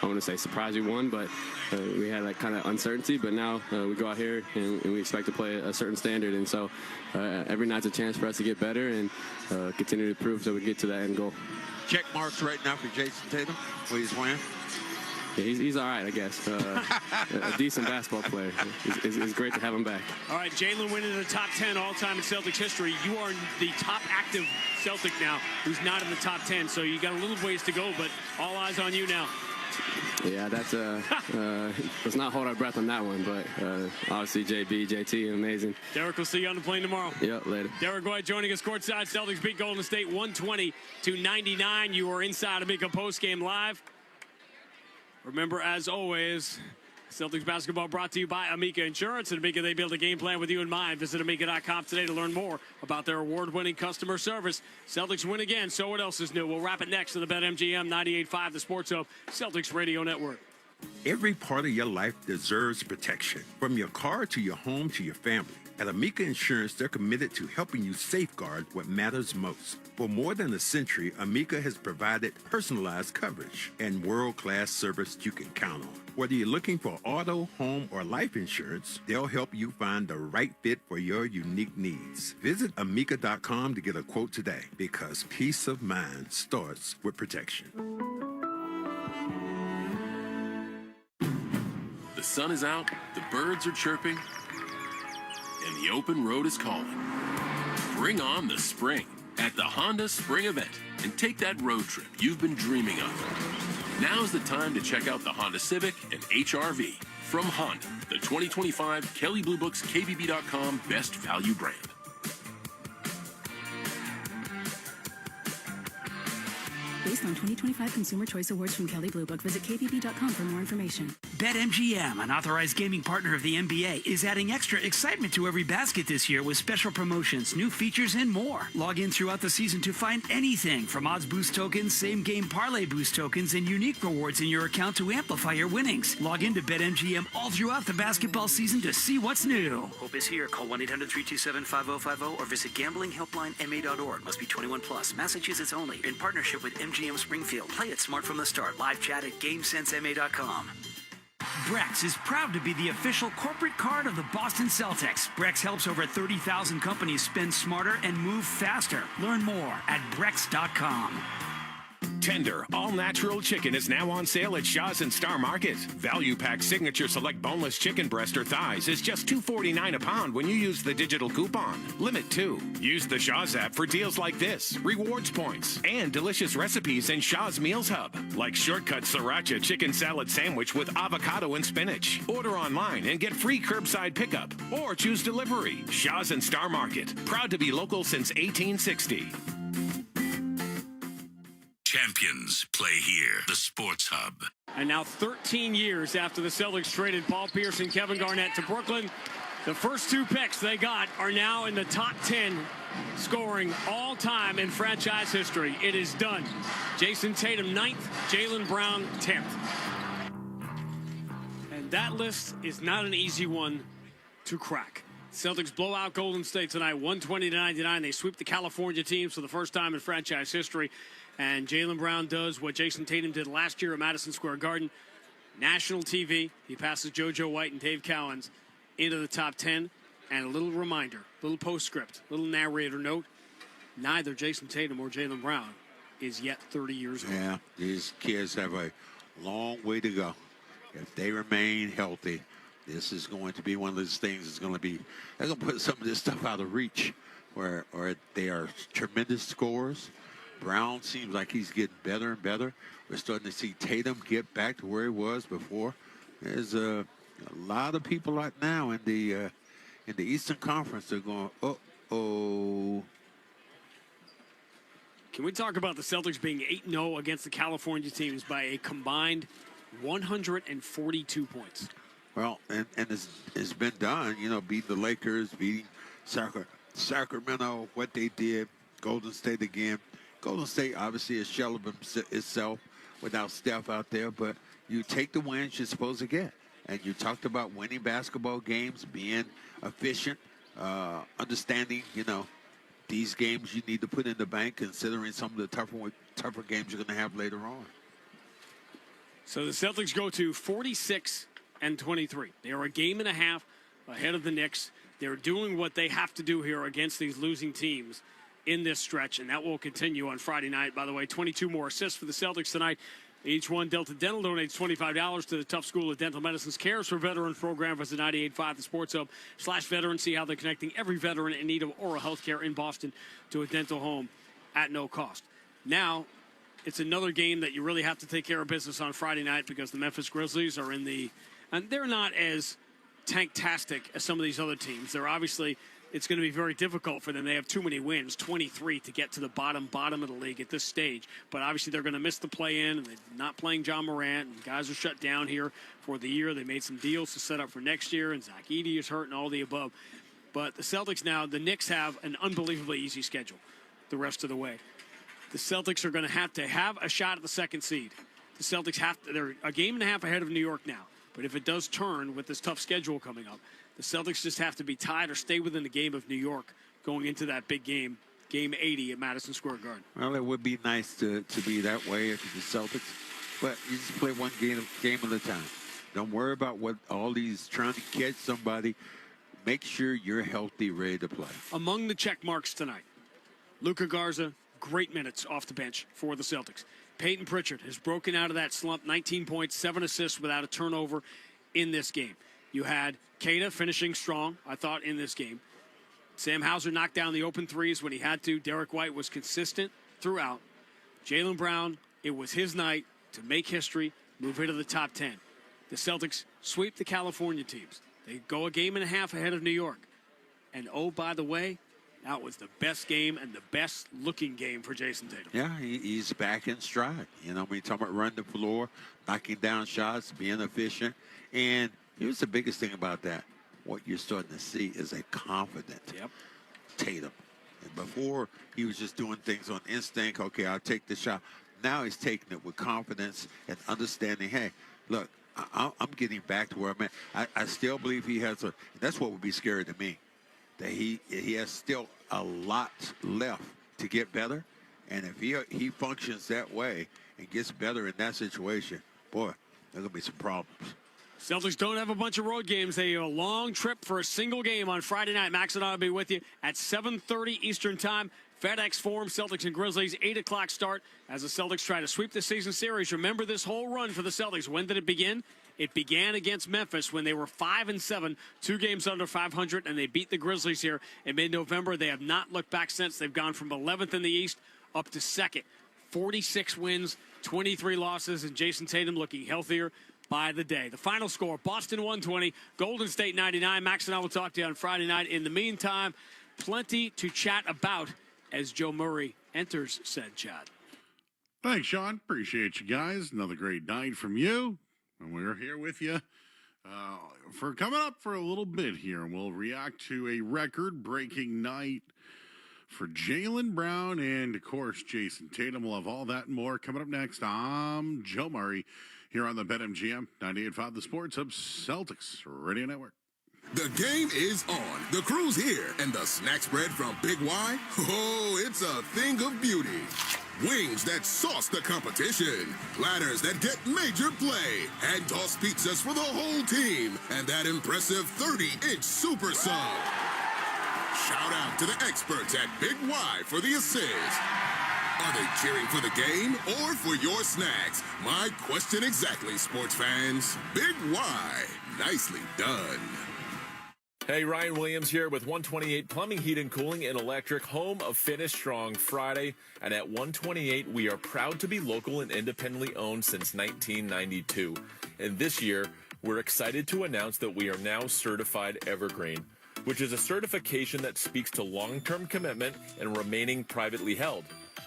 Speaker 7: I want to say surprised we won, but we had that kind of uncertainty. But now we go out here and we expect to play a certain standard. And so every night's a chance for us to get better and continue to prove so we get to that end goal.
Speaker 5: Check marks right now for Jason Tatum. What he's playing?
Speaker 7: Yeah, he's all right, I guess. A decent basketball player. It's great to have him back.
Speaker 4: All right, Jalen went into the top 10 all-time in Celtics history. You are the top active Celtic now who's not in the top 10, so you got a little ways to go, but all eyes on you now.
Speaker 7: Yeah, that's let's not hold our breath on that one, but obviously JB, JT, amazing.
Speaker 4: Derek will see you on the plane tomorrow.
Speaker 7: Yep, later.
Speaker 4: Derek White joining us courtside. Celtics beat Golden State 120-99. You are inside Amica Postgame Live. Remember, as always, Celtics basketball brought to you by Amica Insurance. And Amica, they build a game plan with you in mind. Visit Amica.com today to learn more about their award-winning customer service. Celtics win again, so what else is new? We'll wrap it next to the BetMGM 98.5, the Sports Hub, Celtics Radio Network.
Speaker 10: Every part of your life deserves protection, from your car to your home to your family. At Amica Insurance, they're committed to helping you safeguard what matters most. For more than a century, Amica has provided personalized coverage and world-class service you can count on. Whether you're looking for auto, home, or life insurance, they'll help you find the right fit for your unique needs. Visit Amica.com to get a quote today, because peace of mind starts with protection.
Speaker 22: The sun is out, the birds are chirping, and the open road is calling. Bring on the spring at the Honda Spring Event and take that road trip you've been dreaming of. Now's the time to check out the Honda Civic and HR-V from Honda, the 2025 Kelley Blue Book's KBB.com Best Value Brand.
Speaker 14: Based on 2025 Consumer Choice Awards from Kelley Blue Book, visit KBB.com for more information.
Speaker 18: BetMGM, an authorized gaming partner of the NBA, is adding extra excitement to every basket this year with special promotions, new features, and more. Log in throughout the season to find anything from odds boost tokens, same-game parlay boost tokens, and unique rewards in your account to amplify your winnings. Log in to BetMGM all throughout the basketball season to see what's new. Hope is here. Call 1-800-327-5050 or visit gamblinghelplinema.org. Must be 21 plus. Massachusetts only. In partnership with MGM Springfield. Play it smart from the start. Live chat at GameSenseMA.com. Brex is proud to be the official corporate card of the Boston Celtics. Brex helps over 30,000 companies spend smarter and move faster. Learn more at Brex.com.
Speaker 15: Tender, all-natural chicken is now on sale at Shaw's and Star Market. Value Pack Signature Select Boneless Chicken Breast or Thighs is just $2.49 a pound when you use the digital coupon. Limit 2. Use the Shaw's app for deals like this, rewards points, and delicious recipes in Shaw's Meals Hub, like Shortcut Sriracha Chicken Salad Sandwich with avocado and spinach. Order online and get free curbside pickup, or choose delivery. Shaw's and Star Market, proud to be local since 1860.
Speaker 23: Champions play here, the Sports Hub.
Speaker 4: And now 13 years after the Celtics traded Paul Pierce and Kevin Garnett to Brooklyn, the first two picks they got are now in the top 10 scoring all time in franchise history. It is done. Jason Tatum 9th, Jaylen Brown 10th. And that list is not an easy one to crack. Celtics blow out Golden State tonight, 120-99. They sweep the California teams for the first time in franchise history. And Jaylen Brown does what Jason Tatum did last year at Madison Square Garden. National TV. He passes JoJo White and Dave Cowens into the top 10. And a little reminder, little postscript, little narrator note, neither Jason Tatum or Jaylen Brown is yet 30 years old.
Speaker 5: Yeah, these kids have a long way to go. If they remain healthy, this is going to be one of those things that's going to be, they're going to put some of this stuff out of reach where they are tremendous scorers. Brown seems like he's getting better and better. We're starting to see Tatum get back to where he was before. There's a lot of people right now in the Eastern Conference. They're going, uh-oh.
Speaker 4: Can we talk about the Celtics being 8-0 against the California teams by a combined 142 points?
Speaker 5: Well, and it's been done, you know, beating the Lakers, beating Sacramento, what they did, Golden State again. Golden State obviously is a shell of itself without Steph out there, but you take the wins you're supposed to get. And you talked about winning basketball games, being efficient, understanding, you know, these games you need to put in the bank considering some of the tougher games you're going to have later on.
Speaker 4: So the Celtics go to 46-23. They are a game and a half ahead of the Knicks. They're doing what they have to do here against these losing teams in this stretch, and that will continue on Friday night. By the way, 22 more assists for the Celtics tonight. Each one, Delta Dental donates $25 to the Tough School of Dental Medicine's Cares for Veterans program. Visit 98.5 the Sports Hub /veteran. See how they're connecting every veteran in need of oral health care in Boston to a dental home at no cost. Now, it's another game that you really have to take care of business on Friday night because the Memphis Grizzlies are in the, and they're not as tanktastic as some of these other teams. They're obviously, it's going to be very difficult for them. They have too many wins, 23, to get to the bottom of the league at this stage. But obviously they're going to miss the play-in, and they're not playing John Morant, and guys are shut down here for the year. They made some deals to set up for next year, and Zach Edey is hurt and all the above. But the Celtics now, the Knicks have an unbelievably easy schedule the rest of the way. The Celtics are going to have a shot at the second seed. The Celtics they're a game and a half ahead of New York now. But if it does turn with this tough schedule coming up, the Celtics just have to be tied or stay within the game of New York going into that big game, Game 80 at Madison Square Garden.
Speaker 5: Well, it would be nice to be that way if you're the Celtics, but you just play one game at a time. Don't worry about what all these trying to catch somebody. Make sure you're healthy, ready to play.
Speaker 4: Among the check marks tonight, Luka Garza, great minutes off the bench for the Celtics. Peyton Pritchard has broken out of that slump, 19 points, 7 assists without a turnover in this game. You had Keita finishing strong, I thought, in this game. Sam Hauser knocked down the open threes when he had to. Derek White was consistent throughout. Jaylen Brown, it was his night to make history, move into the top 10. The Celtics sweep the California teams. They go a game and a half ahead of New York. And oh, by the way, that was the best game and the best looking game for Jason Tatum.
Speaker 5: Yeah, he's back in stride. You know, when you talk about running the floor, knocking down shots, being efficient. And here's the biggest thing about that. What you're starting to see is a confident Tatum. And before, he was just doing things on instinct. Okay, I'll take the shot. Now he's taking it with confidence and understanding, hey, look, I'm getting back to where I'm at. I still believe he has that's what would be scary to me, that he has still a lot left to get better. And if he functions that way and gets better in that situation, boy, there's going to be some problems.
Speaker 4: Celtics don't have a bunch of road games. They have a long trip for a single game on Friday night. Max and I will be with you at 7:30 Eastern Time. FedEx Forum, Celtics and Grizzlies, 8 o'clock start as the Celtics try to sweep the season series. Remember this whole run for the Celtics. When did it begin? It began against Memphis when they were 5-7, 2 games under 500, and they beat the Grizzlies here in mid-November. They have not looked back since. They've gone from 11th in the East up to 2nd. 46 wins, 23 losses, and Jason Tatum looking healthier by the day. The final score, Boston 120, Golden State 99. Max and I will talk to you on Friday night. In the meantime, plenty to chat about as Joe Murray enters said chat.
Speaker 1: Thanks, Sean. Appreciate you guys. Another great night from you. And we're here with you for coming up for a little bit here. And we'll react to a record-breaking night for Jaylen Brown and, of course, Jason Tatum. We'll have all that and more coming up next. I'm Joe Murray here on the BetMGM 98.5 The Sports Hub Celtics Radio Network.
Speaker 11: The game is on. The crew's here. And the snack spread from Big Y? Oh, it's a thing of beauty.
Speaker 2: wings that sauce the competition, platters that get major play, hand-tossed pizzas for the whole team, and that impressive 30-inch super sub. Shout out to the experts at Big Y for the assist. Are they cheering for the game or for your snacks? My question exactly, sports fans. Big Y. Nicely done.
Speaker 3: Hey, Ryan Williams here with 128 Plumbing, Heat and Cooling and Electric, home of Finish Strong Friday. And at 128, we are proud to be local and independently owned since 1992. And this year, we're excited to announce that we are now certified Evergreen, which is a certification that speaks to long-term commitment and remaining privately held,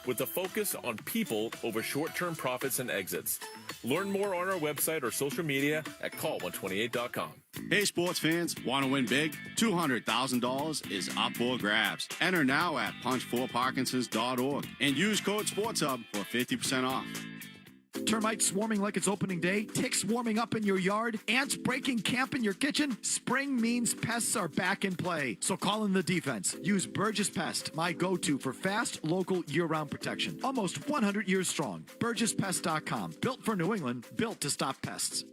Speaker 3: with a focus on people over short-term profits and exits. Learn more on our website or social media at call128.com.
Speaker 24: Hey, sports fans, want to win big? $200,000 is up for grabs. Enter now at punch4parkinsons.org and use code SPORTSHUB for 50% off.
Speaker 13: Termites swarming like it's opening day, ticks warming up in your yard, ants breaking camp in your kitchen. Spring means pests are back in play. So call in the defense. Use Burgess Pest, my go-to for fast, local, year-round protection. Almost 100 years strong. BurgessPest.com. Built for New England, built to stop pests.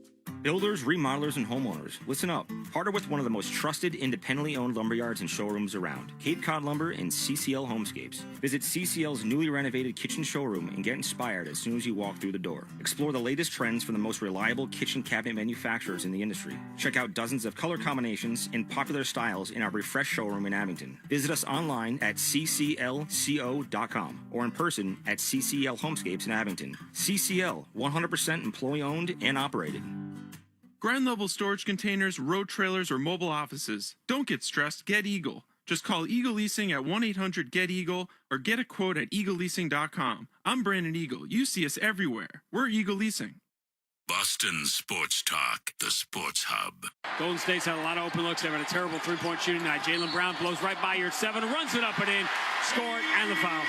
Speaker 16: Builders, remodelers, and homeowners, listen up. Partner with one of the most trusted, independently owned lumberyards and showrooms around, Cape Cod Lumber and CCL Homescapes. Visit CCL's newly renovated kitchen showroom and get inspired as soon as you walk through the door. Explore the latest trends from the most reliable kitchen cabinet manufacturers in the industry. Check out dozens of color combinations and popular styles in our refreshed showroom in Abington. Visit us online at cclco.com or in person at CCL Homescapes in Abington. CCL, 100% employee-owned and operated.
Speaker 19: Ground level storage containers, road trailers, or mobile offices. Don't get stressed, get Eagle. Just call Eagle Leasing at 1-800-GET-EAGLE or get a quote at eagleleasing.com. I'm Brandon Eagle. You see us everywhere. We're Eagle Leasing.
Speaker 23: Boston Sports Talk, the Sports Hub.
Speaker 4: Golden State's had a lot of open looks. They've had a terrible three-point shooting night. Jaylen Brown blows right by your 7, runs it up and in, scored, and the foul.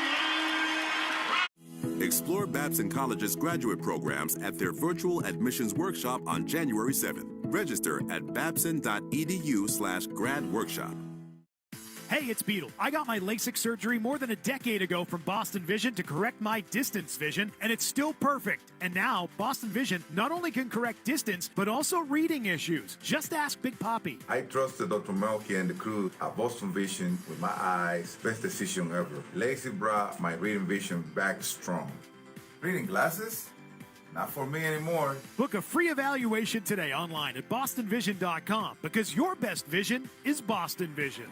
Speaker 20: Explore Babson College's graduate programs at their virtual admissions workshop on January 7th. Register at babson.edu/grad workshop.
Speaker 26: Hey, it's Beetle. I got my LASIK surgery more than a decade ago from Boston Vision to correct my distance vision, and it's still perfect. And now, Boston Vision not only can correct distance, but also reading issues. Just ask Big Papi.
Speaker 27: I trusted Dr. Melky and the crew at Boston Vision with my eyes. Best decision ever. LASIK brought my reading vision back strong. Reading glasses? Not for me anymore.
Speaker 26: Book a free evaluation today online at bostonvision.com because your best vision is Boston Vision.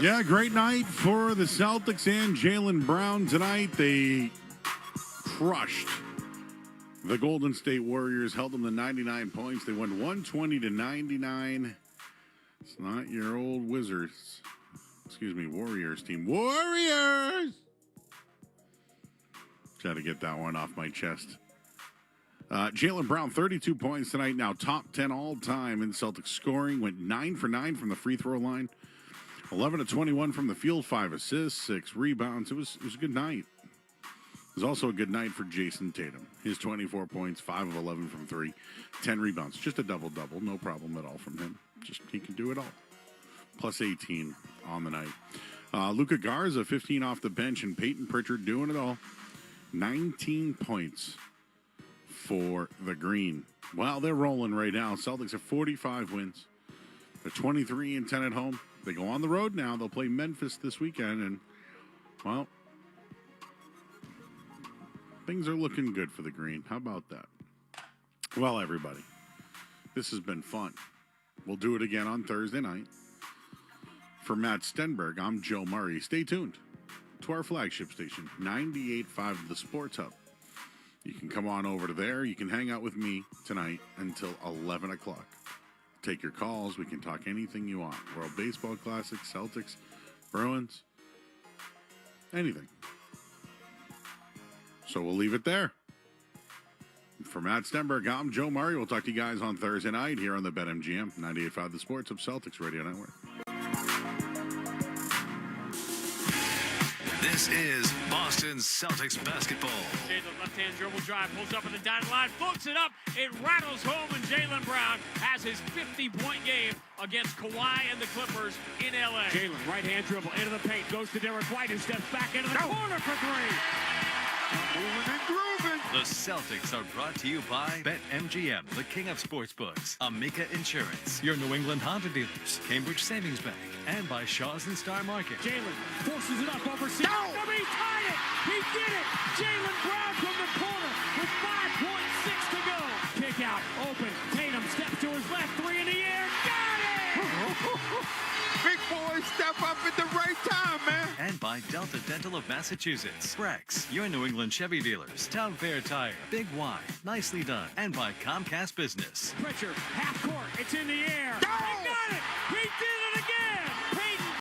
Speaker 1: Yeah, great night for the Celtics and Jaylen Brown tonight. They crushed the Golden State Warriors, held them to 99 points. They won 120-99. It's not your old Warriors team. Warriors! Try to get that one off my chest. Jaylen Brown, 32 points tonight, now top 10 all time in Celtics scoring. Went 9 for 9 from the free throw line. 11 of 21 from the field, 5 assists, 6 rebounds. It was a good night. It was also a good night for Jason Tatum. His 24 points, 5 of 11 from 3, 10 rebounds. Just a double-double, no problem at all from him. Just he can do it all. Plus 18 on the night. Luka Garza, 15 off the bench, and Peyton Pritchard doing it all. 19 points for the Green. Well, they're rolling right now. Celtics have 45 wins. They're 23-10 at home. They go on the road now. They'll play Memphis this weekend, and, well, things are looking good for the Green. How about that? Well, everybody, this has been fun. We'll do it again on Thursday night. For Matt Stenberg, I'm Joe Murray. Stay tuned to our flagship station, 98.5 The Sports Hub. You can come on over to there. You can hang out with me tonight until 11 o'clock. Take your calls. We can talk anything you want. World Baseball Classic, Celtics, Bruins, anything. So we'll leave it there. For Matt Stenberg, I'm Joe Murray. We'll talk to you guys on Thursday night here on the BetMGM 98.5 The Sports of Celtics Radio Network.
Speaker 6: This is Boston Celtics basketball.
Speaker 4: Jalen left-hand dribble drive, pulls up at the dotted line, floats it up, it rattles home, and Jaylen Brown has his 50-point game against Kawhi and the Clippers in L.A. Jalen, right-hand dribble into the paint, goes to Derek White, who steps back into the corner for three.
Speaker 6: Moving and grooving. The Celtics are brought to you by BetMGM, the king of sportsbooks, Amica Insurance, your New England Honda dealers, Cambridge Savings Bank, and by Shaw's and Star Market.
Speaker 4: Jalen forces it up over Seaton. He tied it. He did it. Jaylen Brown from the corner with 5.6 to go. Kick out, open. Tatum steps to his left, three in the air. Got it!
Speaker 5: Big boys step up at the right time, man.
Speaker 6: And by Delta Dental of Massachusetts, Brex, your New England Chevy dealers, Town Fair Tire, Big Y, Nicely Done, and by Comcast Business.
Speaker 4: Pritchard, half court. It's in the air. They got it!